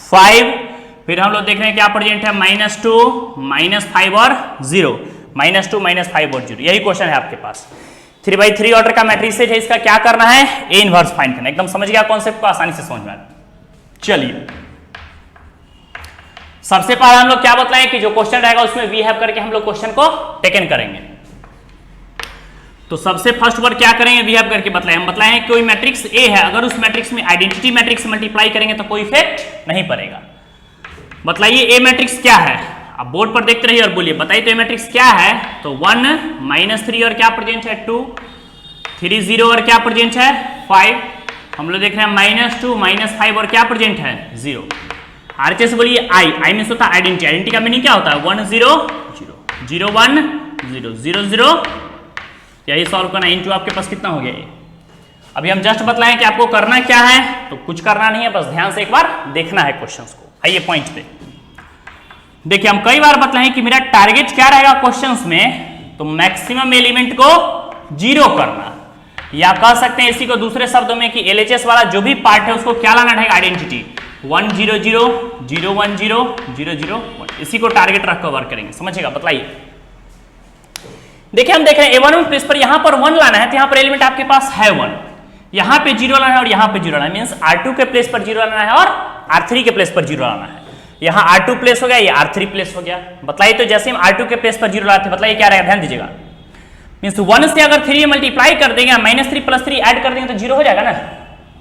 5, फिर हम लोग देख रहे हैं क्या प्रेजेंट है -2 -5 और 0, -2 -5 और 0। यही क्वेश्चन है आपके पास। 3/3 ऑर्डर का मैट्रिक्स है, इसका क्या करना है ए इनवर्स फाइंड करना। एकदम समझ गया कॉन्सेप्ट को, आसानी से समझ में आ रहा। चलिए सबसे पहले हम लोग क्या बतलाएं कि जो क्वेश्चन रहेगा उसमें वी हैव करके हम लोग क्वेश्चन को टेकन करेंगे। तो सबसे फर्स्ट वर्ड क्या करेंगे, वी हैव करके बतलाएं। हम बतलाएं कोई मैट्रिक्स ए है, अगर उस मैट्रिक्स में आइडेंटिटी मैट्रिक्स से मल्टीप्लाई करेंगे तो कोई इफेक्ट नहीं पड़ेगा। बताइए ए मैट्रिक्स क्या है, आप बोर्ड पर देखते रहिए और बोलिए बताइए तो ए मैट्रिक्स क्या है। तो 1 -3 और क्या प्रेजेंट है 2, 3 0 और क्या प्रेजेंट है 5, हम लोग देख रहे हैं -2 -5 और क्या प्रेजेंट है 0। आरएचएस बोलिए आई मीन्स होता है आइडेंटिटी। आइडेंटिटी का मीनिंग क्या होता है 1 0 0 0 1 0 0 0, यही सॉल्व करना। इनटू आपके पास कितना हो गया ये। अभी हम जस्ट बतलाएं कि आपको करना क्या है, तो कुछ करना नहीं है, बस ध्यान से एक बार देखना है क्वेश्चंस को। आइए पॉइंट पे देखिए, हम कई बार बतलाएं कि मेरा टारगेट क्या रहेगा क्वेश्चंस में, तो मैक्सिमम एलिमेंट को 0 करना, या कह सकते हैं इसी को दूसरे शब्दों में कि एलएचएस वाला जो भी पार्ट है उसको क्या लाना रहेगा आइडेंटिटी 1 0 0 0 1 0 0 0 1, इसी को टारगेट रखकर वर्क करेंगे। समझिएगा, बतलाइए। देखिए हम देख रहे हैं A1 प्लेस पर यहां पर 1 लाना है, तो यहां पर एलिमेंट आपके पास है 1, यहां पे 0 लाना है और यहां पे 0 लाना है, मींस R2 के प्लेस पर 0 लाना है और R3 के प्लेस पर 0 लाना है। यहां R2 प्लेस हो गया, ये R3 प्लेस हो गया। बताइए तो जैसे हम R2 के प्लेस पर 0 लाते, बताइए क्या रहेगा, ध्यान दीजिएगा। मींस 1 से अगर 3 मल्टीप्लाई कर देंगे, -3 + 3 ऐड कर देंगे तो 0 हो जाएगा ना,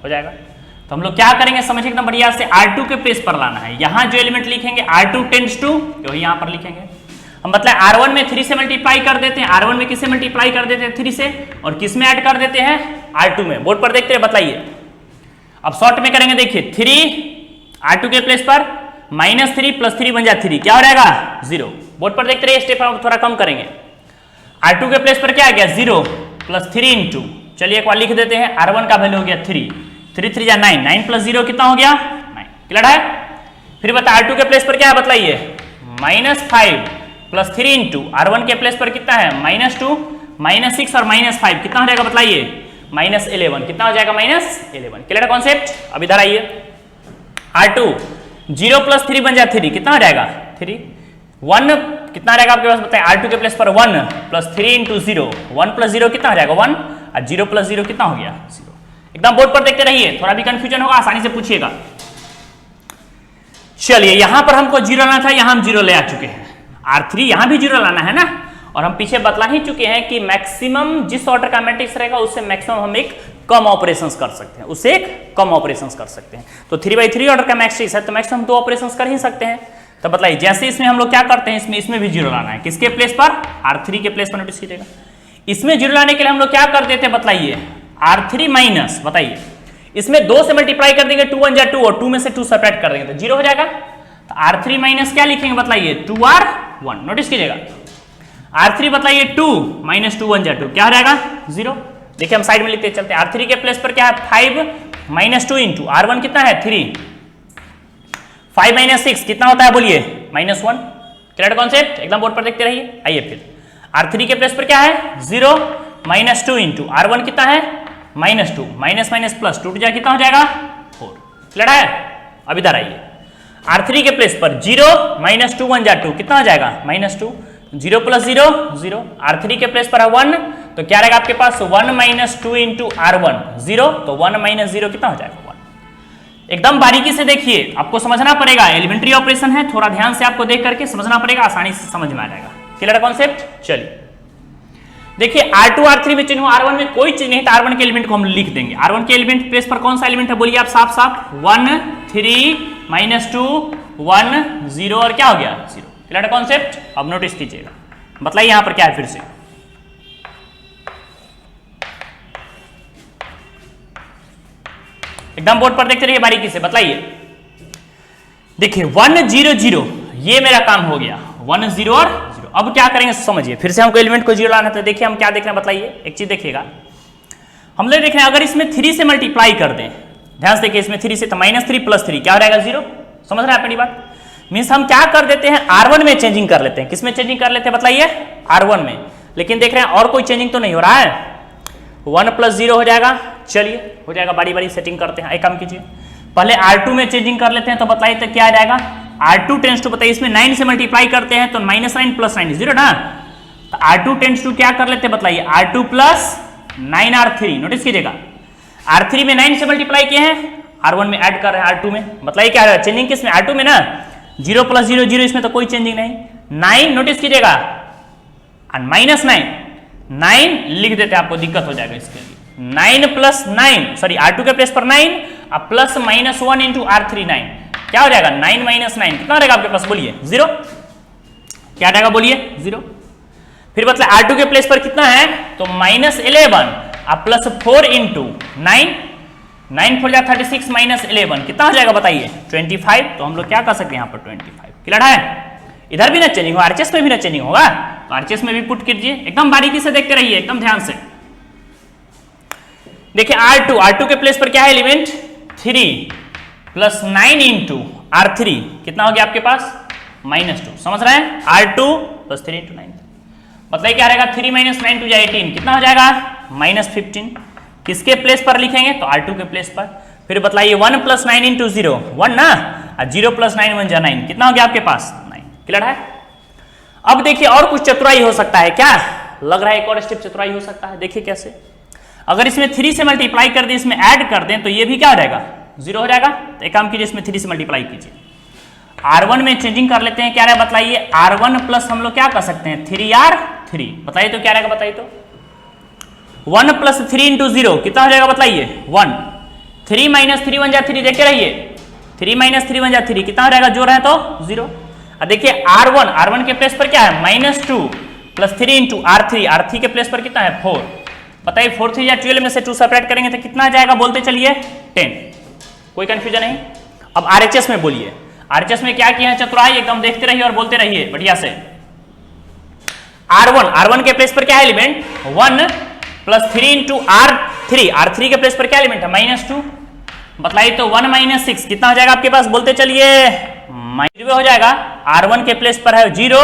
हो जाएगा। तो हम लोग क्या करेंगे, समझिए एकदम बढ़िया से, R2 के प्लेस पर लाना है। यहां जो एलिमेंट लिखेंगे R2 टेंड्स टू, वही यहां पर लिखेंगे। हम मतलब R1 में 3 से मल्टीप्लाई कर देते हैं, R1 में किससे मल्टीप्लाई कर देते हैं 3 से, और किस में ऐड कर देते हैं R2 में। बोर्ड पर देखते हैं, बताइए। अब शॉर्ट में करेंगे, देखिए 3 R2 के प्लेस पर -3 + 3 बन जाए 3, क्या हो जाएगा 0। बोर्ड पर देखते रहिए, स्टेप हम थोड़ा कम करेंगे। R2 के प्लेस पर क्या आ गया 0 + 3 इंटू, चलिए एक बार लिख देते हैं, R1 का वैल्यू हो गया 3 3 3 9 9 + 0 कितना हो गया 9। क्लियर है। फिर बता R2 के प्लेस पर क्या है, बताइए -5 + 3 इंटू, R1 के प्लेस पर कितना है -2 -6 और -5 कितना हो जाएगा, बताइए -11, कितना हो जाएगा -11। क्लियर है कॉन्सेप्ट। अब इधर आइए, R2 0 + 3 बन जाए 3, कितना हो जाएगा 3, 1 कितना रहेगा आपके पास, बताइए R2 के प्लेस पर 1 + 3 इंटू 0, 1 + 0 कितना हो जाएगा 1, और 0 + 0 कितना हो गया 0। एकदम बोर्ड पर देखते रहिए, थोड़ा भी कंफ्यूजन होगा आसानी से पूछिएगा। चलिए यहां पर हमको जीरो लाना था, यहां हम जीरो ले आ चुके हैं। R3 यहां भी जीरो लाना है ना, और हम पीछे बतला ही चुके हैं कि मैक्सिमम जिस ऑर्डर का मैट्रिक्स रहेगा उससे मैक्सिमम हम एक कम ऑपरेशंस कर सकते हैं, उससे एक कम ऑपरेशंस कर सकते हैं। तो 3/3 ऑर्डर का मैट्रिक्स है तो मैक्सिमम 2 ऑपरेशंस कर ही सकते हैं। तो बताइए जैसे इसमें हम लोग क्या करते हैं, इसमें भी जीरो लाना है, किसके प्लेस पर, R3 के प्लेस पर। नोटिस कीजिएगा इसमें जीरो लाने के लिए हम लोग क्या कर देते हैं, बताइए R3 माइनस, बताइए इसमें 2 से मल्टीप्लाई कर देंगे, 2 1 जा 2 और 2 में से 2 सेपरेट कर देंगे तो जीरो हो जाएगा। तो R3 माइनस क्या लिखेंगे, बताइए 2R1। नोटिस कीजिएगा R3 बताइए 2 माइनस 2 1 जा 2 क्या हो जाएगा, 0। देखिए हम साइड में लिखते चलते हैं, R3 के प्लेस पर क्या है 5 माइनस 2 इंटू R1 कितना है 3, 5 माइनस 6 कितना होता है बोलिए -1। क्लियर कॉन्सेप्ट, एकदम बोर्ड पर देखते रहिए। आइए फिर R3 के प्लेस पर क्या है 0 माइनस 2 इंटू R1 कितना है -2, माइनस माइनस प्लस टूट जाए कितना हो जाएगा 4। क्लियर है, अब इधर आइए R3 के प्लेस पर 0 माइनस 2 1 जा 2 कितना हो जाएगा -2, 0 प्लस 0 0। R3 के प्लेस पर है 1 तो क्या रहेगा आपके पास 1 माइनस 2 इंटू R1 0, तो 1 माइनस 0 कितना हो जाएगा 1। एकदम बारीकी से देखिए, आपको समझना पड़ेगा, एलिमेंट्री ऑपरेशन है, थोड़ा ध्यान से आपको देख करके समझना पड़ेगा, आसानी से समझ में आ जाएगा। Clear concept. चलिए देखिए R2 R3 में चिन्ह, R1 में कोई चिन्ह नहीं, तो R1 के एलिमेंट को हम लिख देंगे। R1 के एलिमेंट प्लेस पर कौन सा एलिमेंट है बोलिए आप साफ साफ, 1 3 -2 1 0 और क्या हो गया 0। Clear concept. अब नोटिस कीजिएगा, बताइए यहां पर क्या है, फिर से एकदम बोर्ड पर देखते रहिए बारीकी से, बताइए। देखिए 1 0 0 ये मेरा काम हो गया, 1 0 और 0। अब क्या करेंगे समझिए, फिर से हमको एलिमेंट को जीरो लाना था। देखिए हम क्या देख रहे हैं, बताइए एक चीज देखिएगा, हम लोग देख रहे हैं अगर इसमें 3 से मल्टीप्लाई कर दें, ध्यान से देखिए इसमें 3 से, तो -3 + 3 क्या हो जाएगा 0। समझ रहे हैं अपनी बात। मीन्स हम क्या कर देते हैं, R1 में चेंजिंग कर लेते हैं। किसमें चेंजिंग कर लेते हैं बताइए, R1 में। लेकिन देख रहे हैं और कोई चेंजिंग तो नहीं हो रहा है, 1 + 0 हो जाएगा। चलिए हो जाएगा, बारी बारी सेटिंग करते हैं। एक काम कीजिए, पहले R2 में चेंजिंग कर लेते हैं, तो बताइए तो क्या आ जाएगा, R2 टेंस टू, बताइए इसमें 9 से मल्टीप्लाई करते हैं तो -9 + 9 0 ना, तो R2 टेंस टू क्या कर लेते हैं बताइए, R2 + 9R3। नोटिस कीजिएगा R3 में 9 से मल्टीप्लाई किए हैं, R1 में ऐड कर रहे हैं R2 में, बताइए क्या है चेंजिंग किसमें, R2 में ना, 0 + 0 0, इसमें तो कोई चेंजिंग नहीं। 9 नोटिस कीजिएगा और -9 9 लिख देते हैं, आपको दिक्कत हो जाएगा इसके लिए। 9 + 9 सॉरी R2 के प्लेस पर 9 और प्लस -1 इंटू R3 9 क्या हो जाएगा 9 - 9 कितना रहेगा आपके पास बोलिए 0। क्या रहेगा बोलिए 0। फिर मतलब R2 के प्लेस पर कितना है तो -11 और +4 इंटू 9 9 4 36 -11 कितना हो जाएगा बताइए 25। तो हम लोग क्या कर सकते हैं यहाँ पर 25। क्लियर है, इधर भी ना चेंजिंग होगा, आरएचएस में भी ना चेंजिंग होगा, तो आरएचएस में भी पुट कीजिए। एकदम बारीकी से देखते रहिए, एकदम ध्यान से देखिए। R2 के प्लेस पर क्या है एलिमेंट 3 + 9 इंटू R3 कितना हो गया आपके पास -2। समझ रहे हैं, R2 + 3 इंटू 9 मतलब क्या रहेगा 3 - 9 2 18 कितना हो जाएगा -15। किसके प्लेस पर लिखेंगे तो R2 के प्लेस पर। फिर बताइए 1 + 9 इंटू 0 1 ना, 0 + 9 1 9 कितना हो गया आपके पास 9। क्लियर है। अब देखिए और कुछ चतुराई हो सकता है, क्या लग रहा है एक और स्टेप चतुराई हो सकता है। देखिए कैसे, अगर इसमें 3 से मल्टीप्लाई कर दें, इसमें ऐड कर दें तो ये भी क्या हो जाएगा 0 हो जाएगा। तो एक काम कीजिए इसमें 3 से मल्टीप्लाई कीजिए, R1 में चेंजिंग कर लेते हैं। क्या रहेगा बताइए R1 प्लस हम लोग क्या कर सकते हैं 3R3 बताइए तो क्या रहेगा बताइए तो 1 + 3 इंटू 0 कितना हो जाएगा बताइए 1। 3 - 3 1 3 देखते रहिए 3 - 3 1 3 कितना हो जाएगा जो रहे तो 0। अब देखिए R1 के प्लेस पर क्या है -2 + 3 इंटू R3 के प्लेस पर कितना है 4। बताइए 4 3 या 12 में से 2 सेपरेट करेंगे तो कितना आ जाएगा बोलते चलिए 10। कोई कंफ्यूजन नहीं। अब RHS में बोलिए, RHS में क्या किया है चतुराई, एकदम देखते रहिए और बोलते रहिए बढ़िया से। R1 के प्लेस पर क्या है एलिमेंट 1 + 3 इंटू R3 के प्लेस पर क्या एलिमेंट है -2। बताइए तो 1 - 6 कितना हो जाएगा आपके पास बोलते चलिए -0 हो जाएगा। R1 के प्लेस पर है 0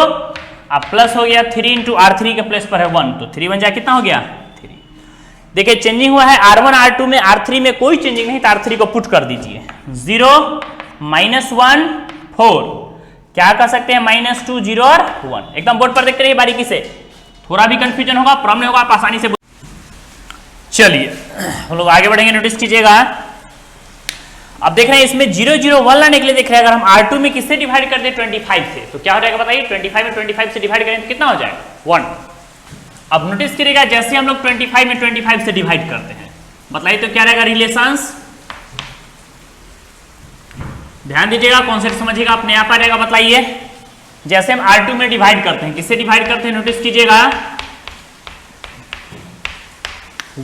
अब प्लस हो गया 3 इंटू R3 के प्लेस पर है 1 तो 3 1 कितना हो गया 3। देखिए चेंजिंग हुआ है R1 R2 में, R3 में कोई चेंजिंग नहीं, तो R3 को पुट कर दीजिए 0 -1 4 क्या कर सकते हैं -2 0 और 1। एकदम बोर्ड पर देखते रहिए बारीकी से, थोड़ा भी कंफ्यूजन होगा प्रॉब्लम होगा आप आसानी से। चलिए हम लोग आगे बढ़ेंगे, नोटिस कीजिएगा। अब देख रहे हैं इसमें 0 0 1 लाने के लिए देख रहे हैं, अगर हम R2 में किससे डिवाइड कर दें 25 से, तो क्या हो जाएगा बताइए, 25 में 25 से डिवाइड करें तो कितना हो जाएगा 1। अब नोटिस करिएगा जैसे हम लोग 25 में 25 से डिवाइड करते हैं, बताइए तो क्या रहेगा रिलेशंस, ध्यान दीजिएगा कॉन्सेप्ट समझिएगा, अपने आप आ जाएगा। बताइए जैसे हम R2 में डिवाइड करते हैं, किससे डिवाइड करते हैं, नोटिस कीजिएगा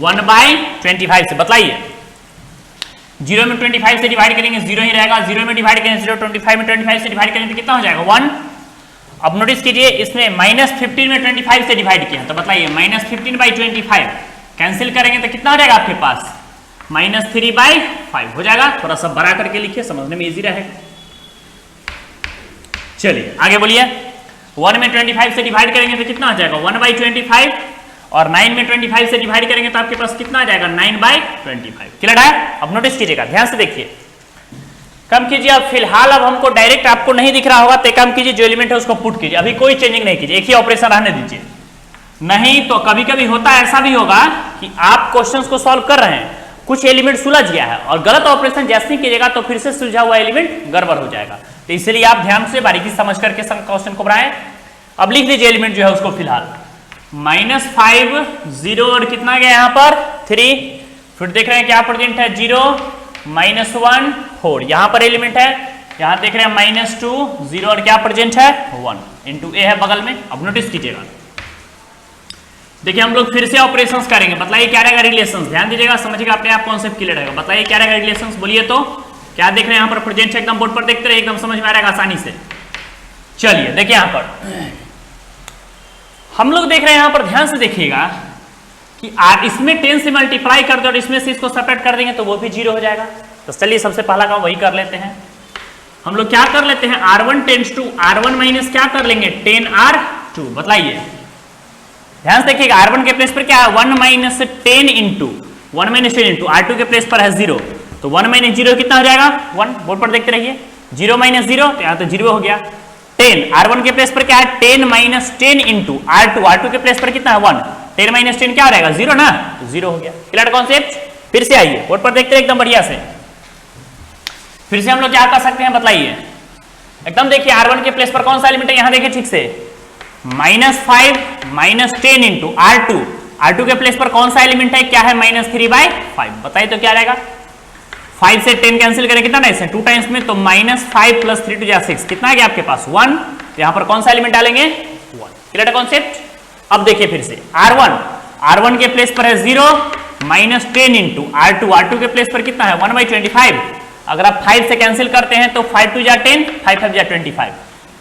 1/25 से। बताइए 0 में 25 से डिवाइड करेंगे 0 ही रहेगा, 0 में डिवाइड करेंगे 0, 25 में 25 से डिवाइड करेंगे तो कितना हो जाएगा 1। अब नोटिस कीजिए इसमें -15 में 25 से डिवाइड किया, तो बताइए -15/25 कैंसिल करेंगे तो कितना हो जाएगा आपके पास -3/5 हो जाएगा। थोड़ा सा बड़ा करके लिखिए, समझने में इजी रहेगा। चलिए आगे बोलिए, 1 में 25 से डिवाइड करेंगे तो कितना हो जाएगा 1/25, और 9 में 25 से डिवाइड करेंगे तो आपके पास कितना आ जाएगा 9/25। क्लियर है? अब नोटिस कीजिएगा, ध्यान से देखिए, कम कीजिए। अब फिलहाल अब हमको डायरेक्ट आपको नहीं दिख रहा होगा तो काम कीजिए, जो एलिमेंट है उसको पुट कीजिए, अभी कोई चेंजिंग नहीं कीजिए, एक ही ऑपरेशन रहने दीजिए। नहीं तो कभी कभी होता है, ऐसा भी होगा कि आप क्वेश्चंस को सॉल्व कर रहे हैं, कुछ एलिमेंट सुलझ गया है और गलत ऑपरेशन जैसे ही कीजिएगा तो फिर से सुलझा हुआ एलिमेंट गड़बड़ हो जाएगा, तो इसलिए आप ध्यान से बारीकी समझ करके क्वेश्चन को बनाएं। अब लिख लीजिए एलिमेंट जो है उसको फिलहाल -5 0 और कितना गया यहाँ पर 3, फिर देख रहे हैं क्या प्रेजेंट है 0 -1 4, यहाँ पर एलिमेंट है, यहाँ देख रहे हैं -2 0 और क्या प्रेजेंट है 1 इंटू ए है बगल में। अब नोटिस कीजिएगा, देखिए हम लोग फिर से ऑपरेशंस करेंगे, बताइए क्या रहेगा रिलेशंस, ध्यान दीजिएगा समझिएगा, अपने आप कॉन्सेप्ट क्लियर रहेगा। बताइए क्या रहेगा रिलेशंस, बोलिए तो क्या देख रहे हैं यहाँ पर प्रेजेंट है, एकदम बोर्ड पर देखते रहे, एकदम समझ में आ रहेगा आसानी से। चलिए देखिए यहाँ पर हम लोग देख रहे हैं, यहाँ पर ध्यान से देखिएगा कि इसमें 10 से मल्टीप्लाई कर दो और इसमें से इसको सेपरेट कर देंगे तो वो भी 0 हो जाएगा। तो चलिए सबसे पहला काम वही कर लेते हैं, हम लोग क्या कर लेते हैं R1 tends to R1 minus क्या कर लेंगे 10R2। बताइए ध्यान से देखिएगा, R1 के प्लेस पर क्या है 1 - 10 इंटू R2 के प्लेस पर है 0, तो 1 - 0 कितना हो जाएगा 1, बोर्ड पर देखते रहिए 0 - 0 तो यहाँ तो 0 हो गया। 10 R1 के प्लेस पर क्या है 10 - 10 इंटू R2 के प्लेस पर कितना है 1, 10 - 10 क्या हो जाएगा 0 ना, तो 0 हो गया। क्लियर कॉन्सेप्ट, फिर से आइए बोर्ड पर देखते हैं एकदम बढ़िया से, फिर से हम लोग क्या कर सकते हैं बताइए, एकदम देखिए R1 के प्लेस पर कौन सा एलिमेंट है, यहाँ देखिए ठीक से -5 - 10 इंटू R2 के प्लेस पर कौन सा एलिमेंट है, क्या है -3/5। बताइए तो क्या रहेगा, 5 से 10 कैंसिल करें कितना टाइम्स है 2 टाइम्स में, तो -5 + 3 = 6 कितना आ गया आपके पास 1, तो यहाँ पर कौन सा एलिमेंट डालेंगे 1। Clear concept. अब देखिए फिर से R1 के प्लेस पर है 0 - 10 इंटू R2 के प्लेस पर कितना है 1/25, अगर आप 5 से कैंसिल करते हैं तो 5 2 = 10 5 5 = 25,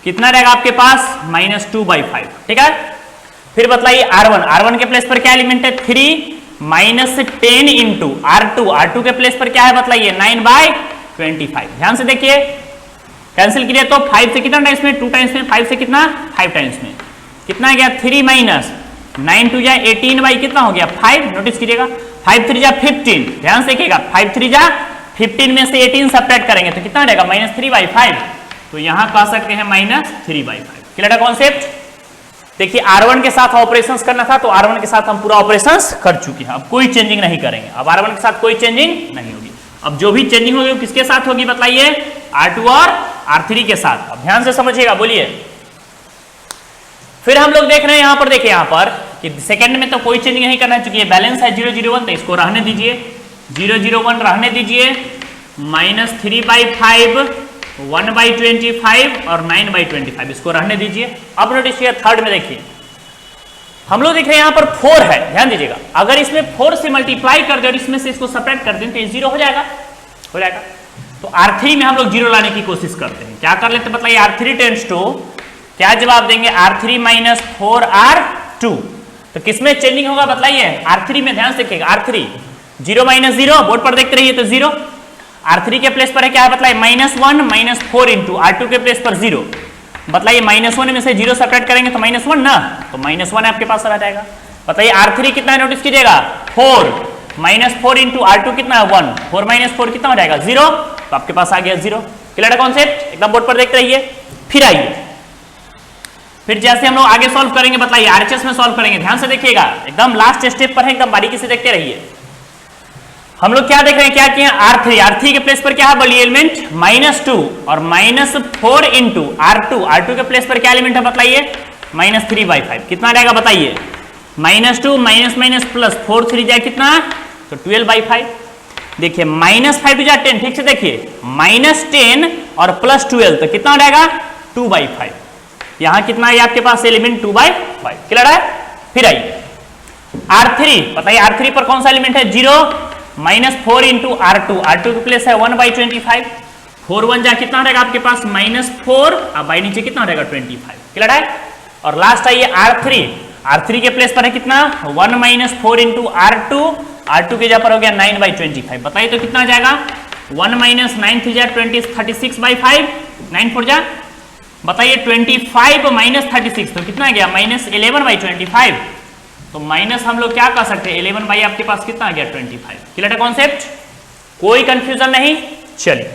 कितना रहेगा आपके पास -2/5। ठीक है, फिर बताइए R1 के प्लेस पर क्या एलिमेंट है 3 - 10 इंटू R2 के प्लेस पर क्या है बताइए 9/25। ध्यान से देखिए, कैंसिल किया तो 5 से कितना टाइम्स में 2 टाइम्स में, 5 से कितना 5 टाइम्स में, कितना गया 3 - 9 2 = 18 कितना हो गया 5। नोटिस कीजिएगा 5 3 = 15, ध्यान से देखिएगा 5 3 = 15 में से 18 सब्ट्रैक्ट करेंगे तो कितना रहेगा -3/5, तो यहां कह सकते हैं -3/5। क्लियर है कॉन्सेप्ट। देखिए R1 के साथ ऑपरेशंस करना था तो R1 के साथ हम पूरा ऑपरेशंस कर चुके हैं, अब कोई चेंजिंग नहीं करेंगे, अब R1 के साथ कोई चेंजिंग नहीं होगी। अब जो भी चेंजिंग होगी वो किसके साथ होगी बताइए R2 और R3 के साथ। अब ध्यान से समझिएगा, बोलिए। फिर हम लोग देख रहे हैं यहाँ पर, देखिए यहाँ पर कि सेकंड में तो कोई चेंजिंग नहीं करना है, चूंकि ये बैलेंस है 0 0 1 तो इसको रहने दीजिए, 0 0 1 रहने दीजिए, -3/5 1/25 और 9/25 इसको रहने दीजिए। अब नोटिस थर्ड में देखिए हम लोग देख रहे हैं यहाँ पर 4 है, ध्यान दीजिएगा, अगर इसमें 4 से मल्टीप्लाई कर दे और इसमें से इसको सेपरेट कर दें तो ये 0 हो जाएगा। तो R3 में हम लोग 0 लाने की कोशिश करते हैं, क्या कर लेते हैं बताइए R3 टेंड्स टू क्या जवाब देंगे R3 - 4R2, तो किसमें चेंजिंग होगा बताइए R3 में। ध्यान से देखिएगा R3 0 - 0 बोर्ड पर देखते रहिए तो 0, R3 के प्लेस पर है क्या है बताइए -1 - 4 इंटू R2 के प्लेस पर 0, बताइए -1 में से 0 सेपरेट करेंगे तो -1 ना, तो -1 आपके पास आ जाएगा। बताइए R3 कितना है नोटिस कीजिएगा 4 -4 इंटू R2 कितना है 1, 4 - 4 कितना हो जाएगा 0, तो आपके पास आ गया 0। क्लियर है कॉन्सेप्ट, एकदम बोर्ड पर देखते रहिए। फिर आइए, फिर जैसे हम लोग आगे सॉल्व करेंगे बताइए RHS में सॉल्व करेंगे, ध्यान से देखिएगा, एकदम लास्ट स्टेप पर है, एकदम बारीकी से देखते रहिए। हम लोग क्या देख रहे हैं, क्या किए R3 के प्लेस पर क्या है बोलिए एलिमेंट -2 और -4 इंटू R2 के प्लेस पर क्या एलिमेंट है बताइए -3/5 कितना रहेगा बताइए -2 माइनस प्लस 4 3 जाए कितना तो 12/5 देखिए -5 जा 10 ठीक से देखिए -10 और +12 तो कितना रहेगा 2/5 यहां कितना है आपके पास एलिमेंट 2/5 क्लियर है। फिर आइए R3 बताइए R3 पर कौन सा एलिमेंट है 0 -4 इंटू R2 के प्लेस है 1/25 4 1 जा कितना रहेगा आपके पास -4 और बाई नीचे कितना रहेगा 25 क्लियर है। और लास्ट आइए R3 के प्लेस पर है कितना 1 - 4 इंटू R2 के जगह पर हो गया 9/25 बताइए तो कितना जाएगा 1 - 9 3 जा 36/5 9 4 जा बताइए 25 - 36 तो कितना गया -11/25 तो माइनस हम लोग क्या कर सकते हैं 11 बाई आपके पास कितना आ गया 25 क्लियर है कॉन्सेप्ट कोई कंफ्यूजन नहीं। चलिए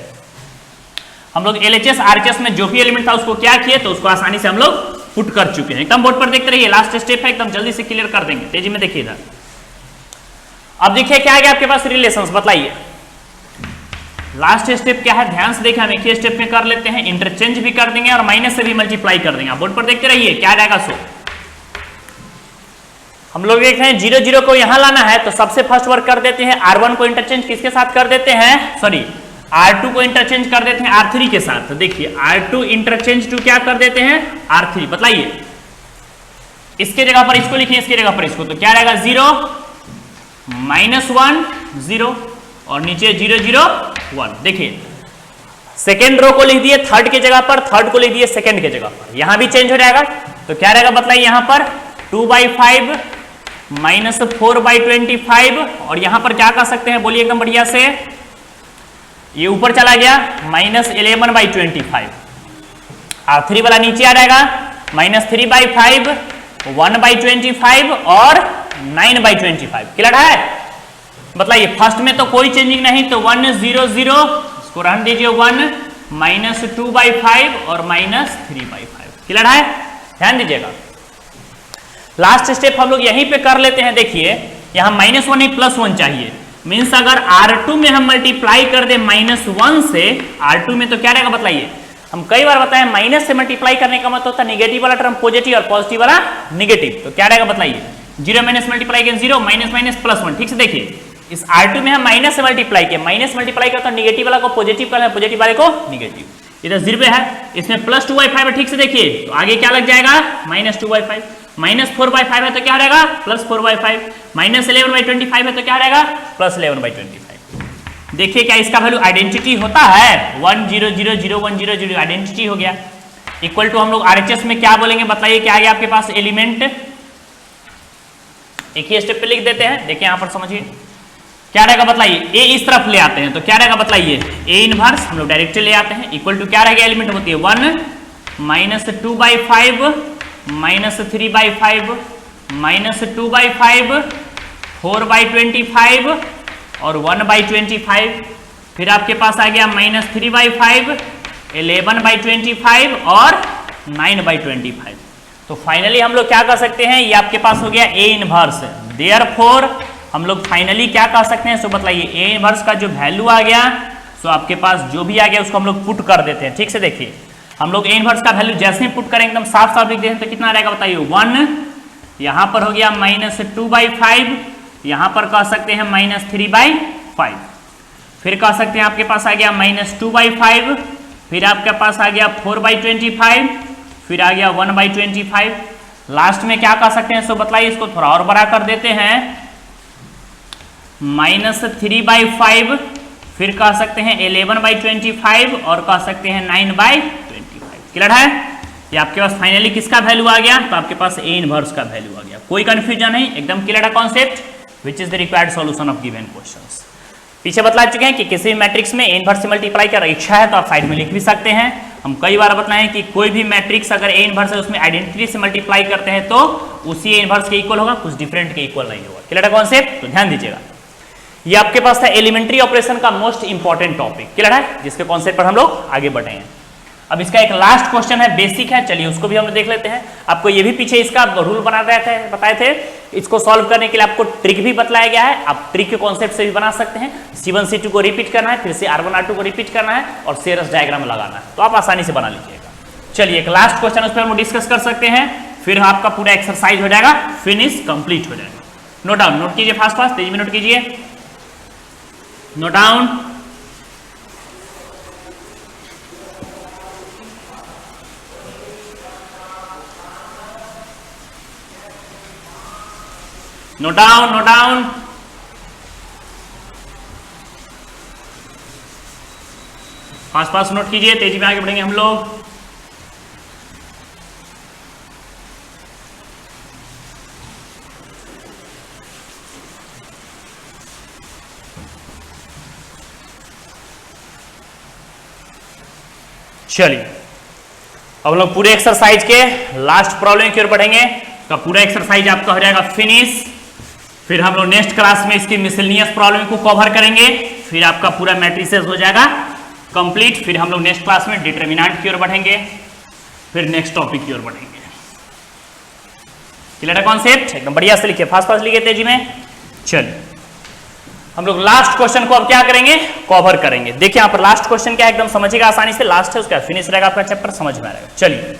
हम लोग LHS RHS में जो भी एलिमेंट था उसको क्या किए तो उसको आसानी से हम लोग पुट कर चुके हैं एकदम बोर्ड पर देखते रहिए लास्ट स्टेप है एकदम जल्दी से क्लियर कर देंगे तेजी में देखिए इधर। अब देखिए क्या आ गया आपके पास रिलेशंस बताइए लास्ट स्टेप क्या है ध्यान से देखिए हम एक ही स्टेप में कर लेते हैं इंटरचेंज भी कर देंगे और माइनस से भी मल्टीप्लाई कर देंगे बोर्ड पर देखते रहिए क्या रहेगा सो हम लोग देख रहे हैं 0 0 को यहां लाना है तो सबसे फर्स्ट वर्क कर देते हैं R1 को इंटरचेंज किसके साथ कर देते हैं सॉरी R2 को इंटरचेंज कर देते हैं R3 के साथ तो देखिए R2 इंटरचेंज टू क्या कर देते हैं R3 बताइए इसके जगह पर इसको लिखिए इसके जगह पर इसको तो क्या रहेगा 0 -1 0 और नीचे 0 0 1 देखिए सेकेंड रो को लिख दिए थर्ड के जगह पर थर्ड को लिख दिए सेकेंड के जगह पर यहां भी चेंज हो जाएगा तो क्या रहेगा बताइए यहां पर 2/5 -4/25 और यहां पर क्या कर सकते हैं बोलिए एकदम बढ़िया से ये ऊपर चला गया -11/25 R3 वाला नीचे आ जाएगा -3/5 1/25 और 9/25 क्लियर है। बताइए फर्स्ट में तो कोई चेंजिंग नहीं तो 1 0 0 इसको रहने दीजिए 1 -2/5 और -3/5 क्लियर है ध्यान दीजिएगा। लास्ट स्टेप हम लोग यहीं पे कर लेते हैं देखिए यहां -1 नहीं +1 चाहिए मीन्स अगर R2 में हम मल्टीप्लाई कर दे -1 से R2 में तो क्या रहेगा बताइए हम कई बार बताएं माइनस से मल्टीप्लाई करने का मतलब होता है नेगेटिव वाला टर्म पॉजिटिव और पॉजिटिव वाला नेगेटिव तो क्या रहेगा बताइए 0 माइनस मल्टीप्लाई करें 0 माइनस +1 ठीक से देखिए इस R2 में हम माइनस से मल्टीप्लाई किया माइनस मल्टीप्लाई करता है नेगेटिव वाला को पॉजिटिव करना है पॉजिटिव वाले को नेगेटिव इधर 0 पे है इसमें +2/5 है ठीक से देखिए तो आगे क्या लग जाएगा -2/5 -4/5 है तो क्या रहेगा +4/5 -11/25 है तो क्या रहेगा +11/25 देखिए क्या इसका वैल्यू आइडेंटिटी होता है 1 0 0 0 1 0 0 आइडेंटिटी हो गया इक्वल टू हम लोग RHS में क्या बोलेंगे बताइए क्या आ गया आपके पास एलिमेंट एक ही स्टेप पे लिख देते हैं देखिए यहां पर समझिए क्या रहेगा बताइए A इस तरफ ले आते हैं तो क्या रहेगा बताइए A इनवर्स हम लोग डायरेक्टली ले आते हैं इक्वल टू क्या रहेगा एलिमेंट होती है 1 -2/5 -3/5 -2/5 4/25 और 1/25 फिर आपके पास आ गया -3/5 11/25 और 9/25 तो फाइनली हम लोग क्या कर सकते हैं ये आपके पास हो गया A इनवर्स देयरफॉर हम लोग फाइनली क्या कर सकते हैं सो बताइए A इनवर्स का जो वैल्यू आ गया सो आपके पास जो भी आ गया उसको हम लोग पुट कर देते हैं ठीक से देखिए हम लोग A इनवर्स का वैल्यू जैसे ही पुट करेंगे एकदम साफ साफ लिख देते हैं तो कितना रहेगा बताइए 1 यहां पर हो गया -2/5 यहां पर कह सकते हैं -3/5 फिर कह सकते हैं आपके पास आ गया -2/5 फिर आपके पास आ गया 4/25 फिर आ गया 1/25 लास्ट में क्या कह सकते हैं सो बताइए इसको थोड़ा और बड़ा कर देते हैं -3/5 फिर कह सकते हैं 11/25 और कह सकते हैं 9/25 क्लियर है ये आपके पास फाइनली किसका वैल्यू आ गया तो आपके पास A इनवर्स का वैल्यू आ गया कोई कंफ्यूजन नहीं एकदम क्लियर है concept which is the required solution of given questions. पीछे बतला चुके हैं कि किसी भी मैट्रिक्स में A इनवर्स से मल्टीप्लाई कर इच्छा है तो आप साइड में लिख भी सकते हैं हम कई बार बताएं कि कोई भी मैट्रिक्स अगर A इनवर्स है उसमें आइडेंटिटी से मल्टीप्लाई करते हैं तो उसी A इनवर्स के इक्वल होगा कुछ डिफरेंट के इक्वल नहीं होगा क्लियर है कॉन्सेप्ट तो ध्यान दीजिएगा ये आपके पास था एलिमेंट्री ऑपरेशन का मोस्ट इंपॉर्टेंट टॉपिक क्लियर है जिसके कॉन्सेप्ट पर हम लोग आगे बढ़े हैं। अब इसका एक लास्ट क्वेश्चन है, बेसिक है, चलिए उसको भी हम देख लेते हैं। आपको ये भी पीछे इसका रूल बताए थे, इसको सॉल्व करने के लिए आपको ट्रिक भी बतलाया गया है। आप ट्रिक के कॉन्सेप्ट से भी बना सकते हैं। C1 C2 को रिपीट करना है, फिर से R1 R2 को रिपीट करना है और सेरस डायग्राम लगाना है, तो आप आसानी से बना लीजिएगा। चलिए एक लास्ट क्वेश्चन उस पर हम डिस्कस कर सकते हैं, फिर आपका पूरा एक्सरसाइज हो जाएगा, फिनिश कंप्लीट हो जाएगा। नोट डाउन, नोट कीजिए, फास्ट फास्ट तेजी में नोट कीजिए, note down. Note down, note down. Fast fast note कीजिए, तेजी में आगे बढ़ेंगे हम लोग। चलिए अब हम लोग पूरे एक्सरसाइज के लास्ट प्रॉब्लम की ओर बढ़ेंगे। तो पूरा एक्सरसाइज आपका हो जाएगा फिनिश। फिर हम लोग नेक्स्ट क्लास में इसकी मिसलेनियस प्रॉब्लम को कवर करेंगे, फिर आपका पूरा मैट्रिसेस हो जाएगा कंप्लीट। फिर हम लोग नेक्स्ट क्लास में डिटरमिनेंट की ओर बढ़ेंगे, फिर नेक्स्ट टॉपिक की ओर बढ़ेंगे। क्लियर है कॉन्सेप्ट? एकदम बढ़िया से लिखिए, फास्ट फास्ट लिखिए, तेजी में। चलिए हम लोग लास्ट क्वेश्चन को अब क्या करेंगे, कवर करेंगे। देखिए यहाँ पर लास्ट क्वेश्चन क्या है, एकदम समझिएगा आसानी से। लास्ट है उसका फिनिश रहेगा आपका चैप्टर, समझ में आएगा। चलिए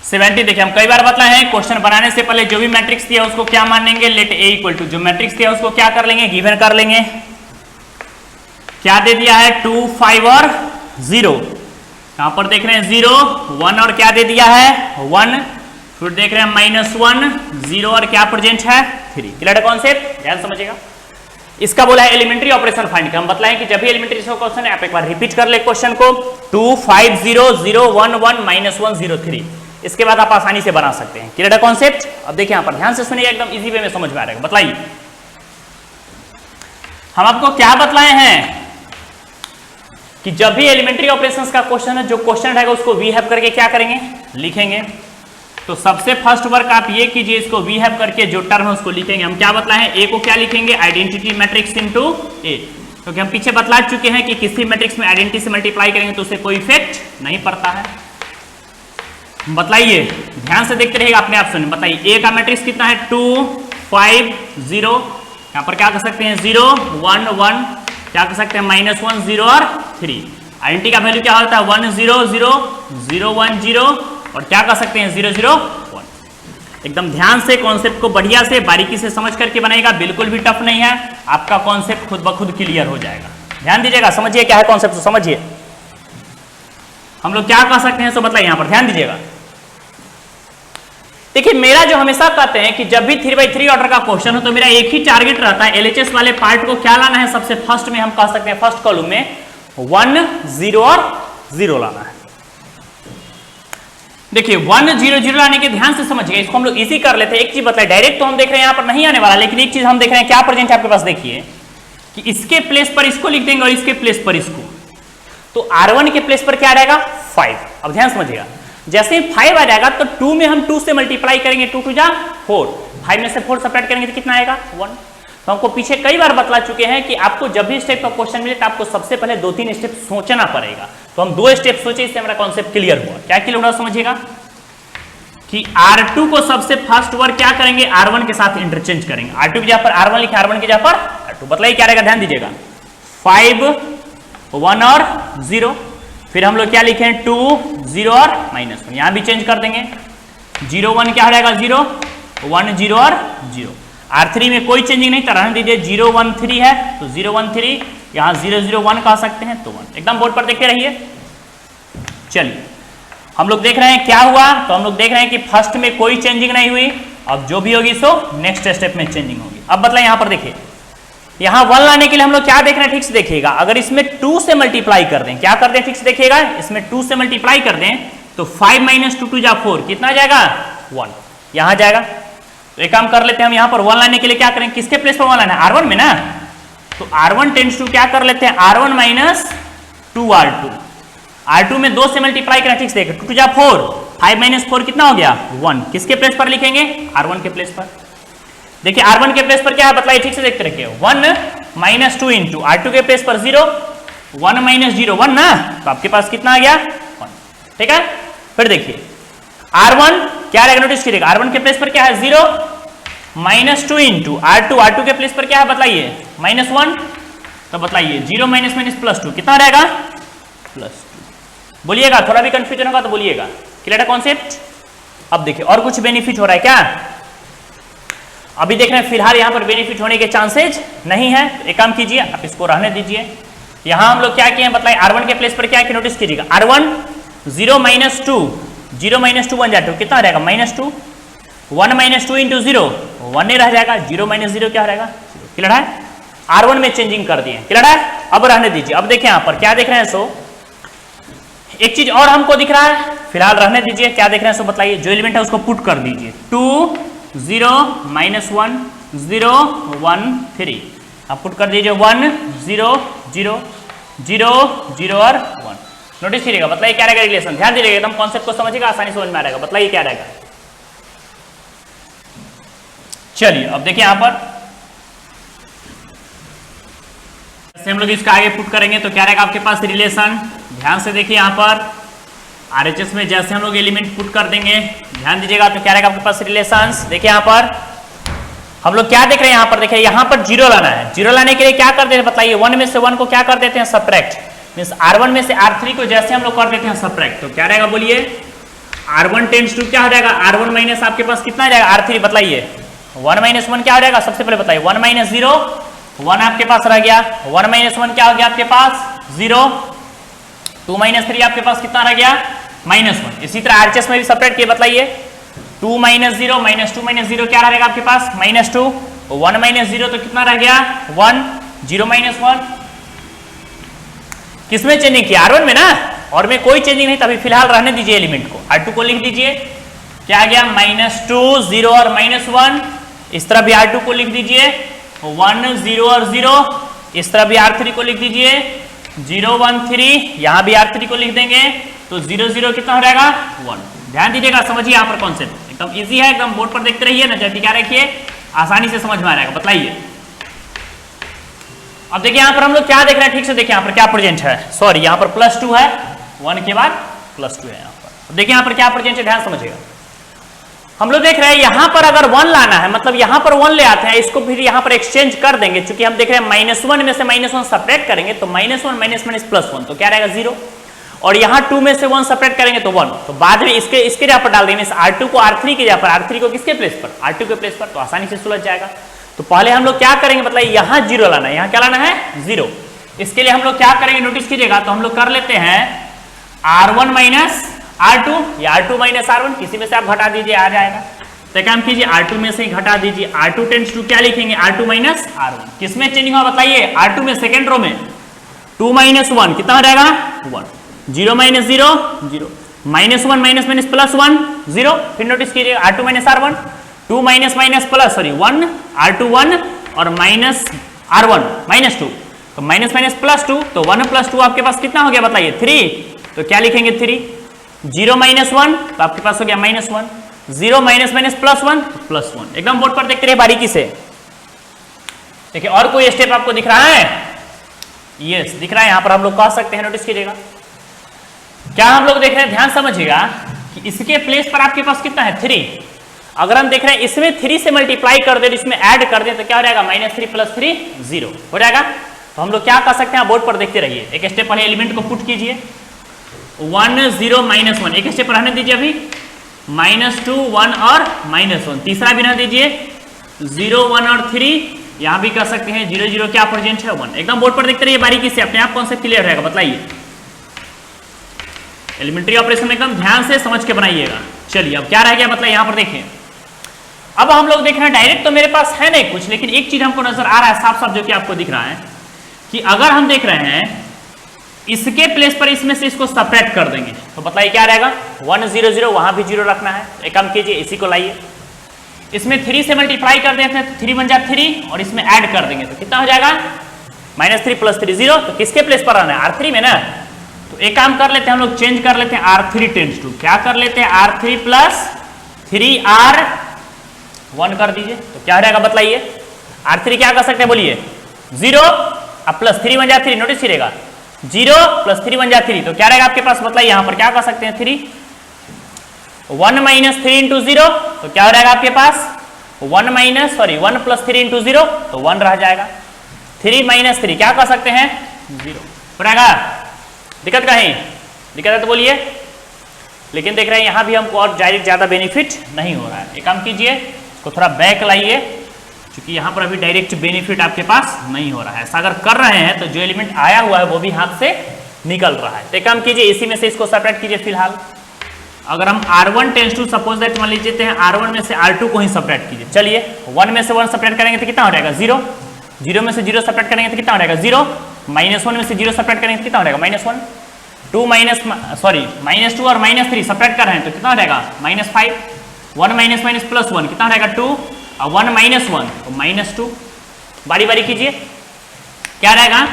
70 देखिए, हम कई बार बतलाए हैं क्वेश्चन बनाने से पहले जो भी मैट्रिक्स दिया उसको क्या मानेंगे, लेट ए इक्वल टू जो मैट्रिक्स दिया उसको क्या कर लेंगे, गिवन कर लेंगे। क्या दे दिया है, 2 5 और 0। यहां पर देख रहे हैं 0 1 और क्या दे दिया है 1, फिर देख रहे हैं -1 0 और क्या प्रेजेंट है 3। क्लियर है कॉन्सेप्ट? ध्यान समझिएगा। इसका बोला है एलिमेंट्री ऑपरेशन फाइंड कर। हम बतलाएं कि जब भी एलिमेंट्री क्वेश्चन है, आप एक बार रिपीट कर ले क्वेश्चन को, 2 5 0 0 1 1 -1 0 3। इसके बाद आप आसानी से बना सकते हैं। क्लियर है कॉन्सेप्ट? अब देखिए यहां पर ध्यान से सुनिए, एकदम इजी वे में समझ में आ रहेगा। बतलाइए हम आपको क्या बतलाए हैं कि जब भी एलिमेंट्री ऑपरेशंस का क्वेश्चन है, जो क्वेश्चन रहेगा उसको वी हैव करके क्या करेंगे, लिखेंगे। तो सबसे फर्स्ट वर्क आप ये कीजिए, इसको वी हैव करके जो टर्म है उसको लिखेंगे। हम क्या बतलाए हैं, ए को क्या लिखेंगे, आइडेंटिटी मैट्रिक्स इनटू ए, क्योंकि हम पीछे बतला चुके हैं कि किसी मैट्रिक्स में आइडेंटिटी से मल्टीप्लाई करेंगे तो उसे कोई इफेक्ट नहीं पड़ता है। बताइए, ध्यान से देखते रहिएगा, अपने आप सुनिए। बताइए ए का मैट्रिक्स कितना है, 2 5 0। यहां पर क्या कर सकते हैं 0 1 1, क्या कर सकते हैं -1 0 और 3। आइडेंटिटी का वैल्यू क्या होता है 1 0 0 0 1 0 और क्या कर सकते हैं 0 0 1। एकदम ध्यान से कॉन्सेप्ट को बढ़िया से बारीकी से समझ करके बनाएगा, बिल्कुल भी टफ नहीं है। आपका कॉन्सेप्ट खुद ब खुद क्लियर हो जाएगा। ध्यान दीजिएगा, समझिए क्या है कॉन्सेप्ट, समझिए हम लोग क्या कर सकते हैं। सो बताइए यहां पर ध्यान दीजिएगा। देखिए मेरा जो हमेशा कहते हैं कि जब भी 3/3 ऑर्डर का क्वेश्चन हो तो मेरा एक ही टारगेट रहता है, एलएचएस वाले पार्ट को क्या लाना है, सबसे फर्स्ट में हम कह सकते हैं फर्स्ट कॉलम में 1 0 और 0 लाना है। देखिए 1 0 0 लाने के ध्यान से समझिए, इसको हम लोग इजी कर लेते हैं। एक चीज बताए, डायरेक्ट तो हम देख रहे हैं यहां पर नहीं आने वाला, लेकिन एक चीज हम देख रहे हैं क्या प्रेजेंट है आपके पास। देखिए कि इसके प्लेस पर इसको लिख देंगे और इसके प्लेस पर इसको, तो R1 के प्लेस पर क्या रहेगा 5। अब ध्यान समझिएगा, जैसे ही 5 आ जाएगा तो 2 में हम 2 से मल्टीप्लाई करेंगे, 2 2 जा 4, 5 में से 4 सेपरेट करेंगे तो कितना आएगा 1। तो हमको पीछे कई बार बतला चुके हैं कि आपको जब भी इस टाइप का क्वेश्चन मिले तो आपको सबसे पहले 2-3 स्टेप सोचना पड़ेगा। तो हम 2 स्टेप सोचे, इससे हमारा कॉन्सेप्ट क्लियर हुआ। क्या क्लियर हुआ समझिएगा कि R2 को सबसे फर्स्ट वर्ड क्या करेंगे, R1 के साथ इंटरचेंज करेंगे। R2 की जगह पर R1 लिखे, R1 की जगह पर R2। बताइए क्या रहेगा, ध्यान दीजिएगा। 5 1 और 0, फिर हम लोग क्या लिखे 2 0 और -1, यहां भी चेंज कर देंगे। 0 1 क्या रहेगा 0 1 0 और 0। R3 में कोई चेंजिंग नहीं, तो रहने दीजिए। 0 1 3 है तो 0 1 3, यहां 0 0 1 कह सकते हैं तो 1। एकदम बोर्ड पर देखते रहिए। चलिए हम लोग देख रहे हैं क्या हुआ, तो हम लोग देख रहे हैं कि फर्स्ट में कोई चेंजिंग नहीं हुई। अब जो भी होगी सो नेक्स्ट स्टेप में चेंजिंग होगी। अब बताइए यहां पर देखिए, यहां 1 लाने के लिए हम लोग क्या देख रहे हैं, ठीक से देखिएगा। अगर इसमें 2 से मल्टीप्लाई कर दें, क्या कर दें, ठीक से देखिएगा, इसमें 2 से मल्टीप्लाई कर दें तो 5 - 2 2 जा 4, कितना जाएगा 1, यहां जाएगा। तो एक काम कर लेते हैं, हम यहां पर 1 लाने के लिए क्या करें, किसके प्लेस पर 1 लाना है, R1 में ना। तो R1 टेंड्स टू क्या कर लेते हैं, R1 - 2R2। R2 में 2 से मल्टीप्लाई करें, ठीक से देखिए, 2 2 जा 4, 5 - 4 कितना हो गया 1। किसके प्लेस पर लिखेंगे, R1 के प्लेस पर। देखिए R1 के प्लेस पर क्या है, बताइए ठीक से देखते रखिए। 1 - 2 इंटू R2 के प्लेस पर 0, 1 माइनस 0 1 ना, तो आपके पास कितना आ गया 1। ठीक है, फिर देखिए R1 क्या रहेगा, नोटिस कीजिएगा R1 के प्लेस पर क्या है 0 माइनस 2 इंटू R2 के प्लेस पर क्या है बताइए -1, तो बताइए 0 माइनस माइनस +2 कितना रहेगा +2। बोलिएगा, थोड़ा भी कंफ्यूजन होगा तो बोलिएगा। क्लियर है कॉन्सेप्ट। अब देखिए और कुछ बेनिफिट हो रहा है क्या, अभी देख रहे हैं फिलहाल यहाँ पर बेनिफिट होने के चांसेज नहीं है। एक काम कीजिए, आप इसको रहने दीजिए। यहाँ हम लोग क्या किए हैं बताइए, R1 के प्लेस पर क्या है नोटिस कीजिएगा, R1 0 माइनस 2 0 माइनस 2 बन जाए तो कितना रहेगा -2, 1 माइनस 2 इंटू 0 1 ही रह जाएगा, 0 माइनस 0 क्या रहेगा 0। क्लियर है, R1 में चेंजिंग कर दिए। क्लियर है, अब रहने दीजिए। अब देखिए यहाँ पर क्या देख रहे हैं, सो एक चीज और हमको दिख रहा है, फिलहाल रहने दीजिए। क्या देख रहे हैं सो बताइए, जो एलिमेंट है उसको पुट कर दीजिए, 2 0 -1 0 1 3, आप पुट कर दीजिए 1 0 0 0 0 और 1। नोटिस कीजिएगा, बताइए क्या रहेगा रिलेशन। ध्यान दीजिएगा, एकदम कॉन्सेप्ट को समझिएगा, आसानी समझ में आ रहेगा। बताइए क्या रहेगा। चलिए अब देखिए यहां पर जैसे हम लोग इसका आगे पुट करेंगे तो क्या रहेगा आपके पास रिलेशन। ध्यान से देखिए यहां पर RHS में जैसे हम लोग एलिमेंट पुट कर देंगे, ध्यान दीजिएगा, तो क्या रहेगा आपके पास रिलेशंस। देखिए यहाँ पर हम लोग क्या देख रहे हैं, यहाँ पर देखिए यहाँ पर 0 लाना है। 0 लाने के लिए क्या कर देते हैं बताइए, 1 में से 1 को क्या कर देते हैं सब्ट्रैक्ट, मींस R1 में से R3 को जैसे हम लोग कर देते हैं सब्ट्रैक्ट, तो क्या रहेगा बोलिए, R1 टेंड्स टू क्या हो जाएगा, R1 माइनस आपके पास कितना आ जाएगा R3, बताइए 1 माइनस 1 क्या हो जाएगा, सबसे पहले बताइए 1 माइनस 0 1 आपके पास रह गया, 1 माइनस 1 क्या हो गया आपके पास 0, 2 माइनस 3 आपके पास कितना रह गया -1। इसी तरह RHS में भी सेपरेट किए, बताइए 2 माइनस 0 -2 माइनस 0 क्या रहेगा आपके पास -2, 1 माइनस 0 तो कितना रह गया 1, 0 माइनस 1 किसमें चेंजिंग किया R1 में ना, और में कोई चेंजिंग नहीं, तभी फिलहाल रहने दीजिए एलिमेंट को। R2 को लिख दीजिए, क्या आ गया -2 0 और -1, इस तरह भी R2 को लिख दीजिए 1 0 और 0, इस तरह भी R3 को लिख दीजिए 0 1 3, यहां भी R3 को लिख देंगे तो 0 0 कितना हो जाएगा 1। ध्यान दीजिएगा, समझिए यहाँ पर कॉन्सेप्ट एकदम इजी है, एकदम बोर्ड पर देखते रहिए ना, जब क्या रखिए आसानी से समझ में आ जाएगा। बताइए अब देखिए यहाँ पर हम लोग क्या देख रहे हैं, ठीक से देखिए यहाँ पर क्या प्रेजेंट है, सॉरी यहाँ पर +2 है, 1 के बाद +2 है यहाँ पर। देखिए यहाँ पर क्या प्रेजेंट है, ध्यान समझिएगा। हम लोग देख रहे हैं यहाँ पर अगर 1 लाना है, मतलब यहाँ पर 1 ले आते हैं, इसको फिर यहाँ पर एक्सचेंज कर देंगे, क्योंकि हम देख रहे हैं -1 में से -1 सब्ट्रैक्ट करेंगे तो -1 माइनस +1 तो क्या रहेगा 0, और यहाँ 2 में से 1 सब्ट्रैक्ट करेंगे तो 1, तो बाद में इसके जगह पर डाल देंगे R2 को R3 के जगह पर, R3 को किसके प्लेस पर R2 के प्लेस पर, तो आसानी से सुलझ जाएगा। तो पहले हम लोग क्या करेंगे बताइए, यहाँ 0 लाना है, यहाँ क्या लाना है 0, इसके लिए हम लोग क्या करेंगे नोटिस कीजिएगा, तो हम लोग कर लेते हैं R1 माइनस R2 या R2 माइनस R1, किसी में से आप घटा दीजिए आ जाएगा। तो काम कीजिए R2 में से ही घटा दीजिए, R2 टेंड्स टू क्या लिखेंगे R2 माइनस R1, किसमें चेंजिंग होगा बताइए R2 में, सेकेंड रो में 2 माइनस 1 कितना हो जाएगा 1, 0 माइनस 0 0, -1 माइनस माइनस +1 0, फिर नोटिस कीजिए R2 minus R1, 2 minus minus plus sorry 1 R2 1 और माइनस R1 -2, तो माइनस माइनस +2 तो 1 + 2 आपके पास कितना हो गया बताइए 3, तो क्या लिखेंगे 3, 0 माइनस 1 तो आपके पास हो गया -1, 0 माइनस माइनस +1 +1। एकदम बोर्ड पर देखते रहिए बारीकी से। देखिए और कोई स्टेप आपको दिख रहा है, यस दिख रहा है, यहां पर हम लोग कह सकते हैं, नोटिस कीजिएगा क्या हम लोग देख रहे हैं, ध्यान समझिएगा कि इसके प्लेस पर आपके पास कितना है 3, अगर हम देख रहे हैं इसमें 3 से मल्टीप्लाई कर दे, इसमें ऐड कर दे तो क्या हो जाएगा -3 + 3 0 हो जाएगा। तो हम लोग क्या कर सकते हैं, बोर्ड पर देखते रहिए। एक स्टेप पहले एलिमेंट को पुट कीजिए 1 0 -1, एक स्टेप रहने दीजिए अभी, -2 1 और -1, तीसरा भी रहने दीजिए 0 1 और 3, यहां भी कर सकते हैं 0 0 क्या प्रेजेंट है 1। एकदम बोर्ड पर देखते रहिए बारीकी से, अपने आप कॉन्सेप्ट क्लियर रहेगा। बताइए एलिमेंट्री ऑपरेशन एकदम ध्यान से समझ के बनाइएगा। चलिए अब क्या रह गया, मतलब यहां पर देखिए, अब हम लोग देख रहे हैं डायरेक्ट तो मेरे पास है नहीं कुछ, लेकिन एक चीज हमको नजर आ रहा है साफ साफ, जो कि आपको दिख रहा है कि अगर हम देख रहे हैं इसके प्लेस पर इसमें से इसको सब्ट्रैक्ट कर देंगे तो बताइए क्या रहेगा 1 0 0, वहां भी 0 रखना है। एक काम कीजिए, इसी को लाइए, इसमें 3 से मल्टीप्लाई कर देते हैं तो 3 बन जाए 3, और इसमें ऐड कर देंगे तो कितना हो जाएगा -3 + 3 0, तो किसके प्लेस पर आना है R3 में ना। तो एक काम कर लेते हैं हम लोग, चेंज कर लेते हैं R3 टेंड्स टू क्या कर लेते हैं R3 + 3R1 कर दीजिए, तो क्या हो जाएगा बताइए R3 क्या कर सकते हैं बोलिए 0, अब +3 बन जाए 3, नोटिस करिएगा 0 प्लस 3 1 जा 3, तो क्या रहेगा आपके पास बताइए। यहां पर क्या कर सकते हैं 3 1 माइनस 3 इंटू 0, तो क्या हो जाएगा आपके पास 1 प्लस 3 इंटू 0, तो 1 रह जाएगा। 3 माइनस 3 क्या कर सकते हैं 0 हो जाएगा। दिक्कत कहीं दिक्कत है तो बोलिए। लेकिन देख रहे हैं यहां भी हमको और डायरेक्ट ज्यादा बेनिफिट नहीं हो रहा है। एक काम कीजिए, इसको थोड़ा बैक लाइए, क्योंकि यहां पर अभी डायरेक्ट बेनिफिट आपके पास नहीं हो रहा है। ऐसा अगर कर रहे हैं तो जो एलिमेंट आया हुआ है वो भी हाथ से निकल रहा है। तो एक काम कीजिए, इसी में से इसको सेपरेट कीजिए। फिलहाल अगर हम R1 tense to suppose that मान लीजिए हैं R1 में से R2 को ही सेपरेट कीजिए। चलिए 1 में से 1 सेपरेट करेंगे तो कितना हो जाएगा 0, 0 में से 0 सेपरेट करेंगे तो कितना हो जाएगा 0, -1 में से 0 सेपरेट करेंगे तो कितना हो जाएगा -1, -2 और -3 सेपरेट कर रहे हैं तो कितना हो जाएगा -5, 1 माइनस माइनस प्लस 1 कितना हो जाएगा 2, और 1 माइनस 1 तो -2। बारी बारी कीजिए, क्या रहेगा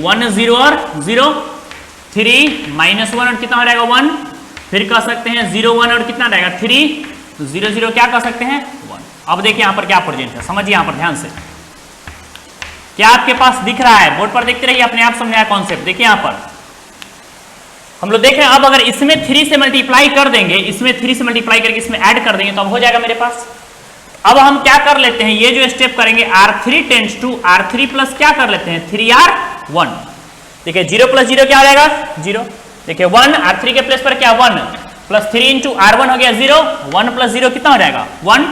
1 0 और 0, 3 -1 और कितना हो जाएगा 1, फिर कह सकते हैं 0 1 और कितना रहेगा 3, 0 0 क्या कह सकते हैं 1। अब देखिए यहां पर क्या प्रेजेंट है, समझिए यहां पर ध्यान से क्या आपके पास दिख रहा है। बोर्ड पर देखते रहिए, अपने आप समझ आया कॉन्सेप्ट। देखिए यहां पर हम लोग देख रहे हैं, अब अगर इसमें 3 से मल्टीप्लाई कर देंगे, इसमें 3 से मल्टीप्लाई करके इसमें ऐड कर देंगे तो अब हो जाएगा मेरे पास। अब हम क्या कर लेते हैं, ये जो स्टेप करेंगे R3 tense to R3 plus क्या कर लेते हैं 3R1। देखिए 0 प्लस 0 क्या हो जाएगा 0, देखिए 1 R3 के प्लेस पर क्या 1 प्लस 3 इंटू R1 हो गया 0, 1 प्लस 0 कितना हो जाएगा 1,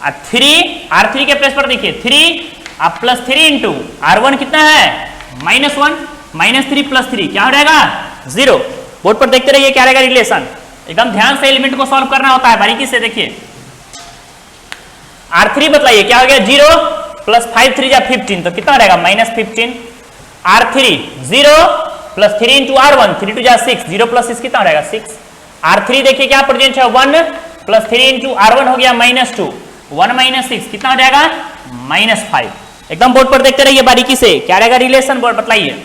और 3 R3 के प्लेस पर देखिए 3 अब प्लस 3 इंटू R1 कितना है -1, -3 प्लस 3 क्या हो जाएगा 0। बोर्ड पर देखते रहिए क्या रहेगा रिलेशन, एकदम ध्यान से एलिमेंट को सॉल्व करना होता है, बारीकी से देखिए। R3 बताइए क्या हो गया 0 प्लस 5 3 जा 15 तो कितना रहेगा -15, R3 0 प्लस 3 इंटू R1 3 2 जा 6, 0 प्लस 6 कितना रहेगा 6, R3 देखिए क्या प्रेजेंट है 1 प्लस 3 इंटू R1 हो गया -2, 1 माइनस 6 कितना हो जाएगा -5। एकदम बोर्ड पर देखते रहिए बारीकी से, क्या रहेगा रिलेशन बोर्ड बताइए।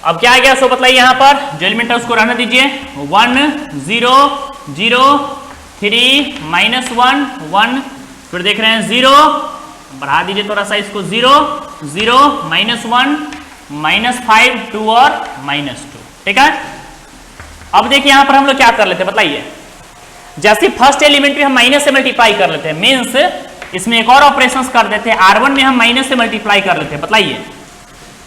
अब क्या आ गया सो बताइए, यहां पर जो एलिमेंट है उसको रहने दीजिए 1 0 0 3 -1 1, फिर देख रहे हैं 0 बढ़ा दीजिए थोड़ा सा इसको 0 0 -1 -5 2 और -2, ठीक है। अब देखिए यहां पर हम लोग क्या कर लेते हैं बताइए, जैसे फर्स्ट एलिमेंट में हम माइनस से मल्टीप्लाई कर लेते हैं, मींस इसमें एक और ऑपरेशंस कर देते हैं। R1 में हम माइनस से मल्टीप्लाई कर लेते हैं, बताइए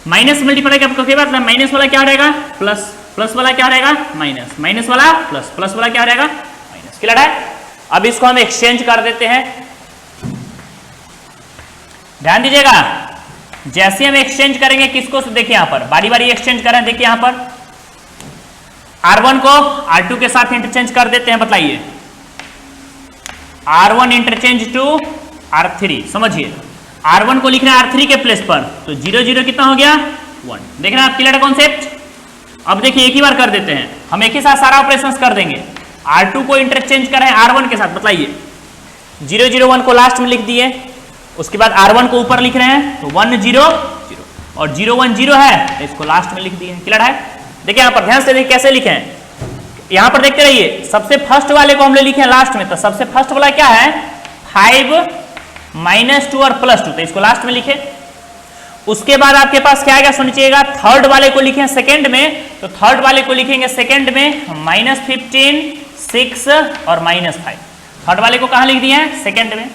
माइनस मल्टीप्लाई करके बाद माइनस वाला क्या रहेगा प्लस, प्लस वाला क्या रहेगा माइनस, माइनस वाला प्लस, प्लस वाला क्या रहेगा माइनस। क्लियर है। अब इसको हम एक्सचेंज कर देते हैं, ध्यान दीजिएगा जैसे हम एक्सचेंज करेंगे किसको, देखिए यहां पर बारी बारी एक्सचेंज करें। देखिए यहां पर R1 को R2 के साथ इंटरचेंज कर देते हैं, बताइए R1 इंटरचेंज टू R3, समझिए R1 को लिख रहे हैं R3 के प्लेस पर तो 0 0 कितना हो गया 1। देख रहे हैं आप क्लियर है कॉन्सेप्ट। अब देखिए एक ही बार कर देते हैं, हम एक ही साथ सारा ऑपरेशंस कर देंगे। R2 को इंटरचेंज कर रहे हैं R1 के साथ, बताइए 0 0 1 को लास्ट में लिख दिए, उसके बाद R1 को ऊपर लिख रहे हैं तो 1 0 0 और 0 1 0 है तो इसको लास्ट में लिख दिए। क्लियर है। देखिए यहां पर ध्यान से देखिए कैसे लिखे हैं, यहां पर देखते रहिए सबसे फर्स्ट वाले को हमने लिखे हैं लास्ट में, तो सबसे फर्स्ट वाला क्या है 5 -2 और +2 तो इसको लास्ट में लिखे। उसके बाद आपके पास क्या आएगा सुनिएगा, थर्ड वाले को लिखे सेकंड में, तो थर्ड वाले को लिखेंगे सेकंड में -15 6 और -5, थर्ड वाले को कहां लिख दिए हैं सेकंड में।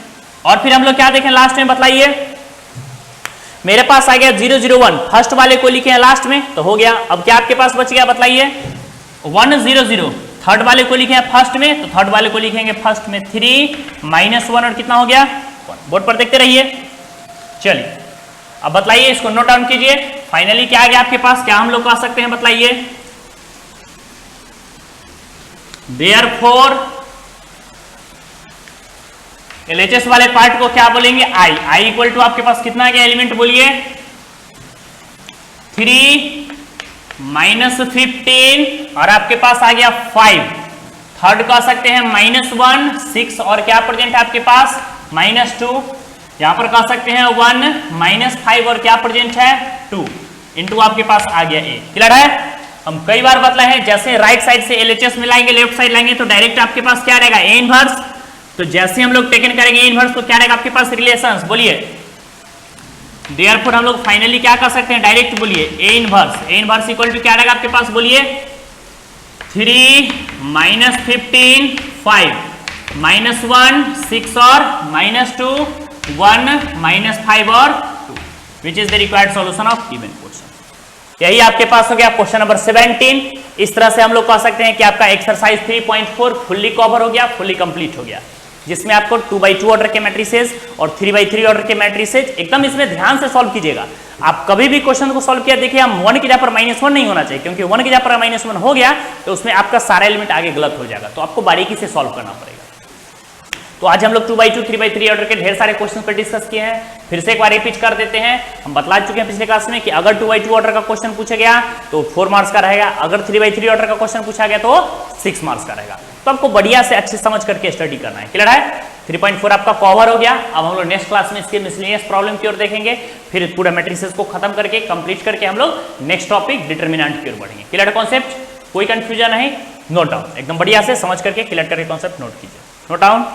और फिर हम लोग क्या देखें लास्ट में बताइए, मेरे पास आ गया 0 0 1, फर्स्ट वाले को लिखे हैं लास्ट में तो हो गया। अब क्या आपके पास बच गया बताइए 1 0 0, थर्ड वाले को लिखे हैं फर्स्ट में तो थर्ड वाले को लिखेंगे फर्स्ट में 3 -1 और कितना हो गया 1। बोर्ड पर देखते रहिए। चलिए अब बतलाइए, इसको नोट डाउन कीजिए। फाइनली क्या आ गया आपके पास, क्या हम लोग कह सकते हैं बतलाइए, देयरफॉर LHS वाले पार्ट को क्या बोलेंगे I इक्वल टू आपके पास कितना आ गया एलिमेंट बोलिए 3 -15 और आपके पास आ गया 5, थर्ड कह सकते हैं -1 6 और क्या प्रेजेंट है आपके पास -2, यहां पर कह सकते हैं 1 -5 और क्या प्रेजेंट है 2 इंटू आपके पास आ गया A। क्लियर है। हम कई बार बतलाए हैं जैसे राइट साइड से LHS में लाएंगे लेफ्ट साइड लाएंगे तो डायरेक्ट आपके पास क्या रहेगा A इनवर्स, तो जैसे हम लोग टेकन करेंगे A इनवर्स तो क्या रहेगा आपके पास रिलेशंस बोलिए देयरफॉर हम लोग फाइनली क्या कर सकते हैं, डायरेक्ट बोलिए ए इनवर्स इक्वल टू क्या रहेगा आपके पास, बोलिए 3 माइनस 15 5 माइनस 1 6 और माइनस 2 1 माइनस 5 और 2 which is the required solution of given question. यही आपके पास हो गया क्वेश्चन नंबर 17। इस तरह से हम लोग कह सकते हैं कि आपका एक्सरसाइज 3.4 फुल्ली कवर हो गया, फुल्ली कंप्लीट हो गया, जिसमें आपको 2x2 ऑर्डर के मैट्रिसेस और 3x3 ऑर्डर के मैट्रिसेस एकदम इसमें ध्यान से सॉल्व कीजिएगा। आप कभी भी क्वेश्चन को सॉल्व किया देखिए, हम 1 की जगह पर -1 नहीं होना चाहिए, क्योंकि 1 की जगह पर -1 हो गया तो उसमें आपका सारा एलिमेंट आगे गलत हो जाएगा, तो आपको बारीकी से सॉल्व करना पड़ेगा। तो आज हम लोग 2x2 3x3 ऑर्डर के ढेर सारे क्वेश्चन पर डिस्कस किए हैं। फिर से एक बार रिपीट कर देते हैं, हम बतला चुके हैं पिछले क्लास में कि अगर 2x2 ऑर्डर का क्वेश्चन पूछा गया तो 4 मार्क्स का रहेगा, अगर 3x3 ऑर्डर का क्वेश्चन पूछा गया तो 6 मार्क्स का रहेगा। तो आपको बढ़िया से अच्छे समझ करके स्टडी करना है। क्लियर है? 3.4 आपका कवर हो गया। अब हम लोग नेक्स्ट क्लास में इसके मिसलेनियस प्रॉब्लम की ओर देखेंगे, फिर पूरा मैट्रिसेस को खत्म करके कंप्लीट करके हम लोग नेक्स्ट टॉपिक डिटरमिनेंट की ओर बढ़ेंगे। क्लियर है कॉन्सेप्ट? कोई कंफ्यूजन नहीं? नोट डाउन, एकदम बढ़िया से समझ करके क्लियर करके कॉन्सेप्ट नोट कीजिए। Note down.